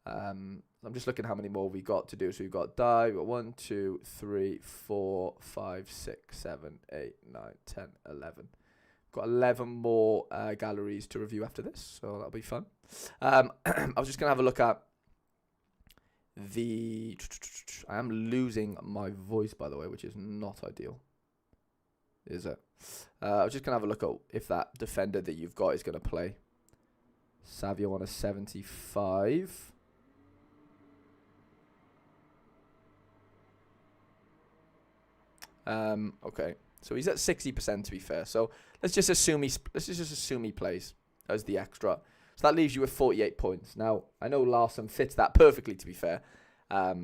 I'm just looking how many more we got to do. So we've got die, we've got 1, 2, 3, 4, 5, 6, 7, 8, 9, 10, 11. Got 11 more galleries to review after this, so that'll be fun. I was just going to have a look at I am losing my voice, by the way, which is not ideal. Is it? I was just going to have a look at if that defender that you've got is going to play. Savio on a 75. Okay, so he's at 60% to be fair. So let's just assume he plays as the extra. So that leaves you with 48 points. Now I know Larsson fits that perfectly, to be fair. But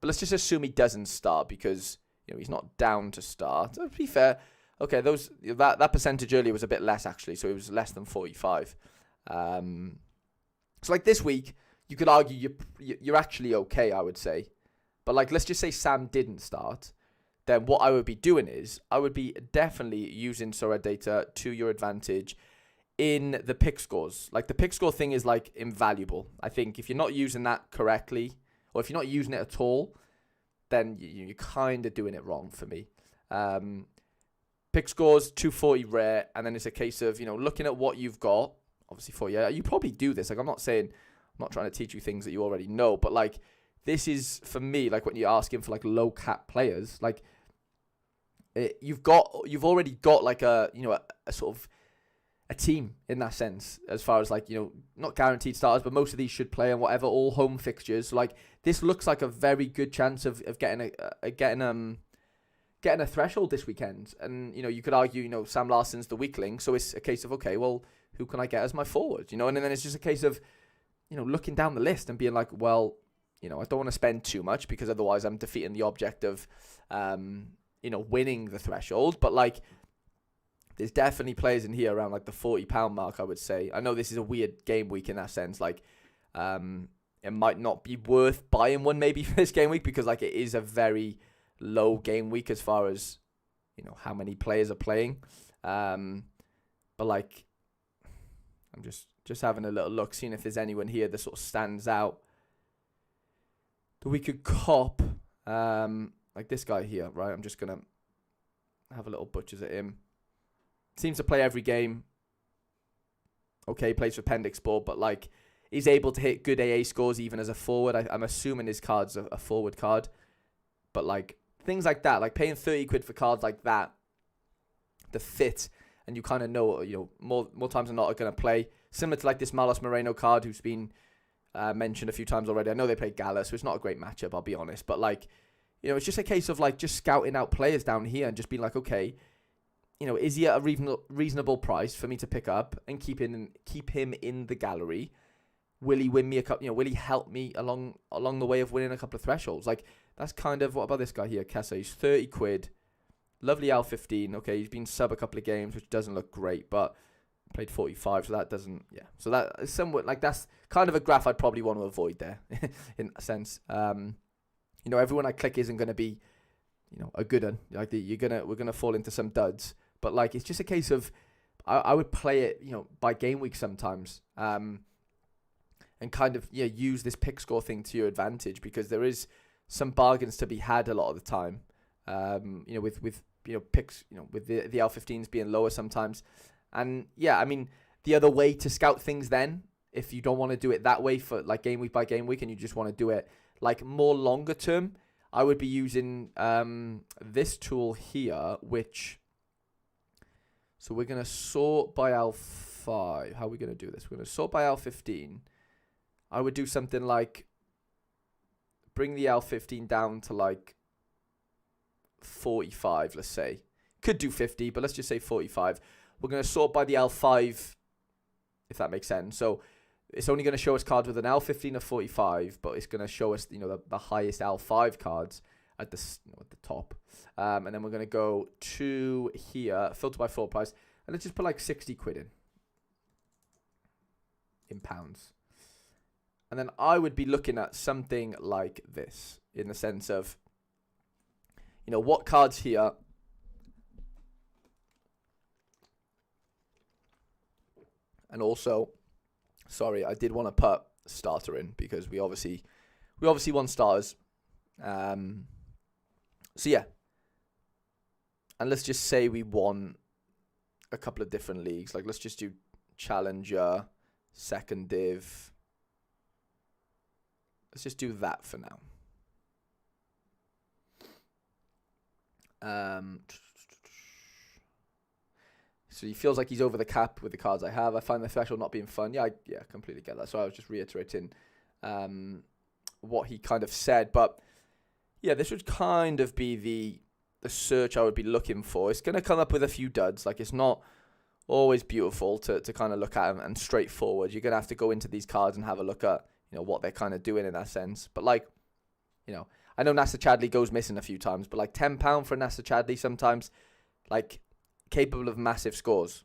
let's just assume he doesn't start because he's not down to start. To be fair, okay, that percentage earlier was a bit less actually, so it was less than 45. So like this week, you could argue you're actually okay, I would say. But like let's just say Sam didn't start. Then what I would be doing is I would be definitely using Sorare Data to your advantage in the pick scores. Like the pick score thing is like invaluable. I think if you're not using that correctly, or if you're not using it at all, then you're kind of doing it wrong for me. Pick scores 240 rare, and then it's a case of looking at what you've got. Obviously, you probably do this. Like I'm not trying to teach you things that you already know, but like this is for me like when you're asking for like low cap players, like. You've already got like a sort of a team in that sense, as far as like not guaranteed starters, but most of these should play and whatever, all home fixtures. So like this looks like a very good chance of getting a threshold this weekend. And you could argue Sam Larsson's the weakling, so it's a case of okay, well who can I get as my forward? And then it's just a case of looking down the list and being like, well I don't want to spend too much because otherwise I'm defeating the object of winning the threshold. But like there's definitely players in here around like the £40 mark, I would say. I know this is a weird game week in that sense. Like it might not be worth buying one maybe for this game week because like it is a very low game week as far as how many players are playing. But like I'm just having a little look, seeing if there's anyone here that sort of stands out that we could cop. Like this guy here, right? I'm just going to have a little butchers at him. Seems to play every game. Okay, plays for Pendixport, but like he's able to hit good AA scores even as a forward. I'm assuming his card's a forward card. But like things like that, like paying 30 quid for cards like that, the fit, and you kind of know, more times than not are going to play. Similar to like this Malos Moreno card who's been mentioned a few times already. I know they play Gala, so it's not a great matchup, I'll be honest. But like, it's just a case of like just scouting out players down here and just being like, okay, is he at a reasonable price for me to pick up and keep him in the gallery? Will he win me a couple? Will he help me along the way of winning a couple of thresholds? Like, that's kind of, what about this guy here, Kessa? He's 30 quid. Lovely L15. Okay, he's been sub a couple of games, which doesn't look great, but played 45, so that doesn't, yeah. So that is somewhat, like, that's kind of a graph I'd probably want to avoid there, in a sense. Everyone I click isn't going to be, a good one. Like, we're going to fall into some duds. But, like, it's just a case of, I would play it, by game week sometimes. And kind of, use this pick score thing to your advantage, because there is some bargains to be had a lot of the time. With picks, with the L15s being lower sometimes. And yeah, I mean, the other way to scout things then, if you don't want to do it that way for like game week by game week, and you just want to do it like more longer term, I would be using this tool here, so we're going to sort by L5. How are we going to do this? We're going to sort by L15. I would do something like bring the L15 down to like 45, let's say. Could do 50, but let's just say 45. We're going to sort by the L5, if that makes sense. So it's only going to show us cards with an L15 or 45, but it's going to show us, the highest L5 cards at the top. And then we're going to go to here, filter by floor price, and let's just put like 60 quid in pounds. And then I would be looking at something like this, in the sense of, what cards here and also, sorry, I did want to put starter in because we obviously want stars. So yeah, and let's just say we won a couple of different leagues. Like, let's just do Challenger, Second Div. Let's just do that for now. So he feels like he's over the cap with the cards I have. I find the threshold not being fun. Yeah, I completely get that. So I was just reiterating what he kind of said. But yeah, this would kind of be the search I would be looking for. It's going to come up with a few duds. Like, it's not always beautiful to kind of look at them and straightforward. You're going to have to go into these cards and have a look at, what they're kind of doing in that sense. But like, I know Nasser Chadley goes missing a few times, but like £10 for Nasser Chadley sometimes, like, capable of massive scores.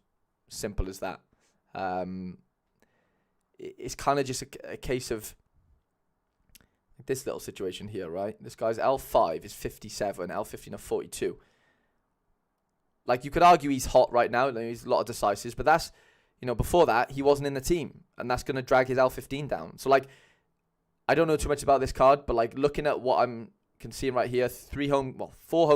Simple as that. It's kind of just a case of this little situation here, right? This guy's L5 is 57, L15 are 42. Like, you could argue he's hot right now. He's a lot of decisives, but that's, before that, he wasn't in the team, and that's going to drag his L15 down. So, like, I don't know too much about this card, but, like, looking at what I'm seeing right here, 3 home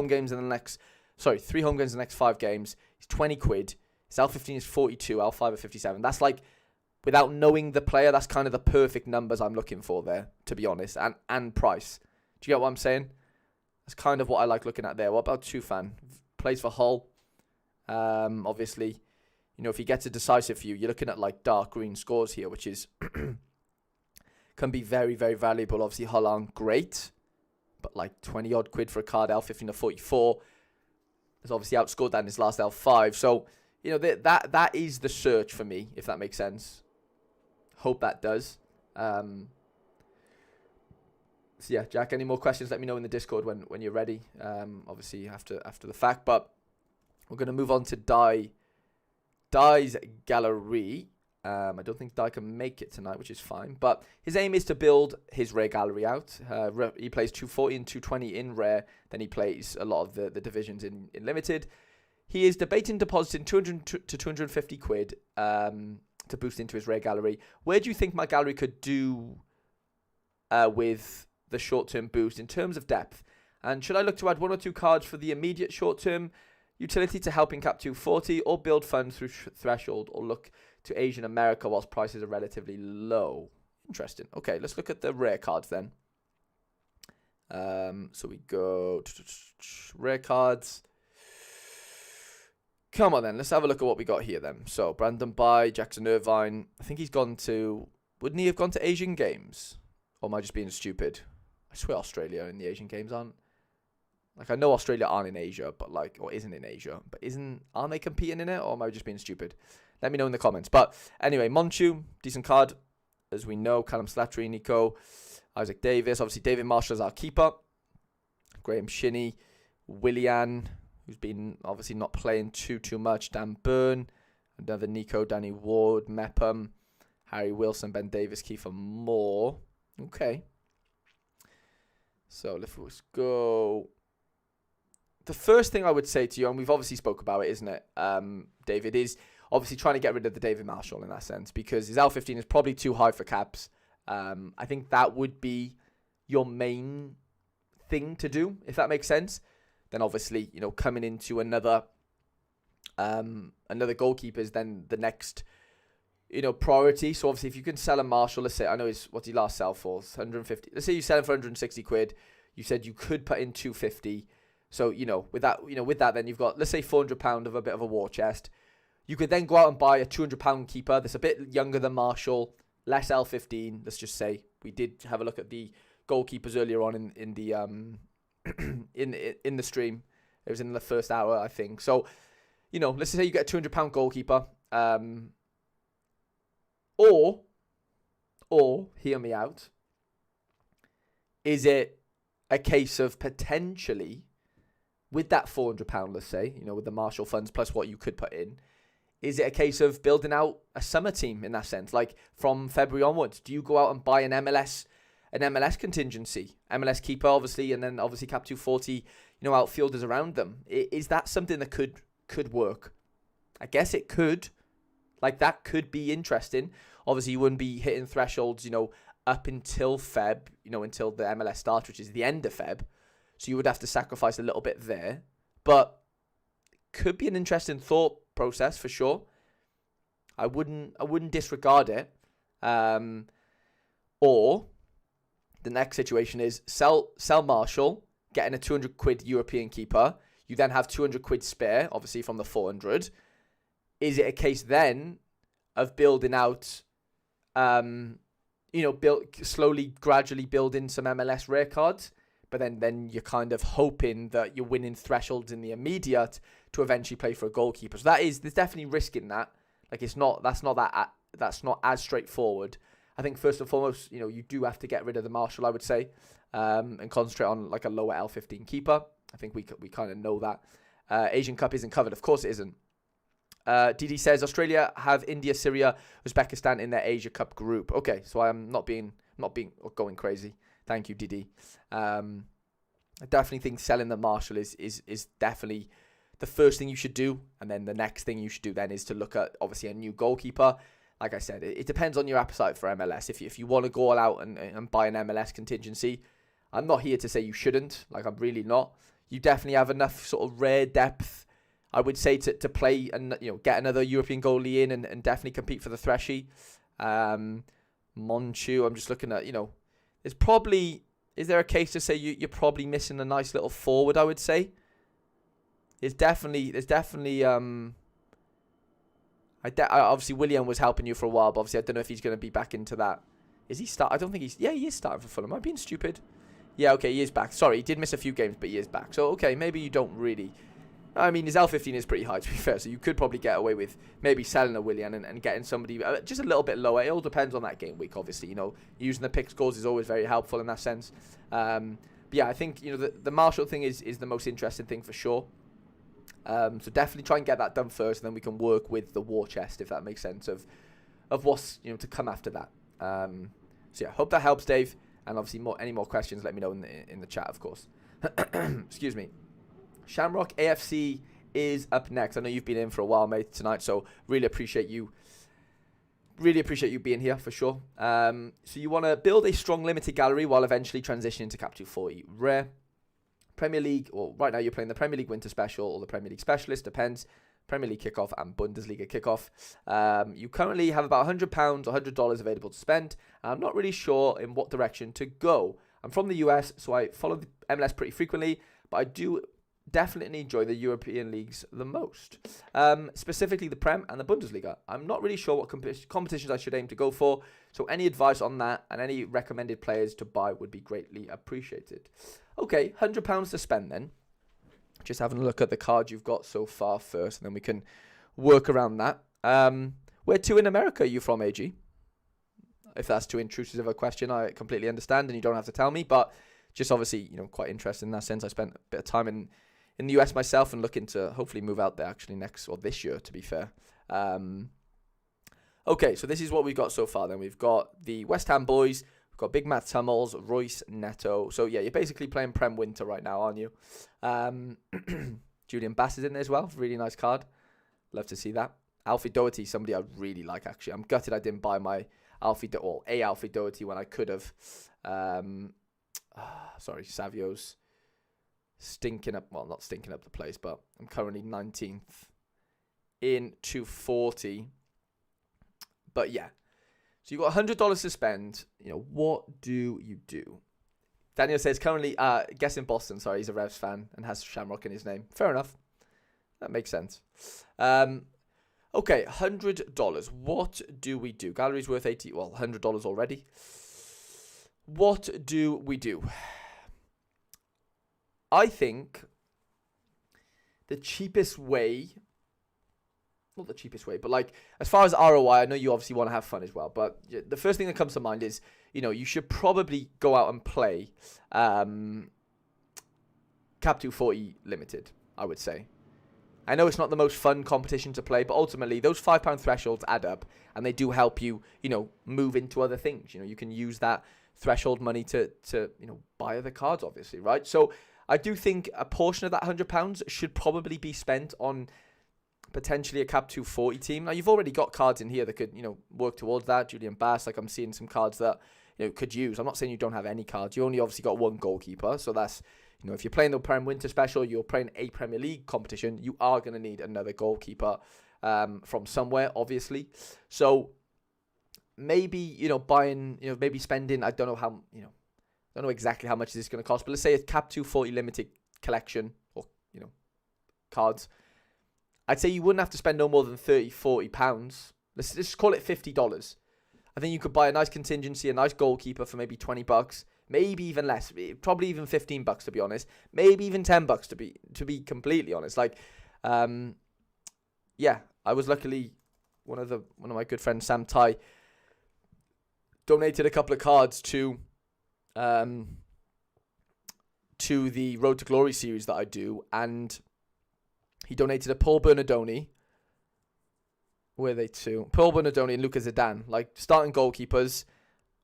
games in the next 5 games. He's 20 quid. His L15 is 42, L5 are 57. That's like, without knowing the player, that's kind of the perfect numbers I'm looking for there, to be honest, and price. Do you get what I'm saying? That's kind of what I like looking at there. What about Tufan? Plays for Hull. Obviously, if he gets a decisive for you, you're looking at like dark green scores here, which is can be very, very valuable. Obviously, Hull aren't great, but like 20 odd quid for a card, L15 to 44. Has obviously outscored that in his last L5. So, that is the search for me, if that makes sense. Hope that does. So yeah, Jack, any more questions? Let me know in the Discord when you're ready. Obviously after the fact, but we're going to move on to Dai's Gallery. I don't think Dai can make it tonight, which is fine. But his aim is to build his rare gallery out. He plays 240 and 220 in rare. Then he plays a lot of the divisions in limited. He is debating depositing 200 to 250 quid to boost into his rare gallery. Where do you think my gallery could do with the short-term boost in terms of depth? And should I look to add 1 or 2 cards for the immediate short-term utility to help in cap 240, or build funds through threshold, or look to Asian America whilst prices are relatively low? Interesting. Okay, let's look at the rare cards then. So we go rare cards. Come on then, let's have a look at what we got here then. So Brandon Bai, Jackson Irvine. I think he's gone to, wouldn't he have gone to Asian Games? Or am I just being stupid? I swear Australia in the Asian Games aren't. Like, I know Australia aren't in Asia, but like, or isn't in Asia, but aren't they competing in it, or am I just being stupid? Let me know in the comments. But anyway, Monchu, decent card, as we know. Callum Slattery, Nico, Isaac Davis. Obviously, David Marshall is our keeper. Graham Shinney, Willian, who's been obviously not playing too much. Dan Byrne, another Nico, Danny Ward, Mepham, Harry Wilson, Ben Davis, Kiefer Moore. Okay. So let's go. The first thing I would say to you, and we've obviously spoke about it, isn't it, David, is obviously trying to get rid of the David Marshall in that sense, because his L15 is probably too high for caps. I think that would be your main thing to do, if that makes sense. Then obviously, coming into another goalkeeper is then the next, priority. So obviously, if you can sell a Marshall, let's say, I know what's he last sell for? 150. Let's say you sell him for 160 quid. You said you could put in 250. So, with that, then you've got, let's say, £400 of a bit of a war chest. You could then go out and buy a £200 keeper that's a bit younger than Marshall, less L15. Let's just say we did have a look at the goalkeepers earlier on in the in the stream. It was in the first hour, I think. So, let's say you get a £200 goalkeeper, or hear me out. Is it a case of potentially, with that £400, let's say, with the Marshall funds plus what you could put in, is it a case of building out a summer team in that sense? Like from February onwards, do you go out and buy an MLS contingency, MLS keeper, obviously, and then obviously cap 240, outfielders around them? Is that something that could work? I guess it could. Like, that could be interesting. Obviously, you wouldn't be hitting thresholds, up until Feb, until the MLS starts, which is the end of Feb. So you would have to sacrifice a little bit there. But could be an interesting thought process for sure. I wouldn't disregard it. Or the next situation is sell Marshall, getting a 200 quid European keeper. You then have 200 quid spare, obviously from the 400. Is it a case then of building out, slowly, gradually building some MLS rare cards, but then you're kind of hoping that you're winning thresholds in the immediate to eventually play for a goalkeeper. So there's definitely risk in that. Like, that's not as straightforward. I think first and foremost, you do have to get rid of the Marshall, I would say, and concentrate on like a lower L15 keeper. I think we kind of know that. Asian Cup isn't covered. Of course it isn't. DD says Australia have India, Syria, Uzbekistan in their Asia Cup group. Okay, so I am not going crazy. Thank you, DD. I definitely think selling the Marshall is definitely the first thing you should do, and then the next thing you should do then is to look at obviously a new goalkeeper. Like I said, it depends on your appetite for MLS. If you want to go all out and buy an MLS contingency, I'm not here to say you shouldn't. Like, I'm really not. You definitely have enough sort of rare depth, I would say, to play and get another European goalie in and definitely compete for the Threshy. Monchu, I'm just looking at, is there a case to say you're probably missing a nice little forward, I would say? There's definitely obviously Willian was helping you for a while, but obviously I don't know if he's going to be back into that. Is he start? I don't think he is starting for Fulham. Am I being stupid? Yeah, okay, he is back. Sorry, he did miss a few games, but he is back. So, okay, maybe you don't really... I mean, his L15 is pretty high, to be fair, so you could probably get away with maybe selling a Willian and getting somebody just a little bit lower. It all depends on that game week, obviously. Using the pick scores is always very helpful in that sense. But yeah, I think, the Marshall thing is the most interesting thing for sure. So definitely try and get that done first, and then we can work with the war chest, if that makes sense, of what's to come after that. So yeah, hope that helps, Dave. And obviously, any more questions, let me know in the chat, of course. Excuse me. Shamrock AFC is up next. I know you've been in for a while, mate, tonight, so really appreciate you. Really appreciate you being here for sure. So you want to build a strong limited gallery while eventually transitioning to Cap 240 rare. Premier League, well, right now you're playing the Premier League Winter Special or the Premier League Specialist, depends. Premier League Kickoff and Bundesliga Kickoff. You currently have about £100 or $100 available to spend. I'm not really sure in what direction to go. I'm from the US, so I follow the MLS pretty frequently, but I do definitely enjoy the European leagues the most, specifically the Prem and the Bundesliga. I'm not really sure what competitions I should aim to go for, so any advice on that and any recommended players to buy would be greatly appreciated. Okay, £100 to spend then. just having a look at the cards you've got so far first, and then we can work around that. Where to in America are you from, AG? If that's too intrusive of a question, I completely understand, and you don't have to tell me, but just obviously, quite interested in that sense. I spent a bit of time in the US myself and looking to hopefully move out there actually this year, to be fair. Okay, so this is what we've got so far then. We've got the West Ham boys, we've got Big Matt Tummels, Royce Neto. So yeah, you're basically playing Prem Winter right now, aren't you? Julian Bass is in there as well. Really nice card. Love to see that. Alfie Doherty, somebody I really like actually. I'm gutted I didn't buy my Alfie Doherty when I could have. Sorry, Savio's not stinking up the place, but I'm currently 19th in 240. But yeah, so you've got $100 to spend. What do you do? Daniel says currently guessing Boston. Sorry, he's a Revs fan and has Shamrock in his name. Fair enough. That makes sense. Okay, $100. What do we do? Gallery's worth $100 already. What do we do? I think the cheapest way, not the cheapest way, but like as far as ROI, I know you obviously want to have fun as well, but the first thing that comes to mind is, you should probably go out and play Cap 240 Limited, I would say. I know it's not the most fun competition to play, but ultimately those £5 thresholds add up, and they do help you, move into other things. You can use that threshold money to buy other cards, obviously, right? So I do think a portion of that £100 should probably be spent on potentially a Cap 240 team. Now, you've already got cards in here that could, work towards that. Julian Bass, like I'm seeing some cards that, could use. I'm not saying you don't have any cards. You only obviously got one goalkeeper, so that's, if you're playing the Prem Winter Special, you're playing a Premier League competition, you are going to need another goalkeeper from somewhere, obviously. So maybe, buying, maybe spending, I don't know exactly how much this is going to cost, but let's say a Cap 240 limited collection or, cards. I'd say you wouldn't have to spend no more than £30-40. Let's just call it $50. I think you could buy a nice contingency, a nice goalkeeper for maybe $20. Maybe even less, probably even $15 to be honest. Maybe even $10 to be completely honest. Like, yeah, I was luckily one of my good friends, Sam Tai, donated a couple of cards to the Road to Glory series that I do, and he donated a Paul Bernardoni. Where are they to? Paul Bernardoni and Luca Zidane, like starting goalkeepers.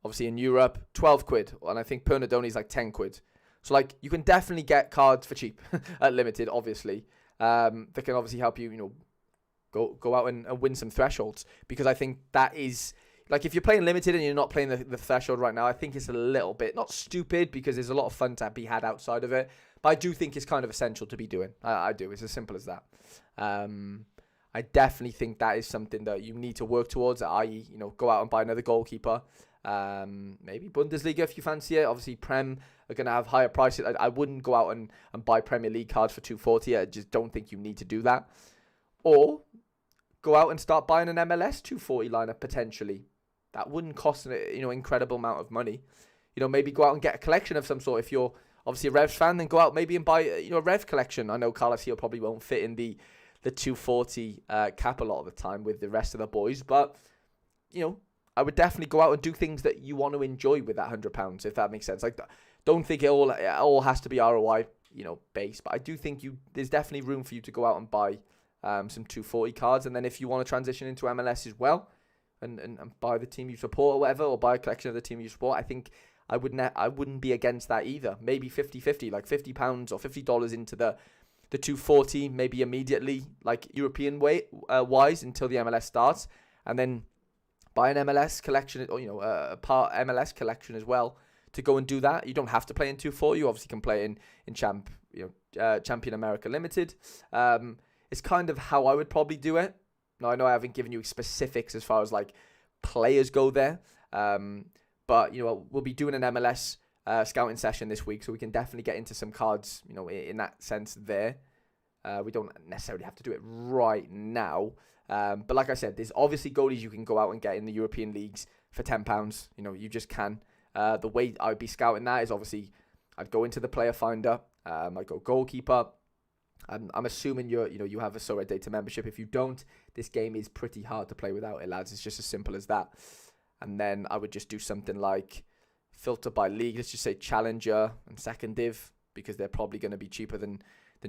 Obviously in Europe, 12 quid. And I think Bernardoni's like 10 quid. So like you can definitely get cards for cheap at Limited, obviously. That can obviously help you, go out and win some thresholds. Because I think that is, like if you're playing Limited and you're not playing the threshold right now, I think it's a little bit, not stupid, because there's a lot of fun to be had outside of it. But I do think it's kind of essential to be doing. I do. It's as simple as that. I definitely think that is something that you need to work towards, i.e., go out and buy another goalkeeper. Maybe Bundesliga if you fancy it. Obviously, Prem are going to have higher prices. I wouldn't go out and buy Premier League cards for 240. I just don't think you need to do that. Or go out and start buying an MLS 240 lineup potentially. That wouldn't cost an incredible amount of money. Maybe go out and get a collection of some sort. If you're obviously a Revs fan, then go out maybe and buy a Rev collection. I know Carlos here probably won't fit in the 240 cap a lot of the time with the rest of the boys, but I would definitely go out and do things that you want to enjoy with that £100, if that makes sense. Like, don't think it all has to be ROI, based, but I do think there's definitely room for you to go out and buy some 240 cards, and then if you want to transition into MLS as well, and buy the team you support or whatever, or buy a collection of the team you support, I think I wouldn't be against that either. Maybe 50-50, like £50 or $50 into the 240, maybe immediately, like European wise until the MLS starts, and then buy an MLS collection, or a part MLS collection as well to go and do that. You don't have to play in 240. You obviously can play in Champion America Limited. It's kind of how I would probably do it. Now I know I haven't given you specifics as far as like players go there, but we'll be doing an MLS scouting session this week, so we can definitely get into some cards, in that sense there. We don't necessarily have to do it right now. But like I said, there's obviously goalies you can go out and get in the European leagues for £10. You just can. The way I'd be scouting that is obviously I'd go into the player finder. I'd go goalkeeper, I'm assuming you have a Sorare Data membership. If you don't, this game is pretty hard to play without it, lads. It's just as simple as that. And then I would just do something like filter by league. Let's just say Challenger and Second Div, because they're probably going to be cheaper than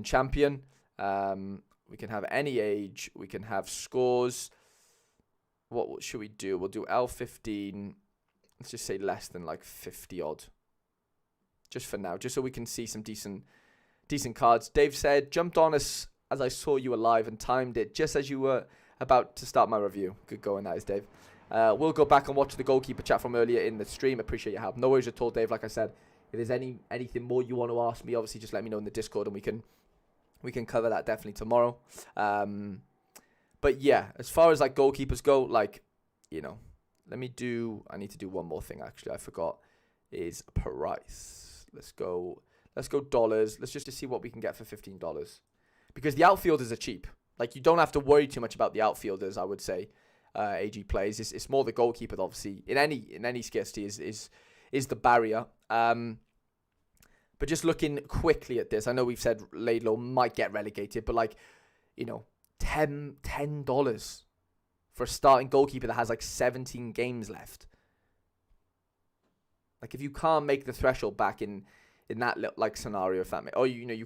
Champion. We can have any age. We can have scores. What should we do? We'll do L15. Let's just say less than like 50 odd. Just for now, just so we can see some decent cards. Dave said, jumped on us as I saw you alive and timed it just as you were about to start my review. Good going, that is, Dave. We'll go back and watch the goalkeeper chat from earlier in the stream. Appreciate your help. No worries at all, Dave. Like I said, if there's anything more you want to ask me, obviously just let me know in the Discord and we can cover that definitely tomorrow. But yeah, as far as like goalkeepers go, like, I need to do one more thing actually. I forgot, is price. Let's go dollars. Let's just see what we can get for $15. Because the outfielders are cheap. Like, you don't have to worry too much about the outfielders, I would say. AG plays. It's more the goalkeeper, obviously. In any scarcity is the barrier. But just looking quickly at this, I know we've said Laidlaw might get relegated, but like, $10 for a starting goalkeeper that has like 17 games left. Like, if you can't make the threshold back in that like scenario, if that makes, or you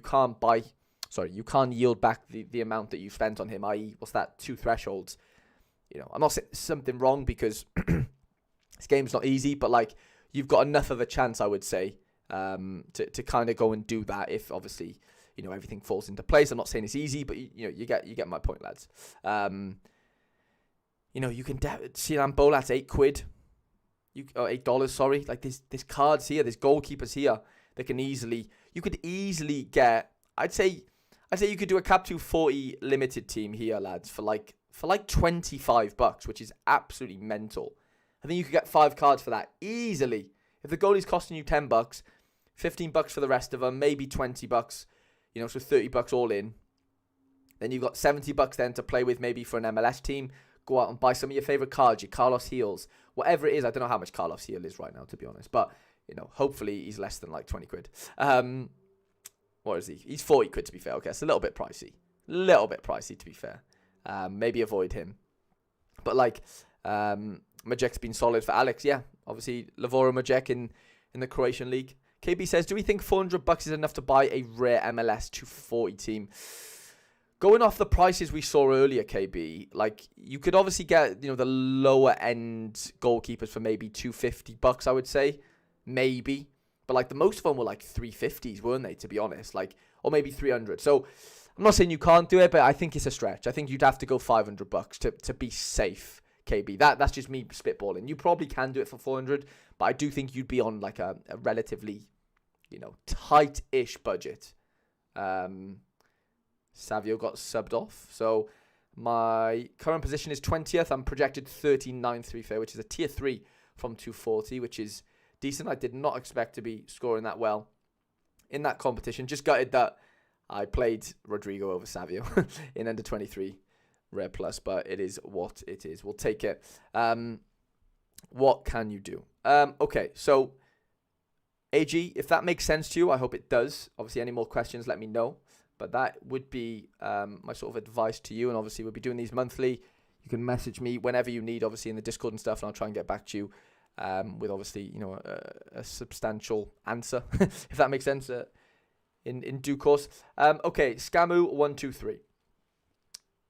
can't yield back the amount that you spent on him, i.e., what's that, 2 thresholds. I'm not saying something wrong, because this game's not easy, but like, you've got enough of a chance, I would say, to kind of go and do that if obviously everything falls into place. I'm not saying it's easy, but you get my point, lads. You can see Bolat's £8. $8, sorry. Like, there's cards here, there's goalkeepers here that you could easily get. I'd say you could do a Cap 240 limited team here, lads, for like $25, which is absolutely mental. I think you could get 5 cards for that easily. If the goalie's costing you $10, $15 for the rest of them, maybe $20, so $30 all in. Then you've got $70 then to play with, maybe for an MLS team. Go out and buy some of your favorite cards, your Carlos Heals, whatever it is. I don't know how much Carlos Heel is right now, to be honest, but hopefully he's less than like 20 quid. What is he? He's 40 quid, to be fair. Okay, it's a little bit pricey. To be fair. Maybe avoid him. But like, Majek's been solid for Alex. Yeah, obviously Lavoro Majek in the Croatian league. KB says, do we think $400 is enough to buy a rare MLS 240 team? Going off the prices we saw earlier, KB, like, you could obviously get, the lower end goalkeepers for maybe $250, I would say. Maybe. But like, the most of them were like 350s, weren't they, to be honest? Like, or maybe 300. So I'm not saying you can't do it, but I think it's a stretch. I think you'd have to go $500 to be safe, KB. That's just me spitballing. You probably can do it for 400, but I do think you'd be on like a relatively, tight-ish budget. Savio got subbed off. So my current position is 20th. I'm projected 39th, to be fair, which is a tier 3 from 240, which is decent. I did not expect to be scoring that well in that competition. Just gutted that I played Rodrigo over Savio in under 23 Rare Plus, but it is what it is. We'll take it. What can you do? Okay, so AG, if that makes sense to you, I hope it does. Obviously, any more questions, let me know. But that would be my sort of advice to you. And obviously, we'll be doing these monthly. You can message me whenever you need, obviously, in the Discord and stuff. And I'll try and get back to you with, obviously, a substantial answer, if that makes sense, in due course. Okay, Scamu123.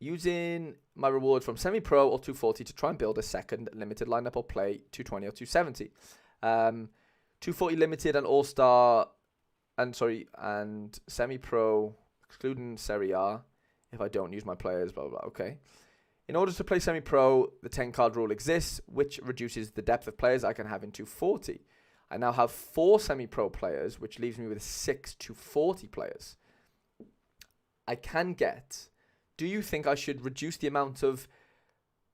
Using my reward from semi-pro or 240 to try and build a second limited lineup or play 220 or 270. 240 limited and all-star, and semi-pro, excluding Serie A, if I don't use my players, blah, blah, blah. Okay. In order to play semi-pro, the 10-card rule exists, which reduces the depth of players I can have in 240. I now have 4 semi-pro players, which leaves me with 6 240 players. I can get... Do you think I should reduce the amount of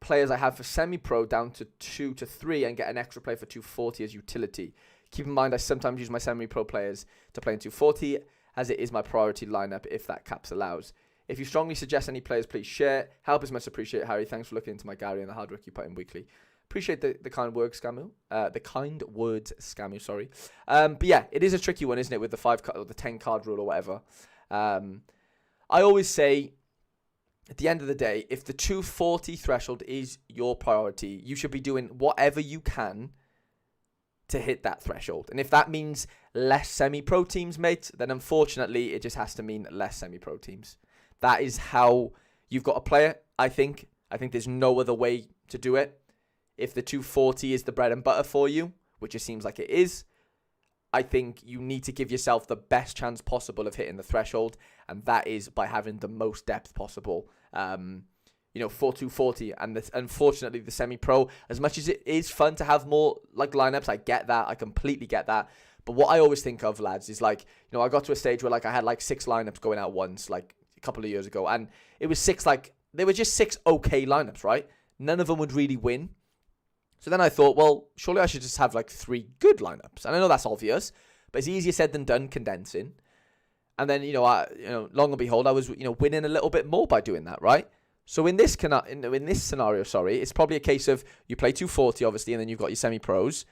players I have for semi-pro down to 2 to 3 and get an extra player for 240 as utility? Keep in mind, I sometimes use my semi-pro players to play in 240, as it is my priority lineup if that caps allows. If you strongly suggest any players, please share. Help is much appreciated, Harry. Thanks for looking into my gallery and the hard work you put in weekly. Appreciate the kind words, Scamu. Sorry. But yeah, it is a tricky one, isn't it, with the 5 card or the 10 card rule or whatever. I always say, at the end of the day, if the 240 threshold is your priority, you should be doing whatever you can to hit that threshold. And if that means less semi-pro teams, mate, then unfortunately it just has to mean less semi-pro teams. That is how you've got to play it, I think. I think there's no other way to do it. If the 240 is the bread and butter for you, which it seems like it is, I think you need to give yourself the best chance possible of hitting the threshold, and that is by having the most depth possible. For 240, and unfortunately the semi-pro, as much as it is fun to have more like lineups, I get that, I completely get that. But what I always think of, lads, is like, I got to a stage where like I had like 6 lineups going out once, like a couple of years ago, and it was 6 like they were just 6 okay lineups, right? None of them would really win. So then I thought, well, surely I should just have like 3 good lineups. And I know that's obvious, but it's easier said than done condensing. And then, long and behold, I was, winning a little bit more by doing that, right? So in this scenario, it's probably a case of you play 240, obviously, and then you've got your semi-pros.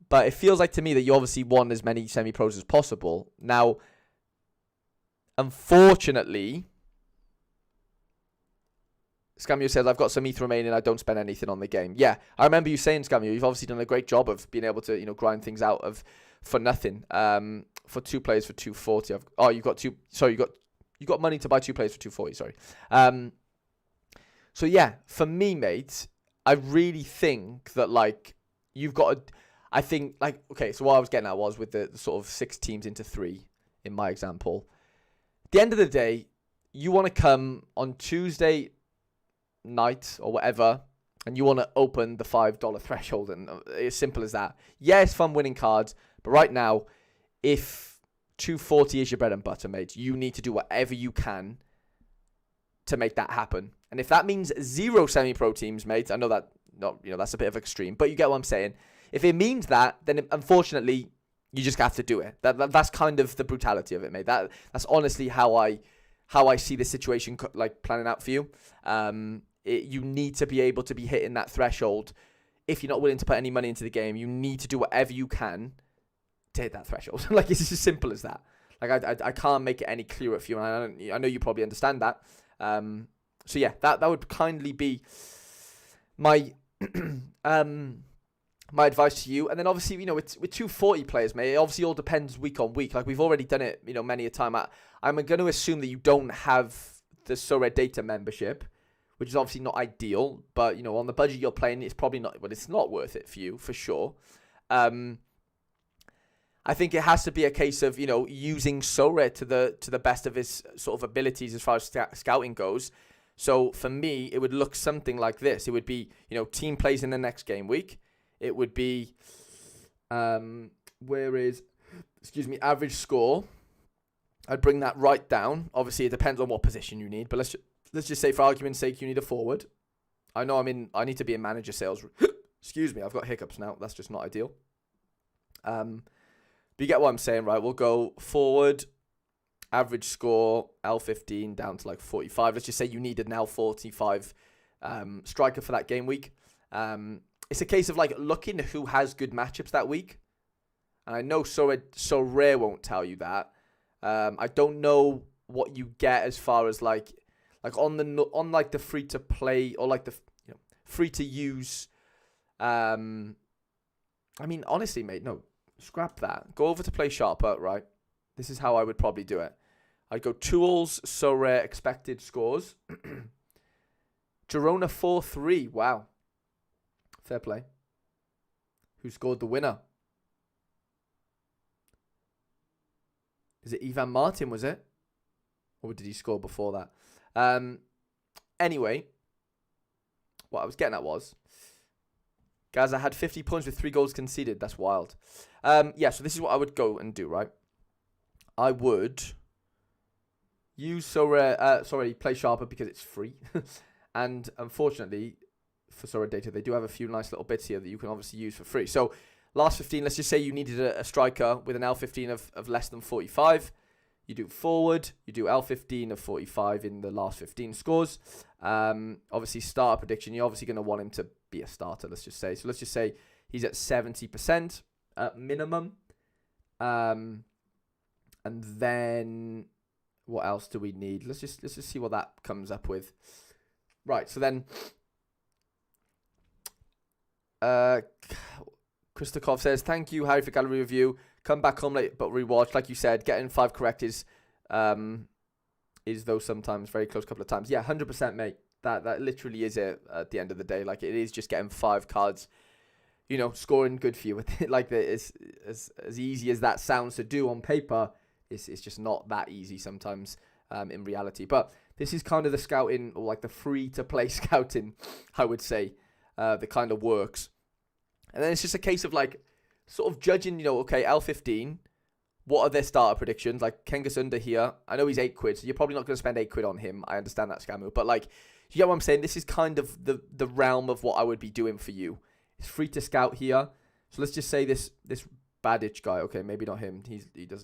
But it feels like to me that you obviously want as many semi-pros as possible. Now, unfortunately, Scamio says, I've got some ETH remaining, I don't spend anything on the game. Yeah, I remember you saying, Scamio, you've obviously done a great job of being able to, grind things out for nothing. For 2 players for 240. You got money to buy 2 players for 240, sorry. So yeah, for me, mate, I really think that like you've got to, I think like, okay, so what I was getting at was with the sort of 6 teams into 3 in my example. At the end of the day, you want to come on Tuesday night or whatever, and you want to open the $5 threshold, and as simple as that. Yeah, it's fun winning cards, but right now, if 240 is your bread and butter, mate, you need to do whatever you can to make that happen. And if that means 0 semi-pro teams, mate, I know that that's a bit of extreme, but you get what I'm saying. If it means that, then unfortunately you just have to do it. That's kind of the brutality of it, mate. That's honestly how I see the situation like planning out for you. You need to be able to be hitting that threshold. If you're not willing to put any money into the game, you need to do whatever you can to hit that threshold. Like, it's as simple as that. Like, I can't make it any clearer for you, and I know you probably understand that. So yeah, that would kindly be my my advice to you. And then obviously, with 240 players, mate, it obviously all depends week on week. Like, we've already done it, many a time. I'm going to assume that you don't have the Sorare Data membership, which is obviously not ideal, but on the budget you're playing, it's probably not. Well, it's not worth it for you for sure. I think it has to be a case of using Sorare to the best of his sort of abilities as far as scouting goes. So for me, it would look something like this. It would be team plays in the next game week. It would be average score. I'd bring that right down. Obviously, it depends on what position you need, but let's just say for argument's sake, you need a forward. I know I need to be in manager sales. Excuse me, I've got hiccups now. That's just not ideal. But you get what I'm saying, right? We'll go forward, average score, L15 down to like 45. Let's just say you needed an L45 striker for that game week. It's a case of like looking at who has good matchups that week. And I know Sorare won't tell you that. I don't know what you get as far as like on the free to play or like the free to use. I mean, honestly, mate, no, scrap that. Go over to Play Sharper, right? This is how I would probably do it. I'd go tools, Sorare expected scores. Girona 4-3. Wow. Fair play. Who scored the winner? Is it Ivan Martin, was it? Or did he score before that? Anyway, what I was getting at was, Gaza had 50 points with 3 goals conceded. That's wild. Yeah, so this is what I would go and do, right? I would use Play Sharper because it's free. And unfortunately, for Sorare Data, they do have a few nice little bits here that you can obviously use for free. So, last 15, let's just say you needed a striker with an L15 of less than 45. You do forward, you do L15 of 45 in the last 15 scores. Obviously, starter prediction, you're obviously going to want him to be a starter, let's just say. So let's just say he's at 70% at minimum. And then What else do we need? Let's just see what that comes up with. Right, so then Kristakov says, thank you, Harry, for gallery review. Come back home late but rewatch. Like you said, getting 5 correct is though sometimes very close a couple of times. Yeah, 100%, mate. That literally is it at the end of the day. Like, it is just getting 5 cards, you know, scoring good for you with it. Like, it's as easy as that sounds to do on paper. It's just not that easy sometimes in reality. But this is kind of the scouting, or like the free-to-play scouting, I would say, that kind of works. And then it's just a case of, like, sort of judging, you know, okay, L15, what are their starter predictions? Like, Kengas under here, I know he's £8, so you're probably not going to spend £8 on him. I understand that, Scamu. But, like, you get what I'm saying? This is kind of the realm of what I would be doing for you. It's free to scout here. So let's just say this Badic guy. Okay, maybe not him. He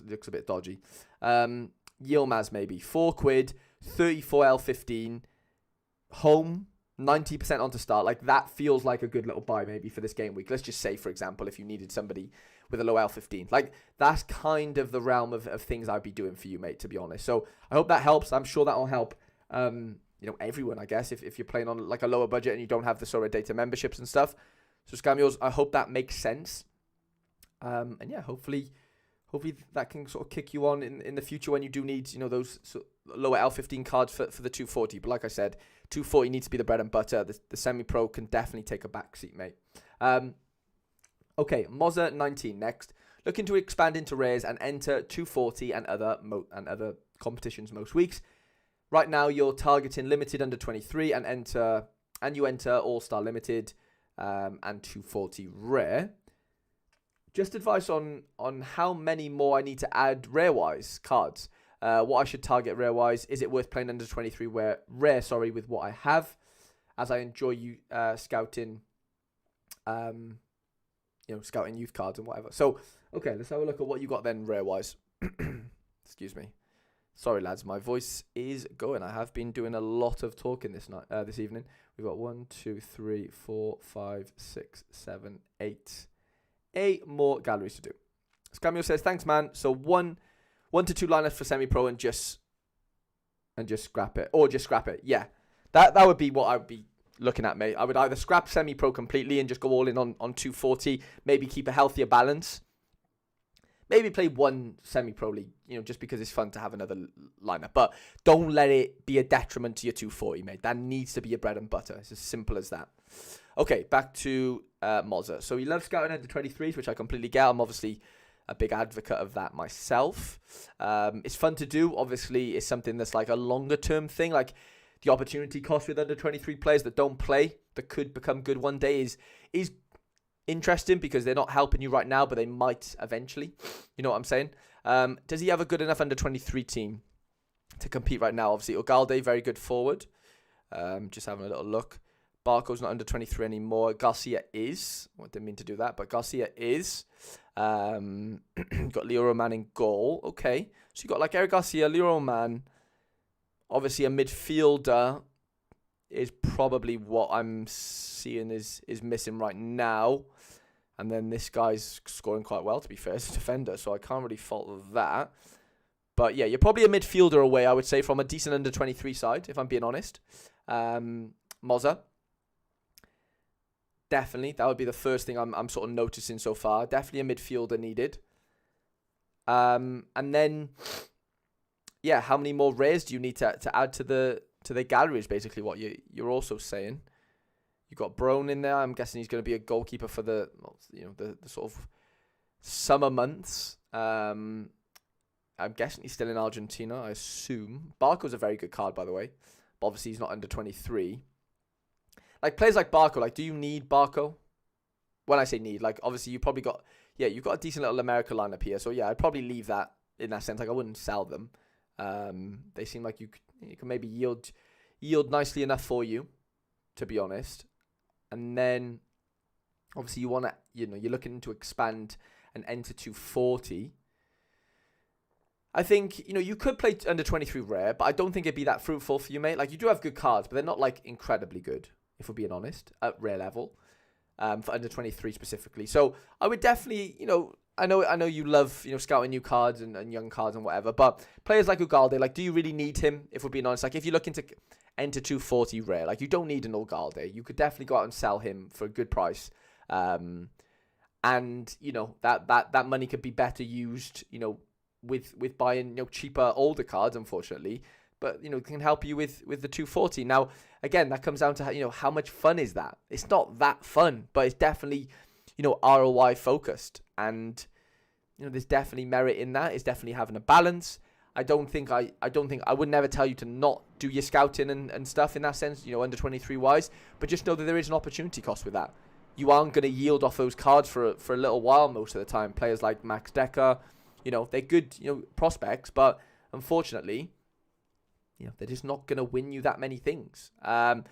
looks a bit dodgy. Yilmaz maybe. £4, 34 L15. Home, 90% on to start. Like, that feels like a good little buy maybe for this game week. Let's just say, for example, if you needed somebody with a low L15. Like, that's kind of the realm of things I'd be doing for you, mate, to be honest. So I hope that helps. I'm sure that will help, you know, everyone, I guess, if you're playing on like a lower budget and you don't have the Sorare data memberships and stuff. So Scamios, I hope that makes sense. And yeah, hopefully that can sort of kick you on in the future when you do need, you know, those lower L15 cards for the 240. But like I said, 240 needs to be the bread and butter. The semi-pro can definitely take a backseat, mate. Okay, Mozza 19 next. Looking to expand into rares and enter 240 and other competitions most weeks. Right now, you're targeting limited under 23 and you enter All-Star limited and 240 rare. Just advice on how many more I need to add rare-wise cards. What I should target rare-wise. Is it worth playing under 23 rare, with what I have? As I enjoy you scouting, scouting youth cards and whatever. So, okay, let's have a look at what you got then rare-wise. Excuse me. Sorry, lads, my voice is going. I have been doing a lot of talking this evening. We've got 1, 2, 3, 4, 5, 6, 7, 8. 8 more galleries to do. Scamio says, thanks, man. So 1 to 2 lineups for semi-pro and just scrap it. Or just scrap it. Yeah. That would be what I would be looking at, mate. I would either scrap semi-pro completely and just go all in on 240. Maybe keep a healthier balance. Maybe play 1 semi-pro league, you know, just because it's fun to have another lineup. But don't let it be a detriment to your 240, mate. That needs to be your bread and butter. It's as simple as that. Okay, back to Mozza. So he loves scouting under 23s, which I completely get. I'm obviously a big advocate of that myself. It's fun to do. Obviously, it's something that's like a longer-term thing. Like, the opportunity cost with under 23 players that don't play, that could become good one day, is interesting because they're not helping you right now, but they might eventually. You know what I'm saying? Does he have a good enough under 23 team to compete right now? Obviously, Ugalde, very good forward. Just having a little look. Barco's not under 23 anymore. Garcia is. I didn't mean to do that, but Garcia is. Got Leo Roman in goal. Okay. So you got like Eric Garcia, Leo Roman. Obviously, a midfielder is probably what I'm seeing is missing right now. And then this guy's scoring quite well, to be fair, as a defender, so I can't really fault that. But yeah, you're probably a midfielder away, I would say, from a decent under 23 side, if I'm being honest. Mozza. Definitely, that would be the first thing I'm sort of noticing so far. Definitely a midfielder needed. And then, yeah, how many more rares do you need to add to the gallery is basically what you're also saying. You got Brown in there. I'm guessing he's going to be a goalkeeper for the sort of summer months. I'm guessing he's still in Argentina, I assume. Barco's a very good card, by the way. But obviously he's not under 23. Like, players like Barco, like, do you need Barco? When I say need, like, obviously you've got a decent little America lineup here. So, yeah, I'd probably leave that in that sense. Like, I wouldn't sell them. They seem like you can maybe yield nicely enough for you, to be honest. And then, obviously, you want to, you're looking to expand and enter 240. I think, you could play under 23 rare, but I don't think it'd be that fruitful for you, mate. Like, you do have good cards, but they're not, like, incredibly good, if we're being honest, at rare level, for under 23 specifically. So, I would definitely, I know you love, scouting new cards and young cards and whatever, but players like Ugalde, like, do you really need him, if we're being honest? Like, if you're looking to enter 240 rare, like, you don't need an Ugalde. You could definitely go out and sell him for a good price. And, that money could be better used, with buying, cheaper, older cards, unfortunately. But, it can help you with the 240. Now, again, that comes down to, how much fun is that? It's not that fun, but it's definitely, ROI focused. And, there's definitely merit in that. It's definitely having a balance. I would never tell you to not do your scouting and stuff in that sense, under 23 wise. But just know that there is an opportunity cost with that. You aren't going to yield off those cards for a little while most of the time. Players like Max Decker, they're good, prospects. But unfortunately, they're just not going to win you that many things. So,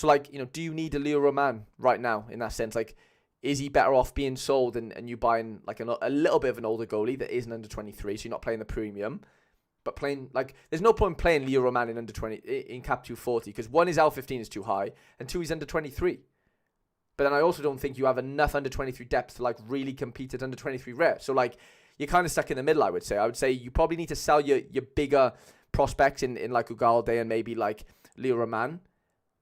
like, do you need a Leo Roman right now in that sense? Like, is he better off being sold and you buying, like, a little bit of an older goalie that isn't under 23, so you're not playing the premium, but playing, like, there's no point playing Leo Roman in under 20, in cap 240, because one, his L15 is too high, and two, he's under 23. But then I also don't think you have enough under 23 depth to, like, really compete at under 23 rare. So, like, you're kind of stuck in the middle, I would say. I would say you probably need to sell your bigger prospects in like Ugalde and maybe like Leo Roman,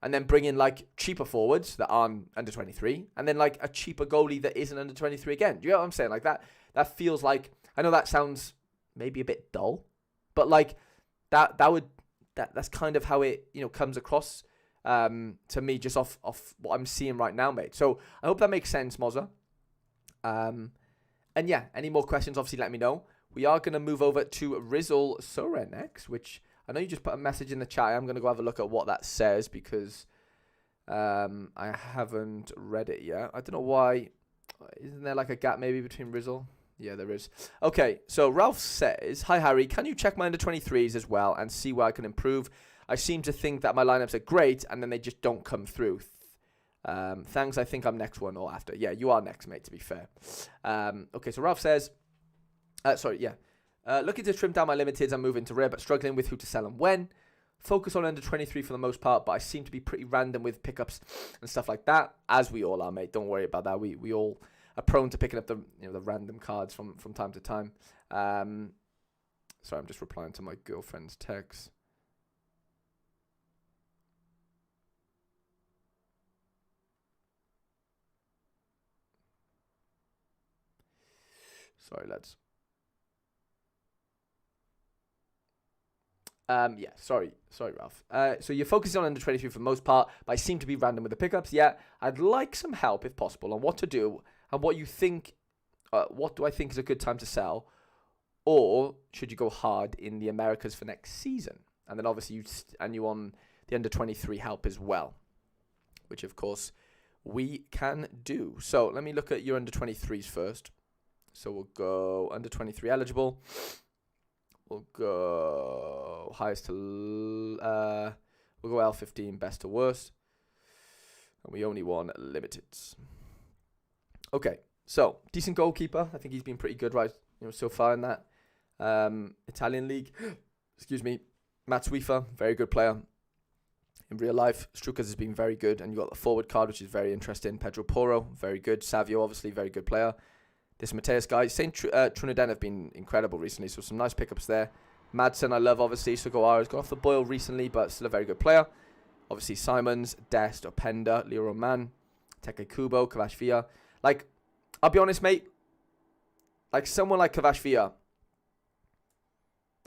and then bring in like cheaper forwards that aren't under 23, and then like a cheaper goalie that isn't under 23 again. Do you know what I'm saying? Like that feels like, I know that sounds maybe a bit dull, but like that's kind of how it comes across to me, just off what I'm seeing right now, mate. So I hope that makes sense, Mozza. And yeah, any more questions, obviously let me know. We are going to move over to Rizzle Sorare next, which I know you just put a message in the chat. I'm going to go have a look at what that says, because I haven't read it yet. I don't know why. Isn't there like a gap maybe between Rizzle? Yeah, there is. Okay, so Ralph says, "Hi Harry, can you check my under 23s as well and see where I can improve? I seem to think that my lineups are great and then they just don't come through. Thanks, I think I'm next one or after." Yeah, you are next, mate, to be fair. Okay, so Ralph says, looking to trim down my limiteds and move into rare, but struggling with who to sell and when. Focus on under 23 for the most part, but I seem to be pretty random with pickups and stuff like that, as we all are, mate. Don't worry about that. We all are prone to picking up the random cards from time to time. Sorry, I'm just replying to my girlfriend's text. Sorry, lads. Sorry, Ralph. So you're focusing on under 23 for the most part, but I seem to be random with the pickups. Yeah, I'd like some help, if possible, on what to do and what you think. What do I think is a good time to sell, or should you go hard in the Americas for next season? And then obviously you on the under 23 help as well, which of course we can do. So let me look at your under 23s first. So we'll go under 23 eligible. We'll go highest to, we'll go L15, best to worst. And we only want limiteds. Okay, so decent goalkeeper. I think he's been pretty good, right? So far in that Italian league. Excuse me. Matt Sweefer, very good player. In real life, Strukas has been very good. And you got the forward card, which is very interesting. Pedro Porro, very good. Savio, obviously, very good player. This Mateus guy, St. Trinidad have been incredible recently, so some nice pickups there. Madsen, I love, obviously. Sugawara's got off the boil recently, but still a very good player. Obviously, Simons, Dest, Openda, Leo Roman, Teke Kubo, Kvashvia. Like, I'll be honest, mate. Like, someone like Kvashvia,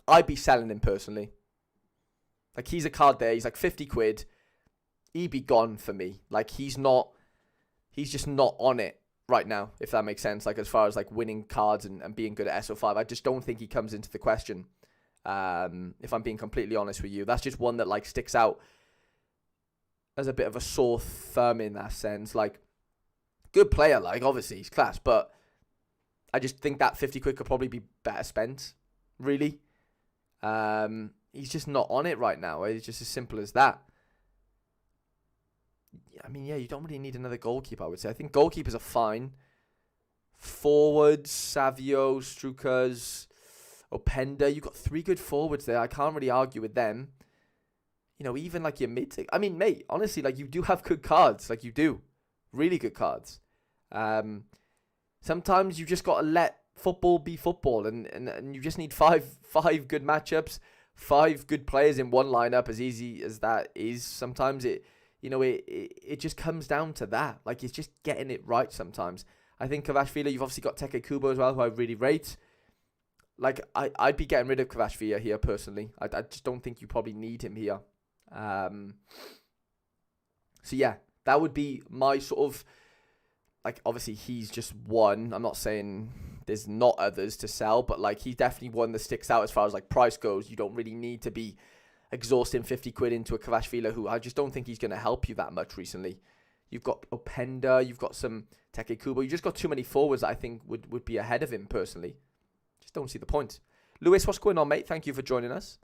I'd be selling him personally. Like, he's a card there. He's like 50 quid. He'd be gone for me. Like, he's just not on it right now, if that makes sense. Like, as far as like winning cards and being good at SO5, I just don't think he comes into the question. If I'm being completely honest with you, that's just one that like sticks out as a bit of a sore thumb in that sense. Like, good player, like obviously he's class, but I just think that 50 quid could probably be better spent. Really, he's just not on it right now. It's just as simple as that. I mean, yeah, you don't really need another goalkeeper, I would say. I think goalkeepers are fine. Forwards, Savio, Strukas, Openda. You've got 3 good forwards there. I can't really argue with them. Even like your mid. I mean, mate, honestly, like you do have good cards. Like you do. Really good cards. Sometimes you just got to let football be football, and you just need five good matchups, 5 good players in one lineup. As easy as that is, sometimes it just comes down to that. Like, it's just getting it right sometimes. I think Kvashvili, you've obviously got Teke Kubo as well, who I really rate. Like, I'd be getting rid of Kvashvili here personally. I just don't think you probably need him here. So yeah, that would be my sort of, like, obviously he's just one. I'm not saying there's not others to sell, but like, he's definitely one that sticks out as far as like price goes. You don't really need to be exhausting 50 quid into a Kvashvili, who I just don't think he's going to help you that much recently. You've got Openda, you've got some Teke Kubo. You just got too many forwards that I think would be ahead of him personally. Just don't see the point. Lewis, what's going on, mate? Thank you for joining us.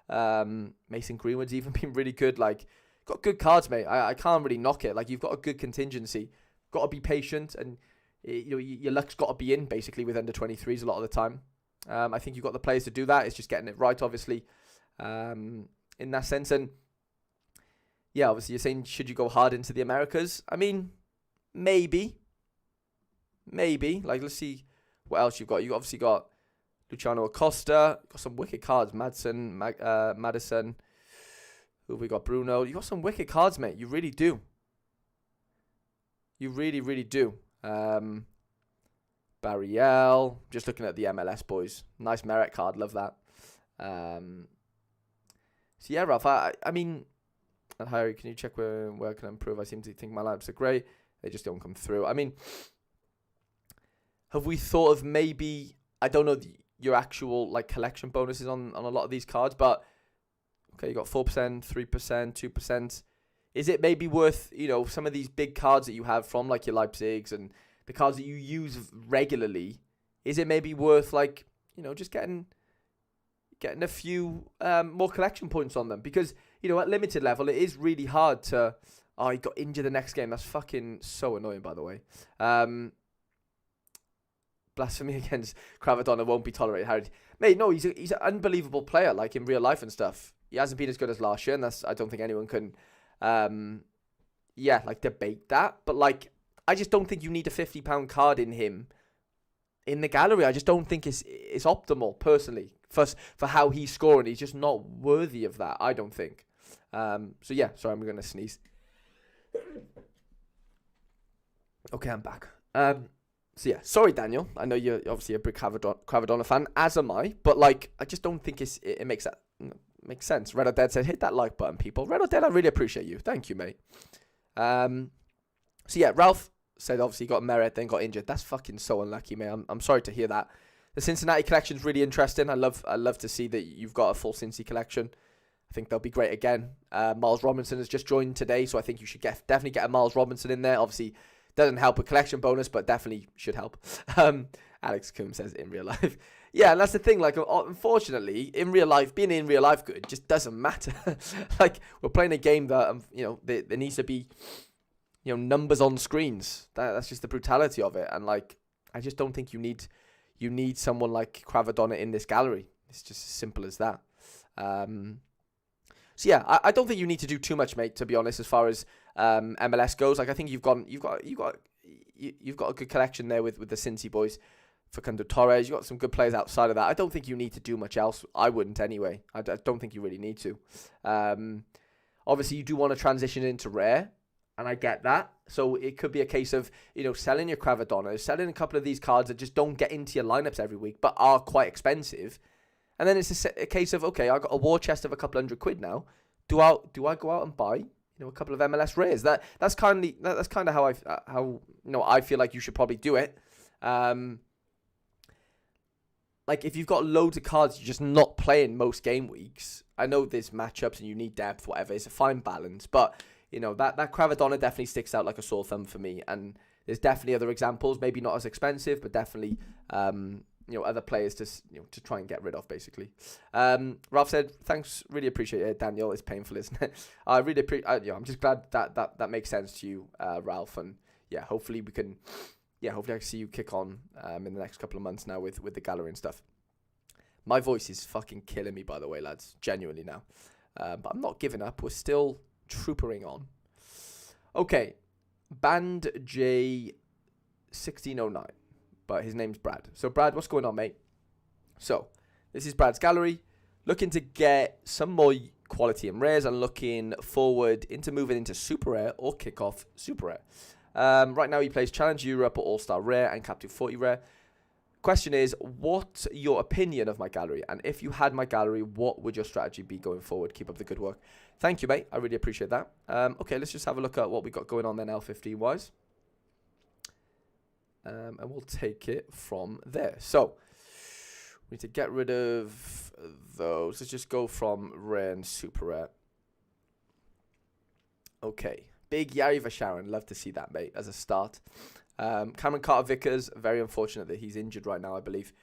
Mason Greenwood's even been really good. Like, got good cards, mate. I can't really knock it. Like, you've got a good contingency. Got to be patient, and your luck's got to be in basically with under 23s a lot of the time. I think you've got the players to do that. It's just getting it right, obviously, in that sense. And yeah, obviously you're saying, should you go hard into the Americas? I mean, maybe. Like, let's see what else you've got. You've obviously got Luciano Acosta. Got some wicked cards. Madison. Who have we got? Bruno. You got some wicked cards, mate. You really do. You really, really do. Barriel. Just looking at the MLS boys. Nice merit card. Love that. So yeah, Ralph. I mean, and Harry, can you check where I can improve? I seem to think my lineups are great. They just don't come through. I mean, have we thought of maybe, I don't know your actual like collection bonuses on a lot of these cards, but okay, you got 4%, 3%, 2%. Is it maybe worth, some of these big cards that you have from like your Leipzigs and the cards that you use regularly? Is it maybe worth like, just getting a few more collection points on them? Because, at limited level, it is really hard to, he got injured the next game. That's fucking so annoying, by the way. Blasphemy against Cravadonna won't be tolerated, Harry. Mate, no, he's an unbelievable player, like in real life and stuff. He hasn't been as good as last year, and I don't think anyone can, debate that. But like, I just don't think you need a £50 card in him in the gallery. I just don't think it's optimal, personally, for how he's scoring. He's just not worthy of that, I don't think. So yeah, sorry, I'm going to sneeze. Okay, I'm back. So yeah, sorry, Daniel. I know you're obviously a big Cravadonna fan, as am I. But like, I just don't think it makes that makes sense. Red or Dead said, hit that like button, people. Red or Dead, I really appreciate you. Thank you, mate. So yeah, Ralph said obviously got merit, then got injured. That's fucking so unlucky, mate. I'm sorry to hear that. The Cincinnati collection's really interesting. I love to see that you've got a full Cincy collection. I think they'll be great again. Miles Robinson has just joined today, so I think you should definitely get a Miles Robinson in there. Obviously, doesn't help a collection bonus, but definitely should help. Alex Kums says in real life. Yeah, and that's the thing. Like, unfortunately, being in real life good just doesn't matter. Like, we're playing a game that, there needs to be, numbers on screens. That's just the brutality of it. And like, I just don't think you need someone like Cravadonna in this gallery. It's just as simple as that. So yeah, I don't think you need to do too much, mate, to be honest, as far as MLS goes. Like, I think you've got a good collection there with the Cincy boys. Facundo Torres, you've got some good players outside of that. I don't think you need to do much else. I wouldn't anyway. I don't think you really need to. Obviously, you do want to transition into rare, and I get that. So it could be a case of, selling your Cravadonna, selling a couple of these cards that just don't get into your lineups every week, but are quite expensive. And then it's a case of, okay, I got a war chest of a couple £100 now. Do I go out and buy, a couple of MLS rares? That's kind of how I feel like you should probably do it. Like, if you've got loads of cards you're just not playing most game weeks, I know there's matchups and you need depth, whatever. It's a fine balance, but that Cravadonna definitely sticks out like a sore thumb for me. And there's definitely other examples, maybe not as expensive, but definitely other players to try and get rid of, basically. Ralph said, thanks, really appreciate it, Daniel. It's painful, isn't it? I really appreciate. I'm just glad that makes sense to you, Ralph. And yeah, hopefully I can see you kick on in the next couple of months now with the gallery and stuff. My voice is fucking killing me, by the way, lads. Genuinely now. But I'm not giving up. We're still troopering on. Okay. Band J 1609. but his name's Brad. So, Brad, what's going on, mate? So, this is Brad's gallery. Looking to get some more quality in rares and looking forward into moving into super rare or kickoff super rare. Right now, he plays Challenge Europe or All-Star Rare and Cap 240 Rare. Question is, what's your opinion of my gallery? And if you had my gallery, what would your strategy be going forward? Keep up the good work. Thank you, mate. I really appreciate that. Okay, let's just have a look at what we got going on then, L15-wise. And we'll take it from there. So, we need to get rid of those. Let's just go from rare and super rare. Okay. Big Yari Vasharan. Love to see that, mate, as a start. Cameron Carter-Vickers, very unfortunate that he's injured right now, I believe.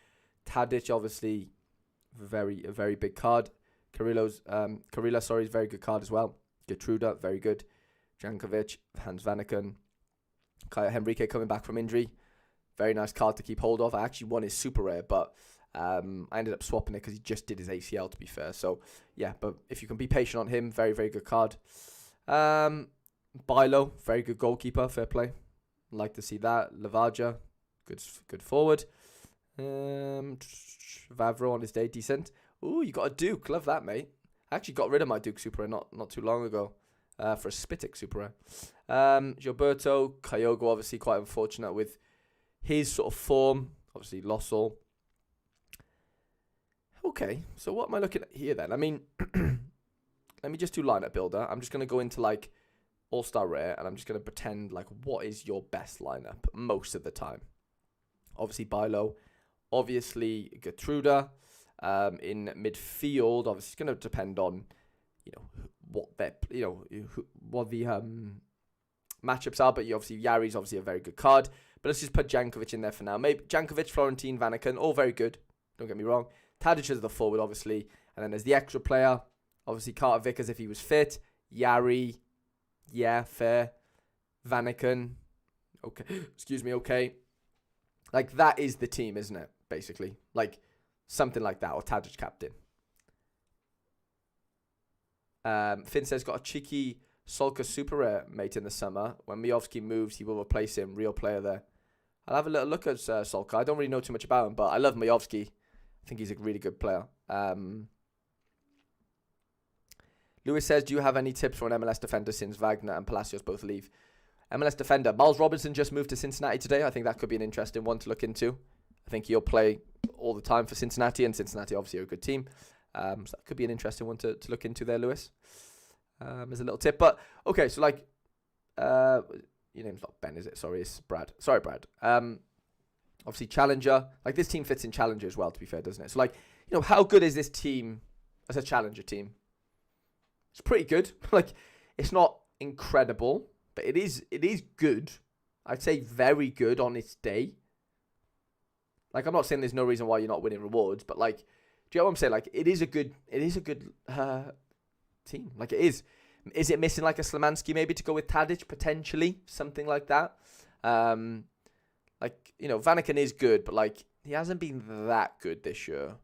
Tadic, obviously, a very big card. Karila, sorry, is a very good card as well. Gertruda, very good. Jankovic, Hans Vanaken. Kaya Henrique coming back from injury. Very nice card to keep hold of. I actually won his super rare, but I ended up swapping it because he just did his ACL, to be fair. So, yeah, but if you can be patient on him, very good card. Bilo, very good goalkeeper, fair play. Like to see that. Lavaja, good forward. Vavro on his day, decent. Ooh, you got a Duke. Love that, mate. I actually got rid of my Duke Super Rare not too long ago for a Spitic Super Rare. Gilberto, Kyogo, obviously quite unfortunate with his sort of form. Obviously, Lossell. Okay, so what am I looking at here then? I mean, let me just do lineup builder. I'm just going to go into like All-Star Rare, and I'm just going to pretend like what is your best lineup most of the time. Obviously, Bilo. Obviously, Gertruda. In midfield, obviously, it's going to depend on, what their, what the matchups are. But obviously, Yari's obviously a very good card. But let's just put Jankovic in there for now. Maybe Jankovic, Florentine, Vanaken, all very good. Don't get me wrong. Tadic is the forward, obviously. And then there's the extra player. Obviously, Carter Vickers if he was fit. Yari. Yeah, fair. Vanaken. Okay. Excuse me, okay. Like, that is the team, isn't it? Basically. Like, something like that. Or Tadic captain. Finn says, got a cheeky Solka super rare mate in the summer. When Miovski moves, he will replace him. Real player there. I'll have a little look at Solka. I don't really know too much about him, but I love Miovski. I think he's a really good player. Lewis says, do you have any tips for an MLS defender since Wagner and Palacios both leave? MLS defender. Miles Robinson just moved to Cincinnati today. I think that could be an interesting one to look into. I think he'll play all the time for Cincinnati, and Cincinnati obviously are a good team. So that could be an interesting one to look into there, Lewis. As a little tip. But, okay, so like, your name's not Ben, is it? Sorry, it's Brad. Sorry, Brad. Obviously, Challenger. Like, this team fits in Challenger as well, to be fair, doesn't it? So, like, how good is this team as a Challenger team? It's pretty good. Like, it's not incredible, but it is good. I'd say very good on its day. Like, I'm not saying there's no reason why you're not winning rewards, but like, do you know what I'm saying? Like, it is a good team. Like, it is. Is it missing like a Slamansky maybe to go with Tadic potentially? Something like that. Like, Vanaken is good, but like, he hasn't been that good this year.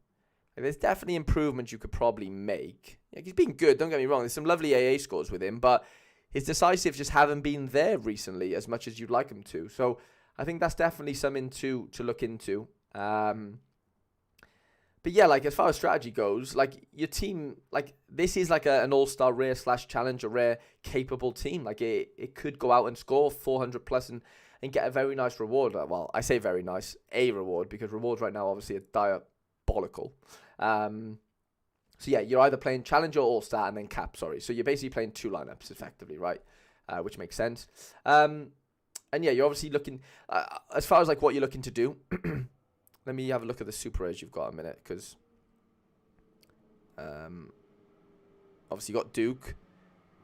Like, there's definitely improvements you could probably make. Like, he's been good, don't get me wrong. There's some lovely AA scores with him, but his decisives just haven't been there recently as much as you'd like him to. So I think that's definitely something to look into. But yeah, like, as far as strategy goes, like, your team, like, this is like an all-star rare / challenger rare capable team. Like, it could go out and score 400 plus and get a very nice reward. Well, I say very nice, a reward, because rewards right now obviously are diabolical. So yeah, you're either playing Challenger or All-Star and then Cap, sorry. So you're basically playing two lineups effectively, right? Which makes sense. And yeah, you're obviously looking, as far as like what you're looking to do, let me have a look at the super rares you've got a minute, because obviously you got Duke,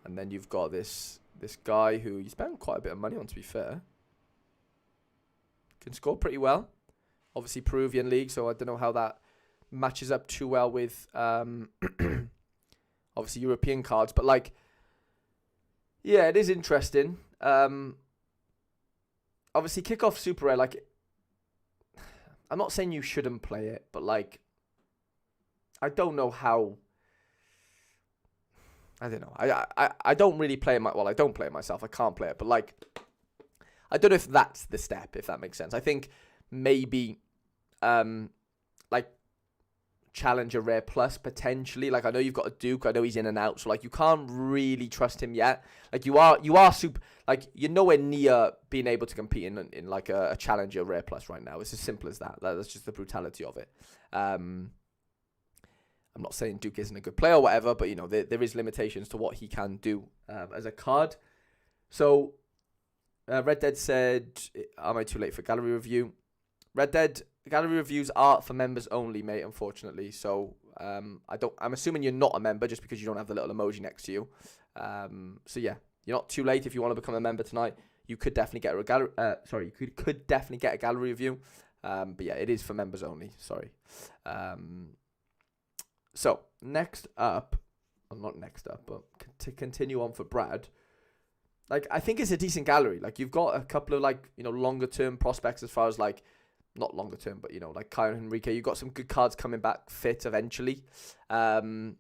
and then you've got this guy who you spent quite a bit of money on, to be fair. Can score pretty well. Obviously Peruvian league, so I don't know how that matches up too well with obviously European cards, but like, yeah, it is interesting. Obviously kickoff super rare, like, I'm not saying you shouldn't play it, but like, I don't know how. I don't know. I don't really play it. Well, I don't play it myself. I can't play it, but like, I don't know if that's the step, if that makes sense. I think maybe like Challenger Rare Plus potentially. Like, I know you've got a Duke. I know he's in and out, so like you can't really trust him yet. Like you are super. Like you're nowhere near being able to compete in like a Challenger Rare Plus right now. It's as simple as that. That's just the brutality of it. I'm not saying Duke isn't a good player or whatever, but there is limitations to what he can do as a card. So Red Dead said, "Am I too late for gallery review?" Red Dead gallery reviews are for members only, mate, unfortunately. So I'm assuming you're not a member just because you don't have the little emoji next to you. So yeah, you're not too late if you want to become a member tonight. You could definitely get a gallery. You could definitely get a gallery review. But yeah, it is for members only. Sorry. So next up, well, not next up, but to continue on for Brad. Like, I think it's a decent gallery. Like, you've got a couple of longer term prospects as far as like. Not longer term, but like Kyle Henrique, you've got some good cards coming back fit eventually. You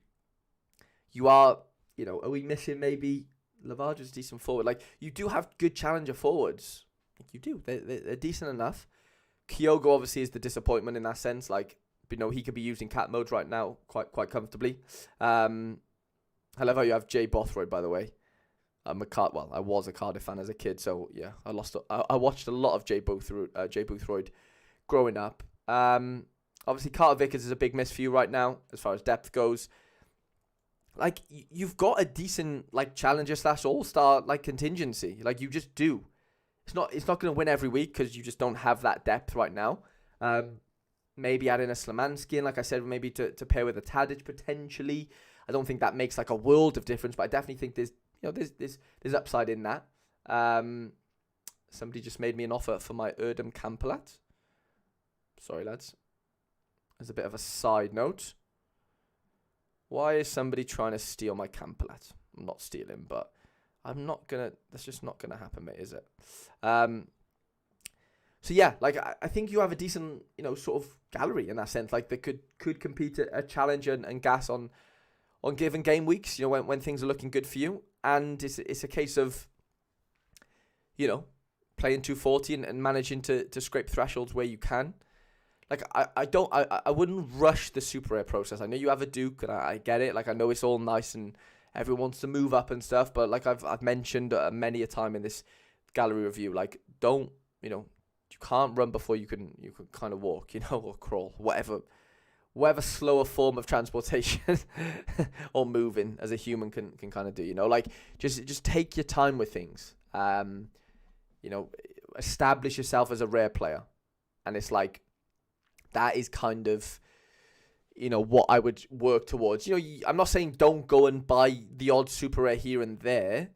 are, are we missing maybe Lavage's decent forward? Like, you do have good challenger forwards. Like, you do. They're decent enough. Kyogo obviously is the disappointment in that sense. Like, he could be used in cat mode right now quite comfortably. I love how you have Jay Bothroyd, by the way. I was a Cardiff fan as a kid, so yeah, I watched a lot of Jay Boothroyd growing up. Obviously Carter Vickers is a big miss for you right now as far as depth goes. Like, you've got a decent like challenger / all-star like contingency. Like, you just do. It's not going to win every week because you just don't have that depth right now. Maybe add in a Slamansky, and like I said, maybe to pair with a Tadic potentially. I don't think that makes like a world of difference, but I definitely think there's upside in that. Somebody just made me an offer for my Erdem Kampelat. Sorry, lads. As a bit of a side note, why is somebody trying to steal my Kampelat? I'm not stealing, but that's just not gonna happen, mate, is it? So yeah, like I think you have a decent, sort of gallery in that sense. Like, they could compete at a challenge and gas on given game weeks, when things are looking good for you. And it's a case of, playing 240 and managing to scrape thresholds where you can. Like, I wouldn't rush the super rare process. I know you have a Duke, and I get it. Like, I know it's all nice and everyone wants to move up and stuff, but like I've mentioned many a time in this gallery review, like, don't, you can't run before you can kind of walk, or crawl, whatever slower form of transportation or moving as a human can kind of do, like, just take your time with things. Establish yourself as a rare player, and it's like, that is kind of, what I would work towards. I'm not saying don't go and buy the odd super rare here and there,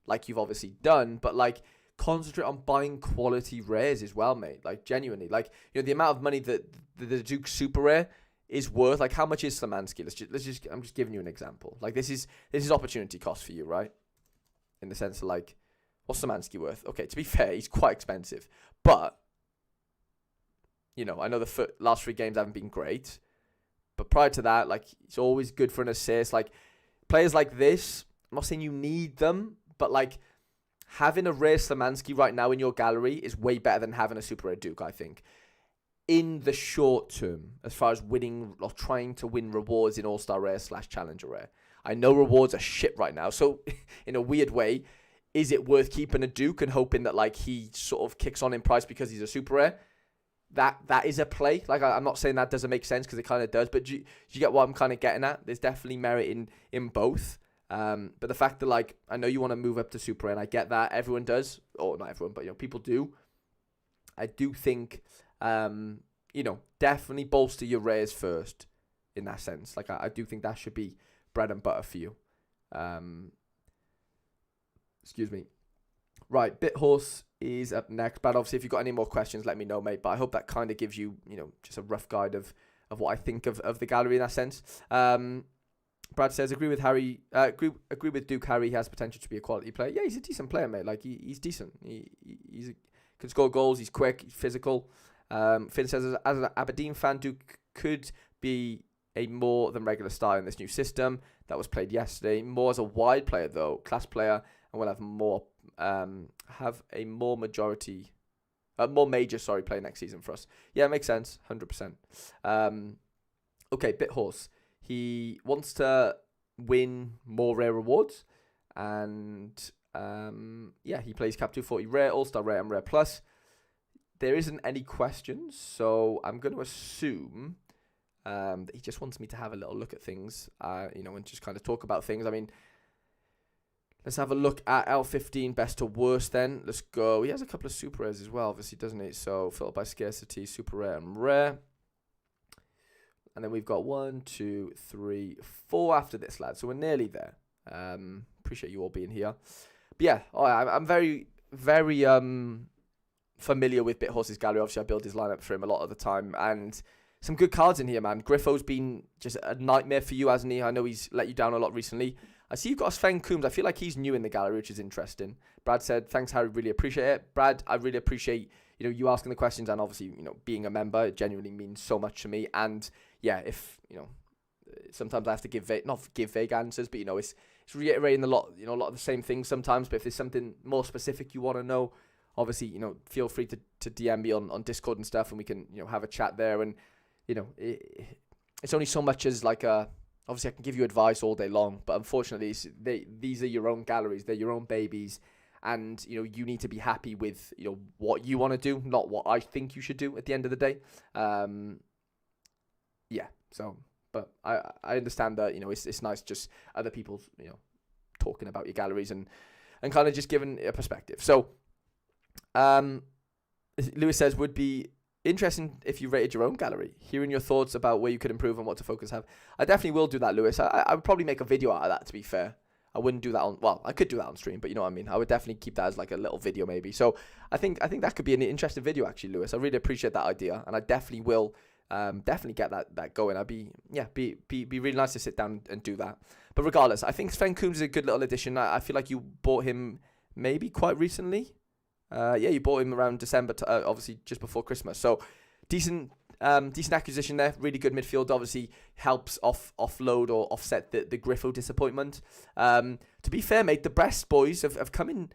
like you've obviously done, but like, concentrate on buying quality rares as well, mate. Like, genuinely, like, the amount of money that the Duke super rare is worth. Like, how much is Slamansky? I'm just giving you an example. Like, this is opportunity cost for you, right? In the sense of, like, what's Slamansky worth? Okay, to be fair, he's quite expensive, but I know the last 3 games haven't been great, but prior to that, like, it's always good for an assist. Like, players like this, I'm not saying you need them, but like, having a rare Slamansky right now in your gallery is way better than having a super rare Duke, I think, in the short term, as far as winning or trying to win rewards in All-Star Rare / Challenger Rare. I know rewards are shit right now, so in a weird way, is it worth keeping a Duke and hoping that like he sort of kicks on in price because he's a super rare? That is a play. Like, I'm not saying that doesn't make sense, because it kind of does, but do you get what I'm kind of getting at? There's definitely merit in both. But the fact that, like, I know you want to move up to super, and I get that. Everyone does. Or not everyone, but, people do. I do think, definitely bolster your rares first in that sense. Like, I do think that should be bread and butter for you. Excuse me. Right, BitHorse is up next. But obviously, if you've got any more questions, let me know, mate. But I hope that kind of gives you, just a rough guide of what I think of the gallery in that sense. Brad says, agree with Duke Harry. He has potential to be a quality player. Yeah, he's a decent player, mate. Like, he's decent. He can score goals. He's quick. He's physical. Finn says, as an Aberdeen fan, Duke could be a more than regular star in this new system that was played yesterday. More as a wide player, though. Class player, and will have a more majority More major, sorry, play next season for us. Yeah, makes sense. 100%. Okay, Bit Horse. He wants to win more rare rewards. And he plays Cap 240 Rare, All-Star Rare, and Rare Plus. There isn't any questions, so I'm going to assume that he just wants me to have a little look at things, and just kind of talk about things. I mean, let's have a look at L15 best to worst then. Let's go. He has a couple of super rares as well, obviously, doesn't he? So, filtered by scarcity, super rare, and rare. And then we've got 1, 2, 3, 4 after this, lad. So, we're nearly there. Appreciate you all being here. But yeah, I'm very, very familiar with BitHorse's gallery. Obviously, I build his lineup for him a lot of the time. And some good cards in here, man. Griffo's been just a nightmare for you, hasn't he? I know he's let you down a lot recently. I see you've got Sven Kums. I feel like he's new in the gallery, which is interesting. Brad said, thanks, Harry. Really appreciate it. Brad, I really appreciate you asking the questions, and obviously, being a member. It genuinely means so much to me. And yeah, if, sometimes I have to not give vague answers, but, it's reiterating a lot of the same things sometimes. But if there's something more specific you want to know, obviously, feel free to DM me on Discord and stuff, and we can, have a chat there. And, it's only so much as obviously I can give you advice all day long, but unfortunately these are your own galleries. They're your own babies. And, you need to be happy with, what you want to do, not what I think you should do at the end of the day. But I understand that, it's nice just other people, talking about your galleries and kind of just giving a perspective. So, Lewis says, would be interesting if you rated your own gallery, hearing your thoughts about where you could improve and what to focus have. I definitely will do that, Lewis. I would probably make a video out of that, to be fair. I wouldn't do that I could do that on stream, but you know what I mean? I would definitely keep that as like a little video maybe. So I think that could be an interesting video actually, Lewis. I really appreciate that idea, and I definitely will definitely get that going. I'd be really nice to sit down and do that. But regardless, I think Sven Kums is a good little addition. I feel like you bought him maybe quite recently. You bought him around December, obviously just before Christmas. So decent acquisition there. Really good midfield. Obviously helps offload or offset the Griffo disappointment. To be fair, mate, the Brest boys have come in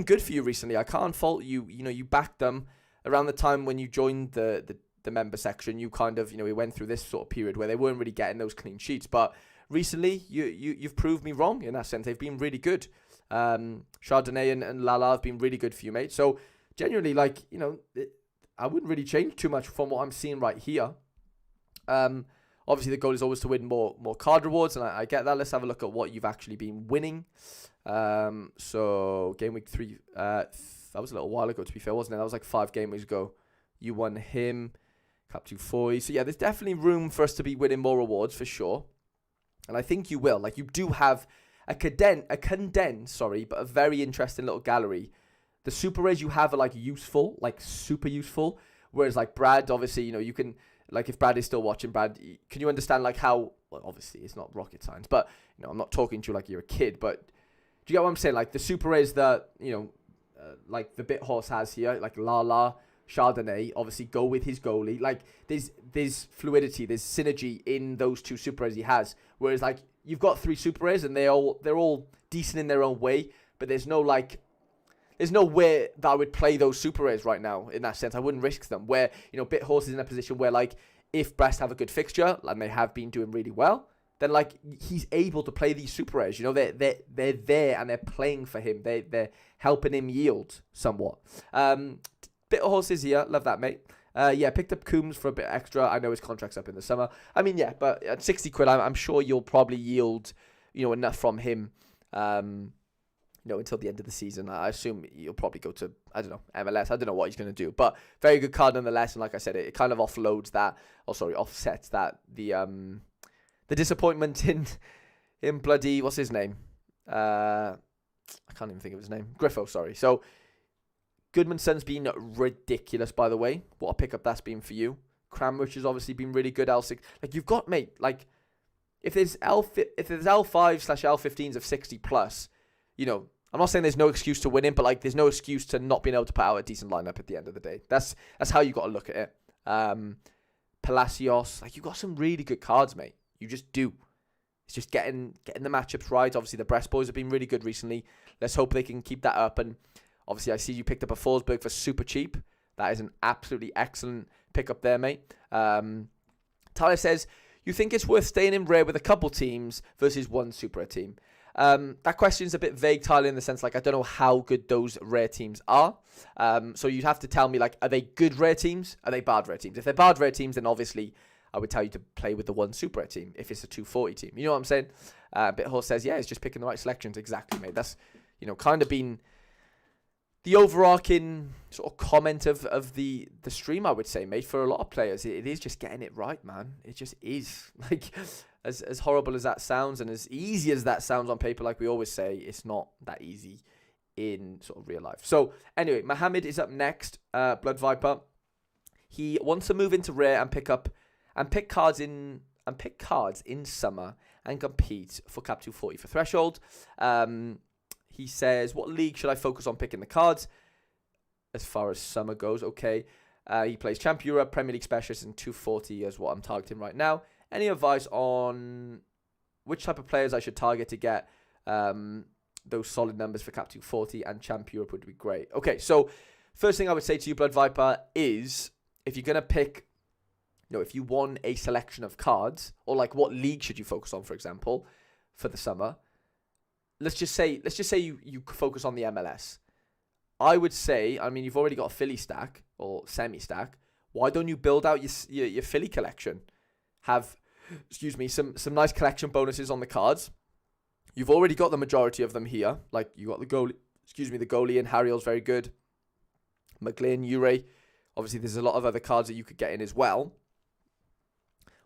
good for you recently. I can't fault you. You backed them around the time when you joined the member section. You kind of we went through this sort of period where they weren't really getting those clean sheets. But recently you've proved me wrong in that sense. They've been really good. Chardonnay and Lala have been really good for you, mate. So genuinely, I wouldn't really change too much from what I'm seeing right here. Obviously the goal is always to win more card rewards, and I get that. Let's have a look at what you've actually been winning. So game week 3, that was a little while ago, to be fair, wasn't it? That was like 5 game weeks ago. You won him, Cap 240. So yeah, there's definitely room for us to be winning more rewards for sure. And I think you will. You do have a condensed, but a very interesting little gallery. The super rares you have are useful, super useful. Whereas Brad, obviously, you can, if Brad is still watching, Brad, can you understand how, well, obviously it's not rocket science, but, I'm not talking to you like you're a kid, but do you get what I'm saying? The super rares that, the Bit Horse has here, Lala, Chardonnay, obviously go with his goalie. There's fluidity, there's synergy in those 2 super rares he has. Whereas you've got 3 super rares and they're all decent in their own way, but there's no way that I would play those super rares right now in that sense. I wouldn't risk them. Where, Bit Horse is in a position where if Brest have a good fixture, and they have been doing really well, then he's able to play these super rares. They're there and they're playing for him. They're helping him yield somewhat. Bit Horse is here. Love that, mate. Picked up Kums for a bit extra. I know his contract's up in the summer. I mean, yeah, but at 60 quid, I'm sure you'll probably yield, enough from him, until the end of the season. I assume you'll probably go to, I don't know, MLS. I don't know what he's going to do, but very good card nonetheless. And like I said, it kind of offsets that, the disappointment in bloody, what's his name? I can't even think of his name. Griffo, sorry. So, Goodmanson's been ridiculous, by the way. What a pickup that's been for you. Cranbrook has obviously been really good. L6, you've got, mate. If there's L5/L15s of 60 plus, I'm not saying there's no excuse to winning, but there's no excuse to not being able to put out a decent lineup at the end of the day. That's how you got to look at it. Palacios, you got some really good cards, mate. You just do. It's just getting the matchups right. Obviously, the Brest boys have been really good recently. Let's hope they can keep that up. And obviously, I see you picked up a Forsberg for super cheap. That is an absolutely excellent pickup there, mate. Tyler says, you think it's worth staying in rare with a couple teams versus one super rare team? That question's a bit vague, Tyler, in the sense, like, I don't know how good those rare teams are. So you'd have to tell me, like, are they good rare teams? Are they bad rare teams? If they're bad rare teams, then obviously I would tell you to play with the one super rare team if it's a 240 team. You know what I'm saying? BitHorse says, yeah, it's just picking the right selections. Exactly, mate. That's, kind of been the overarching sort of comment of the stream, I would say, mate. For a lot of players, it is just getting it right, man. It just is. Like, as horrible as that sounds and as easy as that sounds on paper, like we always say, it's not that easy in sort of real life. So anyway, Mohammed is up next, Blood Viper. He wants to move into rare and pick cards in summer and compete for Cap 240 for Threshold. He says, what league should I focus on picking the cards? As far as summer goes, okay. He plays Champ Europe, Premier League Specialist, and 240 is what I'm targeting right now. Any advice on which type of players I should target to get those solid numbers for Cap 240 and Champ Europe would be great. Okay, so first thing I would say to you, Blood Viper, is if you're going to pick, if you want a selection of cards, or like what league should you focus on, for example, for the summer, let's just say you focus on the MLS. I would say, you've already got a Philly stack or semi-stack. Why don't you build out your Philly collection? Have, some nice collection bonuses on the cards. You've already got the majority of them here. Like, you got the goalie in Harry's very good. McGlynn, Ure. Obviously, there's a lot of other cards that you could get in as well.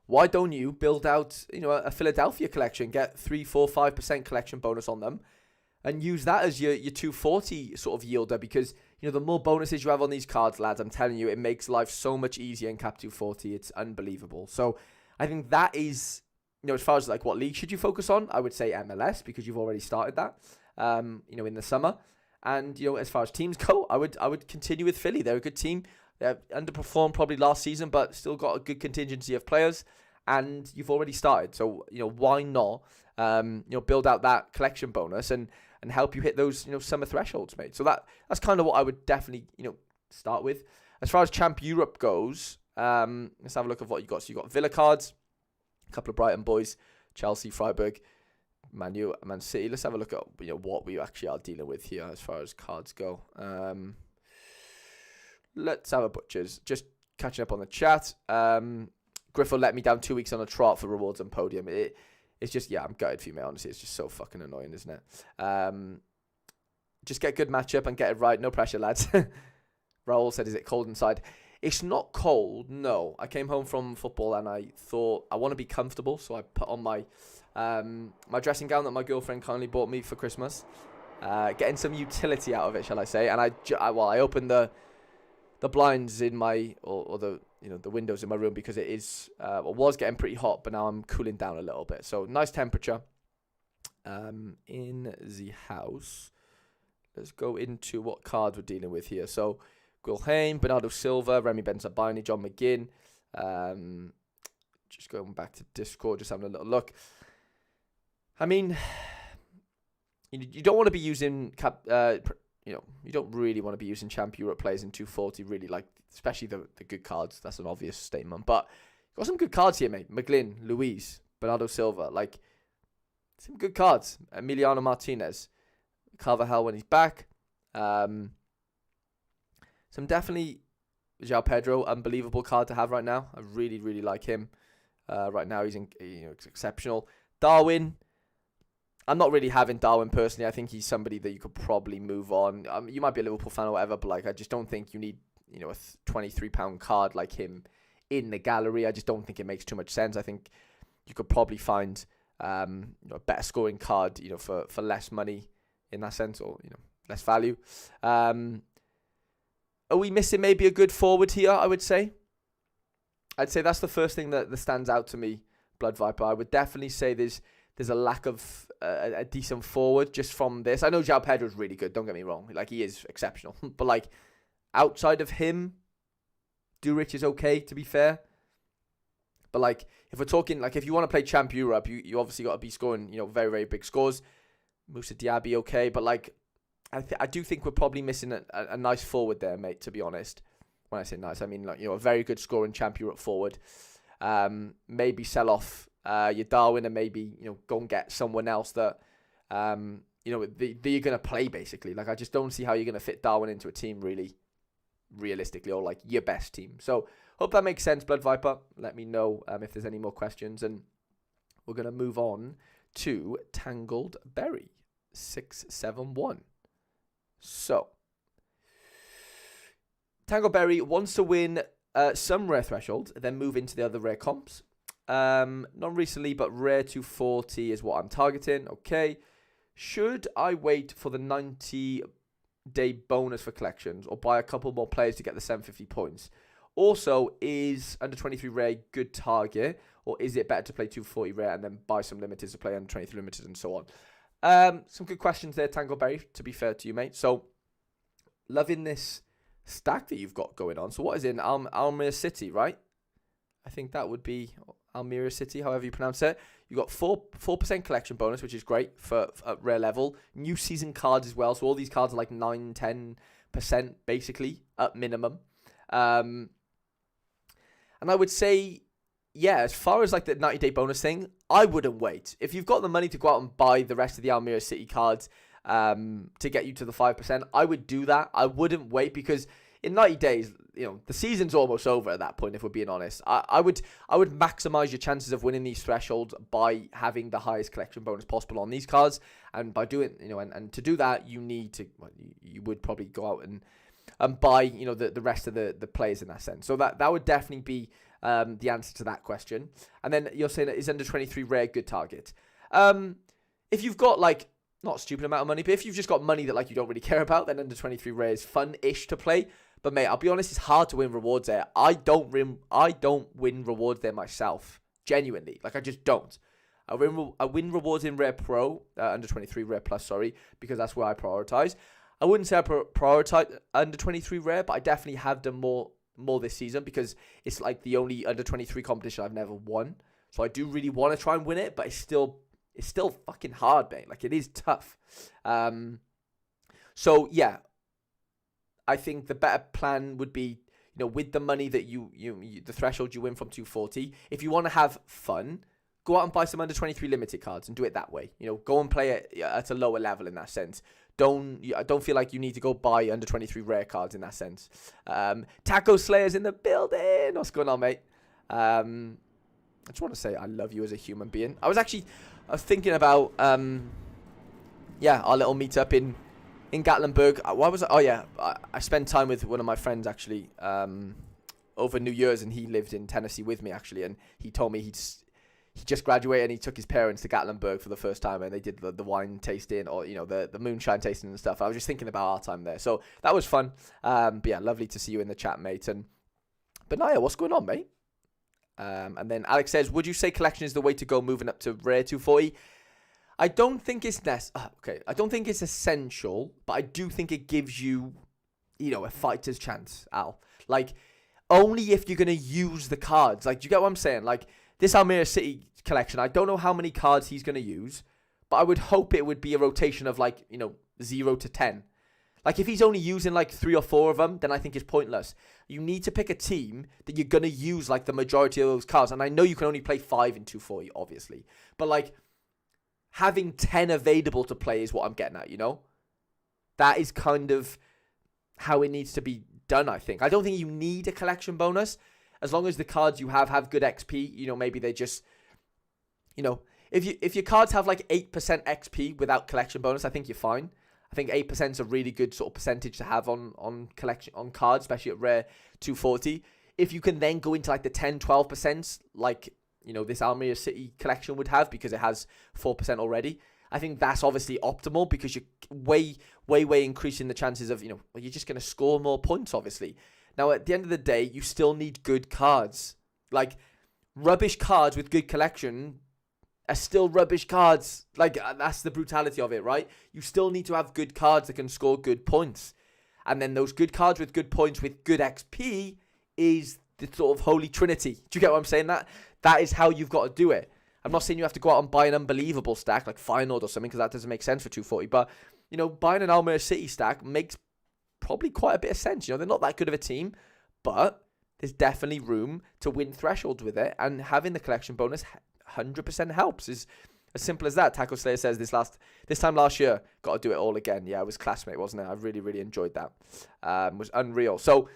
Why don't you build out, a Philadelphia collection, get 3, 4, 5% collection bonus on them, and use that as your 240 sort of yielder? Because, the more bonuses you have on these cards, lads, I'm telling you, it makes life so much easier in Cap 240. It's unbelievable. So I think that is, as far as like what league should you focus on, I would say MLS, because you've already started that, in the summer. And, as far as teams go, I would continue with Philly. They're a good team. They underperformed probably last season, but still got a good contingency of players. And you've already started. So, why not, build out that collection bonus and help you hit those, summer thresholds, mate. So that's kind of what I would definitely, start with. As far as Champ Europe goes, let's have a look at what you got. So you got Villa cards, a couple of Brighton boys, Chelsea, Freiburg, Man City. Let's have a look at, what we actually are dealing with here as far as cards go. Let's have a butchers. Just catching up on the chat. Griffo let me down 2 weeks on a trot for rewards and podium. It's just, I'm gutted for you, mate. Honestly, it's just so fucking annoying, isn't it? Just get a good matchup and get it right. No pressure, lads. Raul said, is it cold inside? It's not cold, no. I came home from football and I thought I want to be comfortable, so I put on my my dressing gown that my girlfriend kindly bought me for Christmas. Getting some utility out of it, shall I say? And I opened the blinds in my or the windows in my room because it was getting pretty hot, but now I'm cooling down a little bit. So nice temperature in the house. Let's go into what cards we're dealing with here. So Guilherme, Bernardo Silva, Remy Benzabaini, John McGinn. Just going back to Discord, just having a little look. You don't want to be using you don't really want to be using Champ Europe players in 240, really, like, especially the good cards. That's an obvious statement. But you've got some good cards here, mate. McGlynn, Luis, Bernardo Silva, like, some good cards. Emiliano Martinez, Carvajal when he's back. Some definitely João Pedro, unbelievable card to have right now. I really, really like him. Right now he's exceptional. Darwin, I'm not really having Darwin personally. I think he's somebody that you could probably move on. You might be a Liverpool fan or whatever, but like, I just don't think you need, a £23 card like him in the gallery. I just don't think it makes too much sense. I think you could probably find a better scoring card, for less money in that sense, or less value. Are we missing maybe a good forward here? I would say. I'd say that's the first thing that stands out to me, Blood Viper. I would definitely say there's a lack of a decent forward just from this. I know João Pedro is really good, don't get me wrong. Like, he is exceptional. But, like, outside of him, Durich is okay, to be fair. But, like, if we're talking, like, if you want to play Champ Europe, you obviously got to be scoring, very, very big scores. Moussa Diaby, okay. But, like, I do think we're probably missing a nice forward there, mate, to be honest. when I say nice, I mean like, a very good scoring champion up forward. Maybe sell off your Darwin and maybe, go and get someone else that, that you're going to play basically. Like, I just don't see how you're going to fit Darwin into a team really realistically, or like your best team. So hope that makes sense, Blood Viper. Let me know if there's any more questions, and we're going to move on to Tangleberry 671. So Tangleberry wants to win some rare thresholds, then move into the other rare comps. Not recently, but rare 240 is what I'm targeting. Okay. Should I wait for the 90-day bonus for collections, or buy a couple more players to get the 750 points? Also, is under 23 rare good target, or is it better to play 240 rare and then buy some limiteds to play under 23 limited and so on? Some good questions there, Tangleberry, to be fair to you, mate. So, loving this stack that you've got going on. So, what is it in Almere City, right? I think that would be Almere City, however you pronounce it. You got 4% collection bonus, which is great for at rare level. New season cards as well. So all these cards are like 9-10% basically at minimum. And I would say, yeah, as far as like the 90-day bonus thing, I wouldn't wait. If you've got the money to go out and buy the rest of the Almere City cards to get you to the 5%, I would do that. I wouldn't wait, because in 90 days, the season's almost over at that point, if we're being honest. I would maximize your chances of winning these thresholds by having the highest collection bonus possible on these cards. And by doing, and to do that, you need to, you would probably go out and buy, the rest of the players in that sense. So that would definitely be the answer to that question. And then you're saying that is under 23 rare good target. If you've got like, not a stupid amount of money, but if you've just got money that like you don't really care about, then under 23 rare is fun-ish to play. But mate, I'll be honest, it's hard to win rewards there. I don't win rewards there myself. Genuinely. Like, I just don't. I win rewards in Rare Pro, under 23 Rare Plus, sorry, because that's where I prioritize. I wouldn't say I prioritize under 23 Rare, but I definitely have done more this season, because it's like the only under 23 competition I've never won. So I do really want to try and win it, but it's still fucking hard, mate. Like, it is tough. So yeah, I think the better plan would be, with the money that you the threshold you win from 240, if you want to have fun, go out and buy some under 23 limited cards and do it that way. Go and play it at a lower level in that sense. Don't feel like you need to go buy under 23 rare cards in that sense. Taco Slayer's in the building. What's going on, mate? I just want to say I love you as a human being. I was thinking about our little meetup in Gatlinburg. Why was I? Oh yeah, I spent time with one of my friends actually over New Year's, and he lived in Tennessee with me actually, and he told me he just graduated and he took his parents to Gatlinburg for the first time, and they did the wine tasting, or the moonshine tasting and stuff. I was just thinking about our time there, so that was fun. But yeah, lovely to see you in the chat, mate. And Benaya, what's going on, mate? And then Alex says, would you say collection is the way to go moving up to rare 240? I don't think it's I don't think it's essential, but I do think it gives you, a fighter's chance, Al. Like, only if you're going to use the cards. Like, do you get what I'm saying? Like, this Almere City collection, I don't know how many cards he's going to use, but I would hope it would be a rotation of, 0 to 10. Like, if he's only using, 3 or 4 of them, then I think it's pointless. You need to pick a team that you're going to use, the majority of those cards. And I know you can only play 5 in 240, obviously. But, having 10 available to play is what I'm getting at, That is kind of how it needs to be done, I think. I don't think you need a collection bonus. As long as the cards you have good XP, maybe they just, if your cards have 8% XP without collection bonus, I think you're fine. I think 8% is a really good sort of percentage to have on collection on cards, especially at rare 240. If you can then go into the 10-12%, this Almere City collection would have, because it has 4% already, I think that's obviously optimal, because you're way increasing the chances of, you're just going to score more points, obviously. Now, at the end of the day, you still need good cards. Rubbish cards with good collection are still rubbish cards. That's the brutality of it, right? You still need to have good cards that can score good points. And then those good cards with good points with good XP is the sort of holy trinity. Do you get what I'm saying? That is how you've got to do it. I'm not saying you have to go out and buy an unbelievable stack like Feyenoord or something, because that doesn't make sense for 240. But, buying an Almere City stack makes probably quite a bit of sense. They're not that good of a team, but there's definitely room to win thresholds with it, and having the collection bonus 100% helps. Is as simple as that. Taco Slayer says this time last year, got to do it all again. Yeah, it was classmate, wasn't it? I really, really enjoyed that. It was unreal. So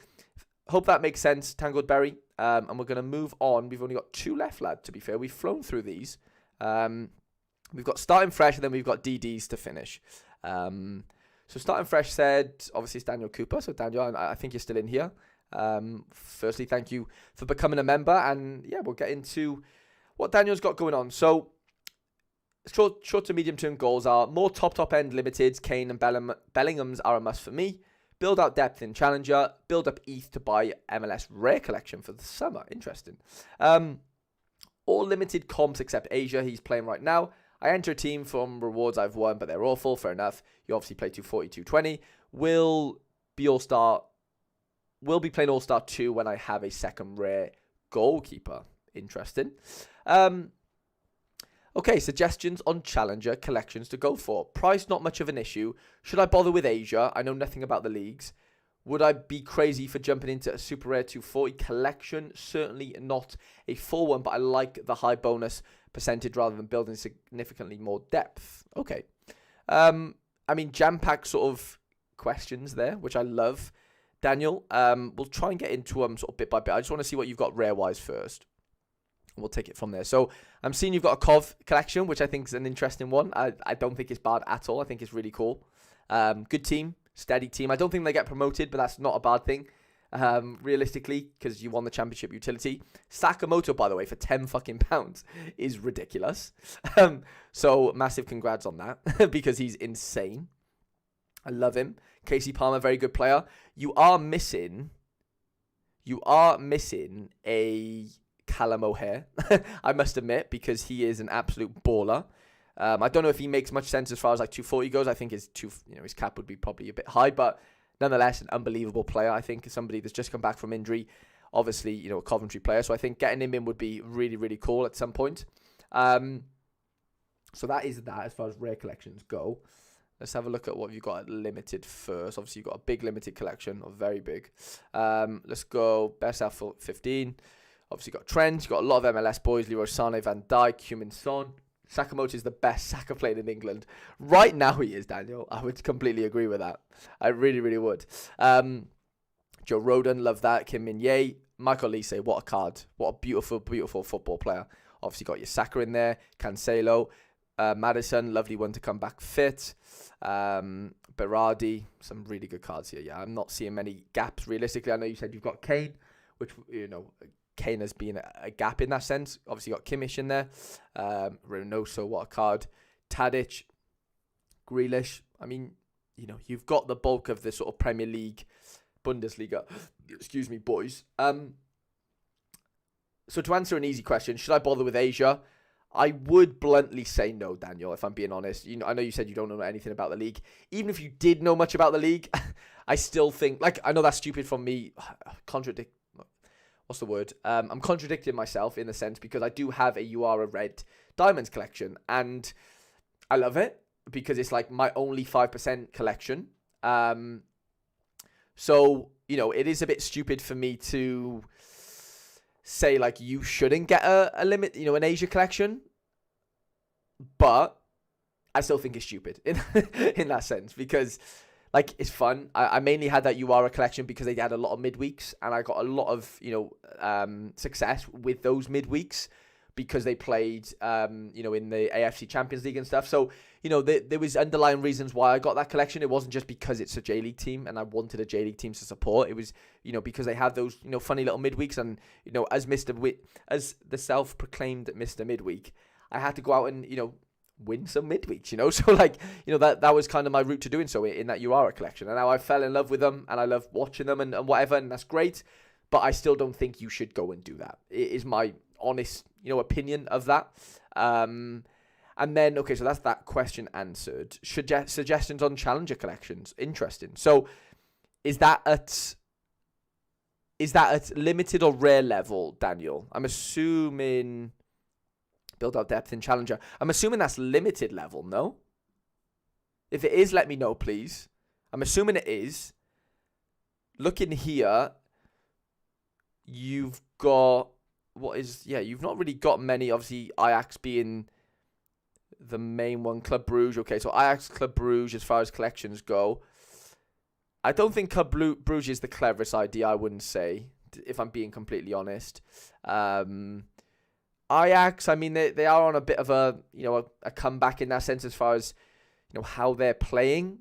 hope that makes sense, Tangleberry. And we're going to move on. We've only got 2 left, lad, to be fair. We've flown through these. We've got Starting Fresh, and then we've got DDs to finish. So Starting Fresh said, obviously it's Daniel Cooper. So Daniel, I think you're still in here. Firstly, thank you for becoming a member. And yeah, we'll get into what Daniel's got going on. So short to medium term goals are more top end limiteds. Kane and Bellingham's are a must for me. Build out depth in Challenger. Build up ETH to buy MLS Rare Collection for the summer. Interesting. All limited comps except Asia. He's playing right now. I enter a team from rewards I've won, but they're awful. Fair enough. You obviously play 240, 220. Will be playing All-Star 2 when I have a second rare goalkeeper. Interesting. Okay, suggestions on Challenger collections to go for. Price, not much of an issue. Should I bother with Asia? I know nothing about the leagues. Would I be crazy for jumping into a super rare 240 collection? Certainly not a full one, but I like the high bonus percentage rather than building significantly more depth. Okay. I mean, jam-packed sort of questions there, which I love. Daniel, we'll try and get into them sort of bit by bit. I just want to see what you've got rare-wise first. We'll take it from there. So I'm seeing you've got a Cov collection, which I think is an interesting one. I don't think it's bad at all. I think it's really cool. Good team, steady team. I don't think they get promoted, but that's not a bad thing. Realistically, because you won the championship utility. Sakamoto, by the way, for £10 fucking is ridiculous. So massive congrats on that because he's insane. I love him. Casey Palmer, very good player. You are missing a Callum O'Hare, I must admit, because he is an absolute baller. I don't know if he makes much sense as far as like 240 goes. I think his cap would be probably a bit high, but nonetheless, an unbelievable player. I think somebody that's just come back from injury, obviously, a Coventry player. So I think getting him in would be really, really cool at some point. So that is that as far as rare collections go. Let's have a look at what you've got at limited first. Obviously, you've got a big limited collection, or very big. Let's go best out for 15. Obviously, you've got Trent. You've got a lot of MLS boys. Leroy Sané, Van Dijk, Heung-min Son. Sakamoto is the best Saka player in England. Right now he is, Daniel. I would completely agree with that. I really, really would. Joe Rodon, love that. Kim Min-Ye. Michael Lise, what a card. What a beautiful, beautiful football player. Obviously got your Saka in there. Cancelo. Madison, lovely one to come back fit. Berardi, some really good cards here. Yeah, I'm not seeing many gaps realistically. I know you said you've got Kane, which, Kane has been a gap in that sense. Obviously got Kimmich in there. Reynoso, what a card. Tadic, Grealish. I mean, you've got the bulk of the sort of Premier League, Bundesliga, excuse me, boys. So to answer an easy question, should I bother with Asia? I would bluntly say no, Daniel, if I'm being honest. I know you said you don't know anything about the league. Even if you did know much about the league, I still think, I know that's stupid from me. What's the word? I'm contradicting myself in the sense because I do have a URA Red Diamonds collection and I love it because it's like my only 5% collection. So, it is a bit stupid for me to say you shouldn't get a limit, an Asia collection, but I still think it's stupid in that sense because it's fun. I mainly had that URA collection because they had a lot of midweeks and I got a lot of, success with those midweeks because they played, in the AFC Champions League and stuff. So, there was underlying reasons why I got that collection. It wasn't just because it's a J-League team and I wanted a J-League team to support. It was, because they have those, funny little midweeks and, as the self-proclaimed Mr. Midweek, I had to go out and, win some midweeks, So that was kind of my route to doing so in that URA collection. And now I fell in love with them and I love watching them and whatever, and that's great. But I still don't think you should go and do that. It is my honest, opinion of that. And then, okay, so that's that question answered. Suggestions on Challenger collections. Interesting. So is that at limited or rare level, Daniel? I'm assuming build out depth in Challenger. I'm assuming that's limited level, no? If it is, let me know, please. I'm assuming it is. Looking here, you've got you've not really got many. Obviously, Ajax being the main one. Club Brugge. Okay, so Ajax, Club Brugge, as far as collections go, I don't think Club Brugge is the cleverest idea. I wouldn't say, if I'm being completely honest. Ajax, I mean, they are on a bit of a comeback in that sense, as far as how they're playing.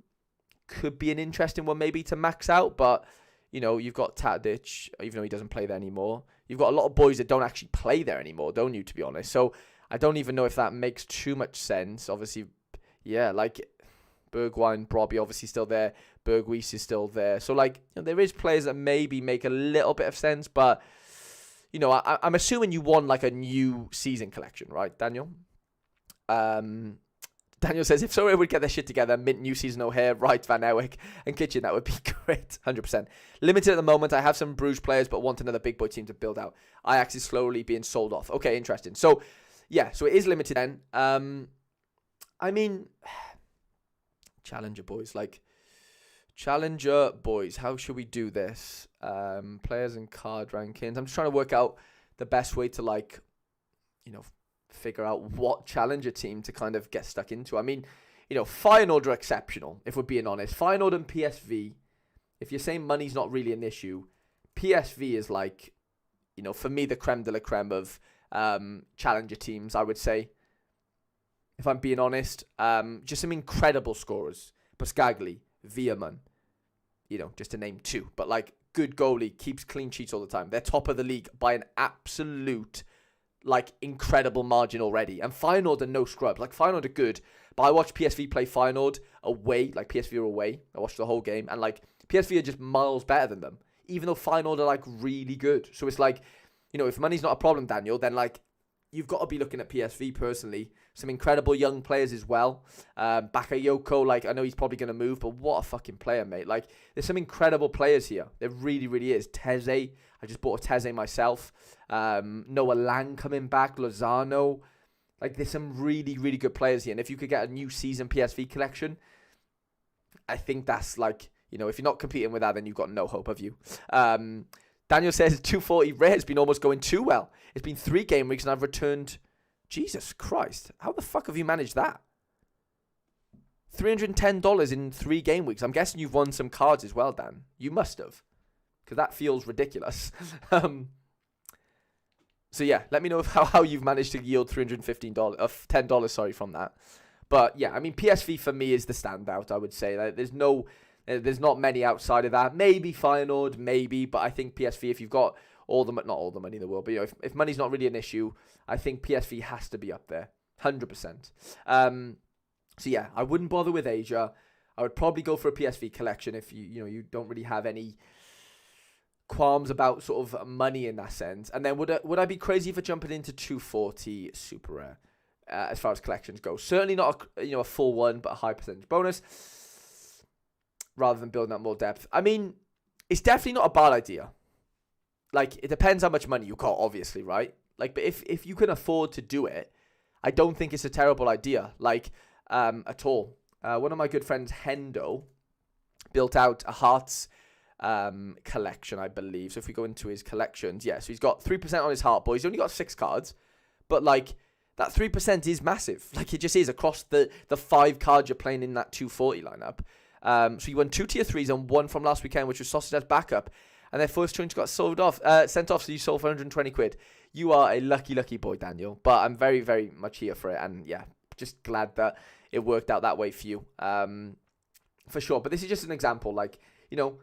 Could be an interesting one maybe to max out, but you've got Tadic, even though he doesn't play there anymore. You've got a lot of boys that don't actually play there anymore, don't you, to be honest? So I don't even know if that makes too much sense. Obviously, yeah, like Bergwijn, Brobbey obviously still there. Berghuis is still there. So, there is players that maybe make a little bit of sense, but, I'm assuming you won, a new season collection, right, Daniel? Daniel says, if Sorare would get their shit together, mint new season O'Hare, Wright, Van Ewijk, and Kitchen, that would be great. 100%. Limited at the moment. I have some Bruges players, but want another big boy team to build out. Ajax is slowly being sold off. Okay, interesting. So, yeah, so it is limited then. I mean, Challenger boys. Challenger boys, how should we do this? Players and card rankings. I'm just trying to work out the best way to, figure out what Challenger team to kind of get stuck into. I mean, Feyenoord are exceptional, if we're being honest. Feyenoord and PSV, if you're saying money's not really an issue, PSV is for me, the creme de la creme of Challenger teams, I would say. If I'm being honest, just some incredible scorers. Buscagli, Veerman, just to name two. But good goalie, keeps clean sheets all the time. They're top of the league by an absolute incredible margin already. And Feyenoord are no scrubs. Feyenoord are good, but I watched PSV play Feyenoord away, PSV are away. I watched the whole game, and PSV are just miles better than them, even though Feyenoord are really good. So it's if money's not a problem, Daniel, then you've got to be looking at PSV personally. Some incredible young players as well. Bakayoko, I know he's probably going to move, but what a fucking player, mate. There's some incredible players here. There really, really is. Teze, I just bought a Teze myself. Noah Lang coming back. Lozano. There's some really, really good players here. And if you could get a new season PSV collection, I think that's if you're not competing with that, then you've got no hope, have you? Daniel says 240 rare has been almost going too well. It's been 3 game weeks and I've returned. Jesus Christ. How the fuck have you managed that? $310 in 3 game weeks. I'm guessing you've won some cards as well, Dan. You must have. Because that feels ridiculous. So yeah, let me know how you've managed to yield $10 from that. But yeah, I mean, PSV for me is the standout, I would say. There's not many outside of that. Maybe Feyenoord, maybe. But I think PSV, if you've got not all the money in the world, but if money's not really an issue, I think PSV has to be up there, 100%. So yeah, I wouldn't bother with Asia. I would probably go for a PSV collection if you don't really have any qualms about sort of money in that sense. And then would I be crazy for jumping into 240 super rare as far as collections go? Certainly not a full one, but a high percentage bonus, rather than building up more depth. I mean, it's definitely not a bad idea. It depends how much money you got, obviously, right? But if you can afford to do it, I don't think it's a terrible idea, at all. One of my good friends, Hendo, built out a Hearts collection, I believe. So if we go into his collections, so he's got 3% on his Heart Boy. He's only got 6 cards, but that 3% is massive. It just is across the 5 cards you're playing in that 240 lineup. So he won 2 tier 3s and 1 from last weekend, which was Sausage as backup. And their first change got sent off, so you sold for 120 quid. You are a lucky, lucky boy, Daniel. But I'm very, very much here for it. And yeah, just glad that it worked out that way for you. For sure. But this is just an example.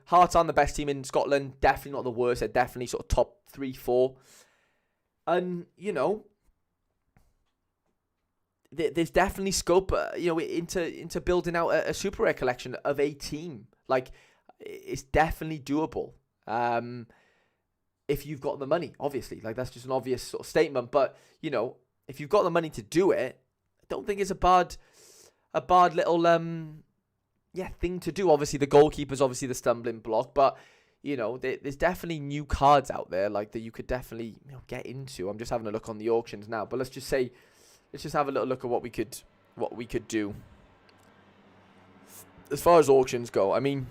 Hearts aren't the best team in Scotland. Definitely not the worst. They're definitely sort of top 3, 4. And, there's definitely scope, into building out a super rare collection of a team. It's definitely doable. If you've got the money, obviously, that's just an obvious sort of statement. But if you've got the money to do it, I don't think it's a bad little thing to do. Obviously, the goalkeeper's obviously the stumbling block, but there's definitely new cards out there that you could definitely get into. I'm just having a look on the auctions now, but let's just have a little look at what we could do as far as auctions go. I mean,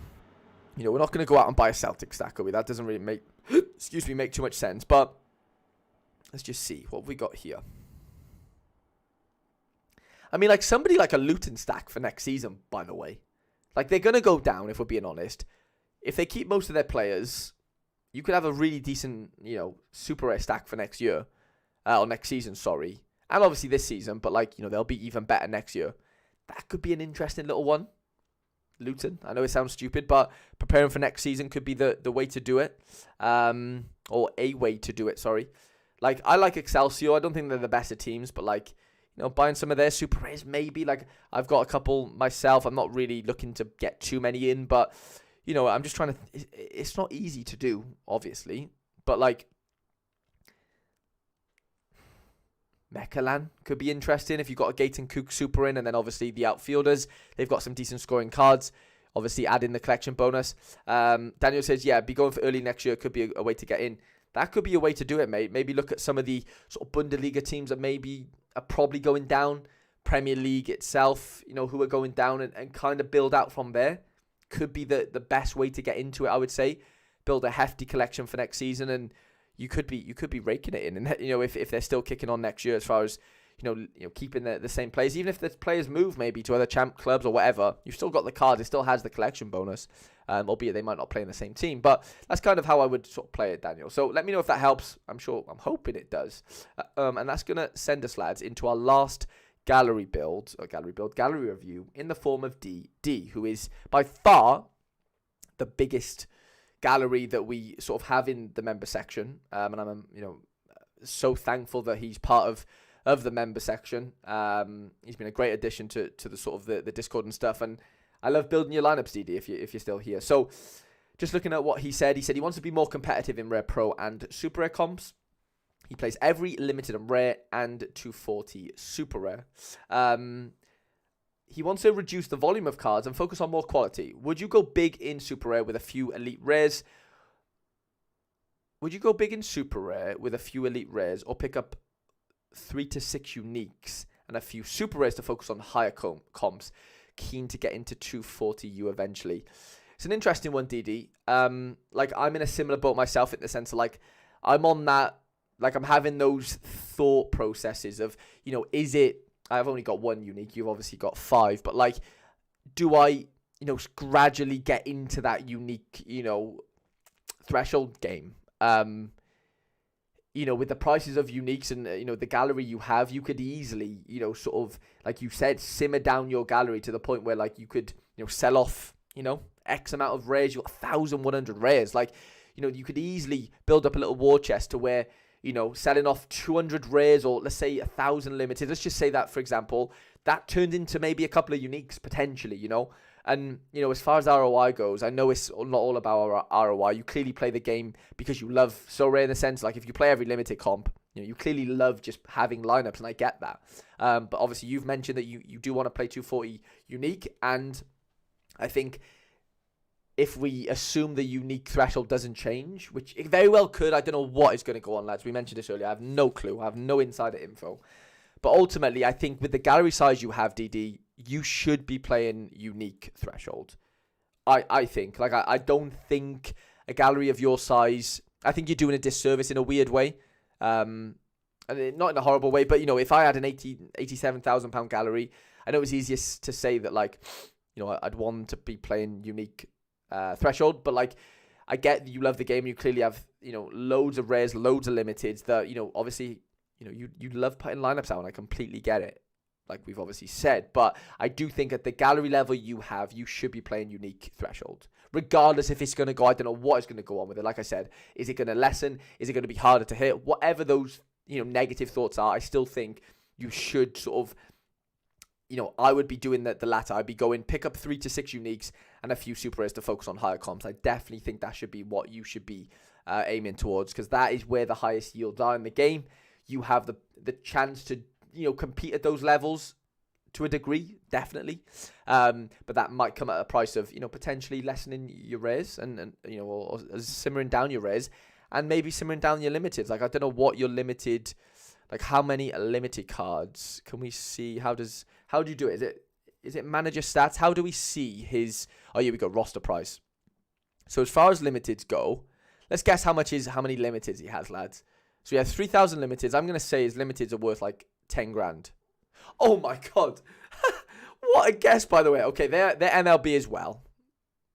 we're not going to go out and buy a Celtic stack, are we? That doesn't really make make too much sense. But let's just see what we got here. I mean, like, somebody like a Luton stack for next season, by the way. Like, they're going to go down, if we're being honest. If they keep most of their players, you could have a really decent, super rare stack for next year. Or next season, sorry. And obviously this season, but, like, they'll be even better next year. That could be an interesting little one. Luton. I know it sounds stupid, but preparing for next season could be the way to do it. Or a way to do it, sorry. Like, I like Excelsior. I don't think they're the best of teams, but, like, buying some of their super rares, maybe. Like, I've got a couple myself. I'm not really looking to get too many in, but, I'm just trying to... It's not easy to do, obviously, but, like, Mekalan could be interesting if you've got a Gate and Cook super in, and then obviously the outfielders, they've got some decent scoring cards. Obviously, add in the collection bonus. Daniel says, yeah, be going for early next year could be a way to get in. That could be a way to do it, mate. Maybe look at some of the sort of Bundesliga teams that maybe are probably going down. Premier League itself, who are going down, and kind of build out from there. Could be the best way to get into it, I would say. Build a hefty collection for next season, and you could be raking it in. And if they're still kicking on next year, as far as keeping the same players, even if the players move maybe to other champ clubs or whatever, you've still got the card. It still has the collection bonus, albeit they might not play in the same team. But that's kind of how I would sort of play it, Daniel. So let me know if that helps. I'm hoping it does. And that's gonna send us, lads, into our last gallery review in the form of D, who is by far the biggest gallery that we sort of have in the member section, and I'm so thankful that he's part of the member section. He's been a great addition to the sort of the Discord and stuff, and I love building your lineups, DD, if you're still here. So just looking at what he said he wants to be more competitive in rare pro and super rare comps. He plays every limited and rare and 240 super rare. He wants to reduce the volume of cards and focus on more quality. Would you go big in super rare with a few elite rares? Or pick up 3 to 6 uniques and a few super rares to focus on higher comps? Keen to get into 240U eventually. It's an interesting one, DD. Like, I'm in a similar boat myself in the sense of, like, I'm on that, like, I'm having those thought processes of, is it, I've only got 1 unique, you've obviously got 5, but, like, do I, gradually get into that unique, threshold game? With the prices of uniques and, the gallery you have, you could easily, sort of, like you said, simmer down your gallery to the point where, like, you could, sell off, X amount of rares, you got 1,100 rares. Like, you could easily build up a little war chest to where, selling off 200 rares or let's say 1,000 limited. Let's just say that, for example, that turned into maybe a couple of uniques potentially, And, as far as ROI goes, I know it's not all about ROI. You clearly play the game because you love so rare in the sense, like, if you play every limited comp, you clearly love just having lineups, and I get that. But obviously you've mentioned that you do want to play 240 unique, and I think if we assume the unique threshold doesn't change, which it very well could, I don't know what is going to go on, lads. We mentioned this earlier. I have no clue. I have no insider info. But ultimately, I think with the gallery size you have, DD, you should be playing unique threshold. I think. Like, I don't think a gallery of your size, I think you're doing a disservice in a weird way. And not in a horrible way, but, if I had an 87,000 pound gallery, I know it's easiest to say that, like, I'd want to be playing unique threshold, but, like, I get that you love the game. You clearly have, loads of rares, loads of limiteds that, obviously, you love putting lineups out, and I completely get it, like we've obviously said. But I do think at the gallery level you should be playing unique threshold, regardless if it's going to go, I don't know what is going to go on with it. Like I said, is it going to lessen? Is it going to be harder to hit? Whatever those, negative thoughts are, I still think you should sort of, I would be doing the latter. I'd be going pick up 3 to 6 uniques and a few super rares to focus on higher comps. I definitely think that should be what you should be aiming towards, because that is where the highest yields are in the game. You have the chance to, compete at those levels to a degree, definitely. But that might come at a price of, potentially lessening your rares and or simmering down your rares, and maybe simmering down your limiteds. Like, I don't know what your limited, like, how many limited cards can we see? How do you do it? Is it manager stats? How do we see his, oh, here we go, roster price. So as far as limiteds go, Let's guess how many limiteds he has, lads. So he has 3,000 limiteds. I'm going to say his limiteds are worth like 10 grand. Oh my God. What a guess, by the way. Okay, they're MLB as well.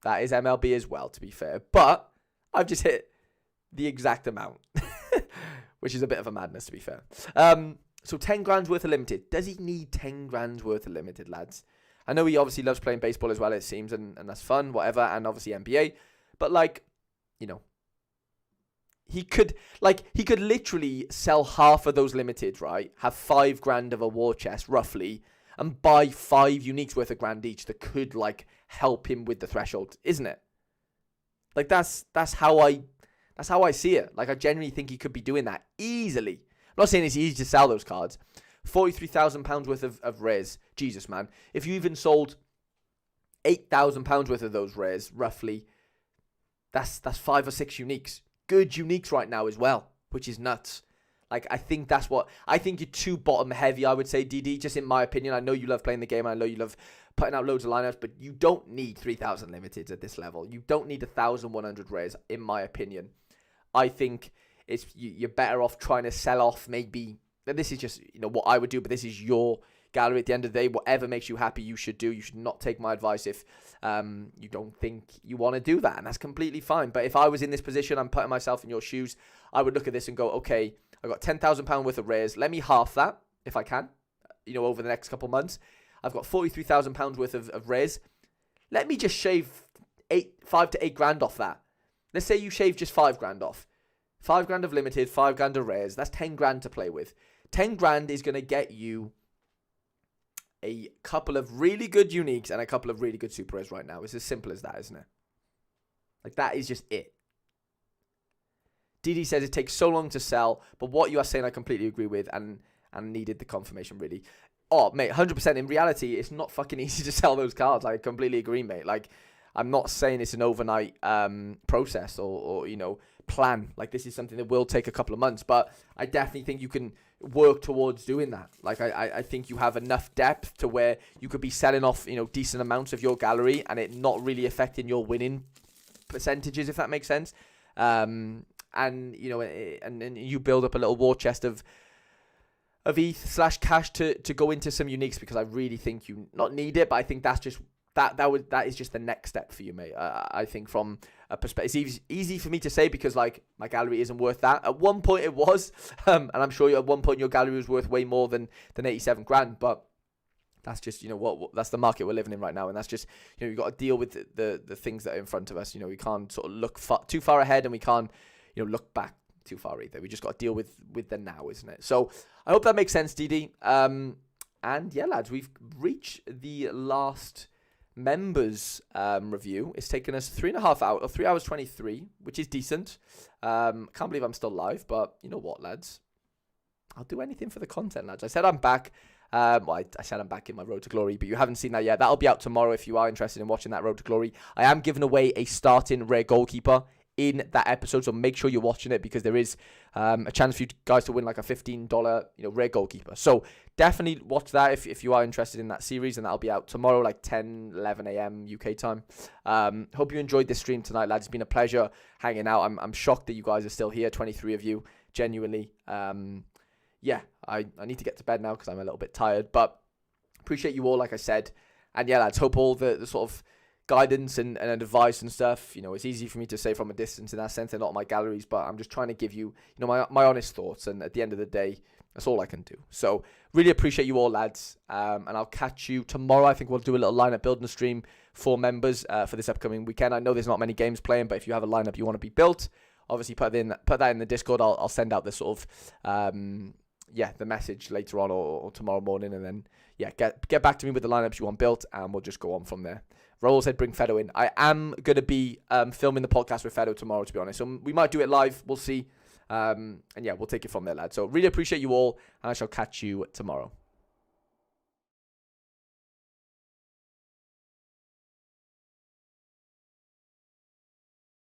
That is MLB as well, to be fair. But I've just hit the exact amount, which is a bit of a madness, to be fair. So 10 grand's worth of limited. Does he need 10 grand's worth of limited, lads? I know he obviously loves playing baseball as well, it seems, and that's fun, whatever, and obviously NBA. But, like, you know, he could literally sell half of those limiteds, right? Have 5 grand of a war chest, roughly, and buy 5 uniques worth of grand each that could, like, help him with the threshold, isn't it? Like, that's how I see it. Like, I genuinely think he could be doing that easily. I'm not saying it's easy to sell those cards. £43,000 worth of rares. Jesus, man. If you even sold £8,000 worth of those rares, roughly, that's 5 or 6 uniques. Good uniques right now as well, which is nuts. Like, I think you're too bottom heavy, I would say, DD, just in my opinion. I know you love playing the game. I know you love putting out loads of lineups, but you don't need 3,000 limiteds at this level. You don't need 1,100 rares, in my opinion. I think you're better off trying to sell off maybe. This is just, what I would do, but this is your gallery at the end of the day. Whatever makes you happy, you should do. You should not take my advice if you don't think you want to do that, and that's completely fine. But if I was in this position, I'm putting myself in your shoes, I would look at this and go, okay, I've got £10,000 worth of rares. Let me half that, if I can, over the next couple months. I've got £43,000 worth of rares. Let me just shave 5 to 8 grand off that. Let's say you shave just 5 grand off. 5 grand of limited, 5 grand of rares. That's 10 grand to play with. 10 grand is going to get you a couple of really good uniques and a couple of really good super rares right now. It's as simple as that, isn't it? Like, that is just it. DD says it takes so long to sell, but what you are saying I completely agree with and needed the confirmation, really. Oh, mate, 100%. In reality, it's not fucking easy to sell those cards. I completely agree, mate. Like, I'm not saying it's an overnight process or plan. Like, this is something that will take a couple of months, but I definitely think you can work towards doing that. Like, I think you have enough depth to where you could be selling off, decent amounts of your gallery and it not really affecting your winning percentages, if that makes sense. And you build up a little war chest of ETH/cash to go into some uniques, because I really think you not need it, but I think that's just that is just the next step for you, mate. I think from a perspective, it's easy for me to say because, like, my gallery isn't worth that. At one point it was, and I'm sure at one point your gallery was worth way more than 87 grand, but that's just, what that's the market we're living in right now, and that's just, you've got to deal with the things that are in front of us. We can't sort of look too far ahead, and we can't, look back too far either. We just got to deal with the now, isn't it? So I hope that makes sense, DD. And yeah, lads, we've reached the last members review. It's taken us 3.5 hours, or 3 hours 23, which is decent. Can't believe I'm still live, but you know what, lads? I'll do anything for the content, lads. I said I'm back. I said I'm back in my Road to Glory, but you haven't seen that yet. That'll be out tomorrow if you are interested in watching that Road to Glory. I am giving away a starting rare goalkeeper in that episode, so make sure you're watching it, because there is a chance for you guys to win like a $15 rare goalkeeper. So definitely watch that if you are interested in that series, and that'll be out tomorrow, like 11 a.m. UK time. Hope you enjoyed this stream tonight, lads. It's been a pleasure hanging out. I'm shocked that you guys are still here, 23 of you, genuinely. Yeah, I need to get to bed now because I'm a little bit tired, but appreciate you all, like I said. And yeah, lads, hope all the sort of guidance and advice and stuff, it's easy for me to say from a distance in that sense. They're not my galleries, but I'm just trying to give you, my honest thoughts, and at the end of the day, that's all I can do. So really appreciate you all, lads, and I'll catch you tomorrow. I think we'll do a little lineup building stream for members for this upcoming weekend. I know there's not many games playing, but if you have a lineup you want to be built, obviously put that in the Discord. I'll send out the sort of the message later on or tomorrow morning, and then get back to me with the lineups you want built, and we'll just go on from there. Raul said bring Fedo in. I am going to be filming the podcast with Fedo tomorrow, to be honest. So we might do it live. We'll see. And yeah, we'll take it from there, lads. So really appreciate you all, and I shall catch you tomorrow.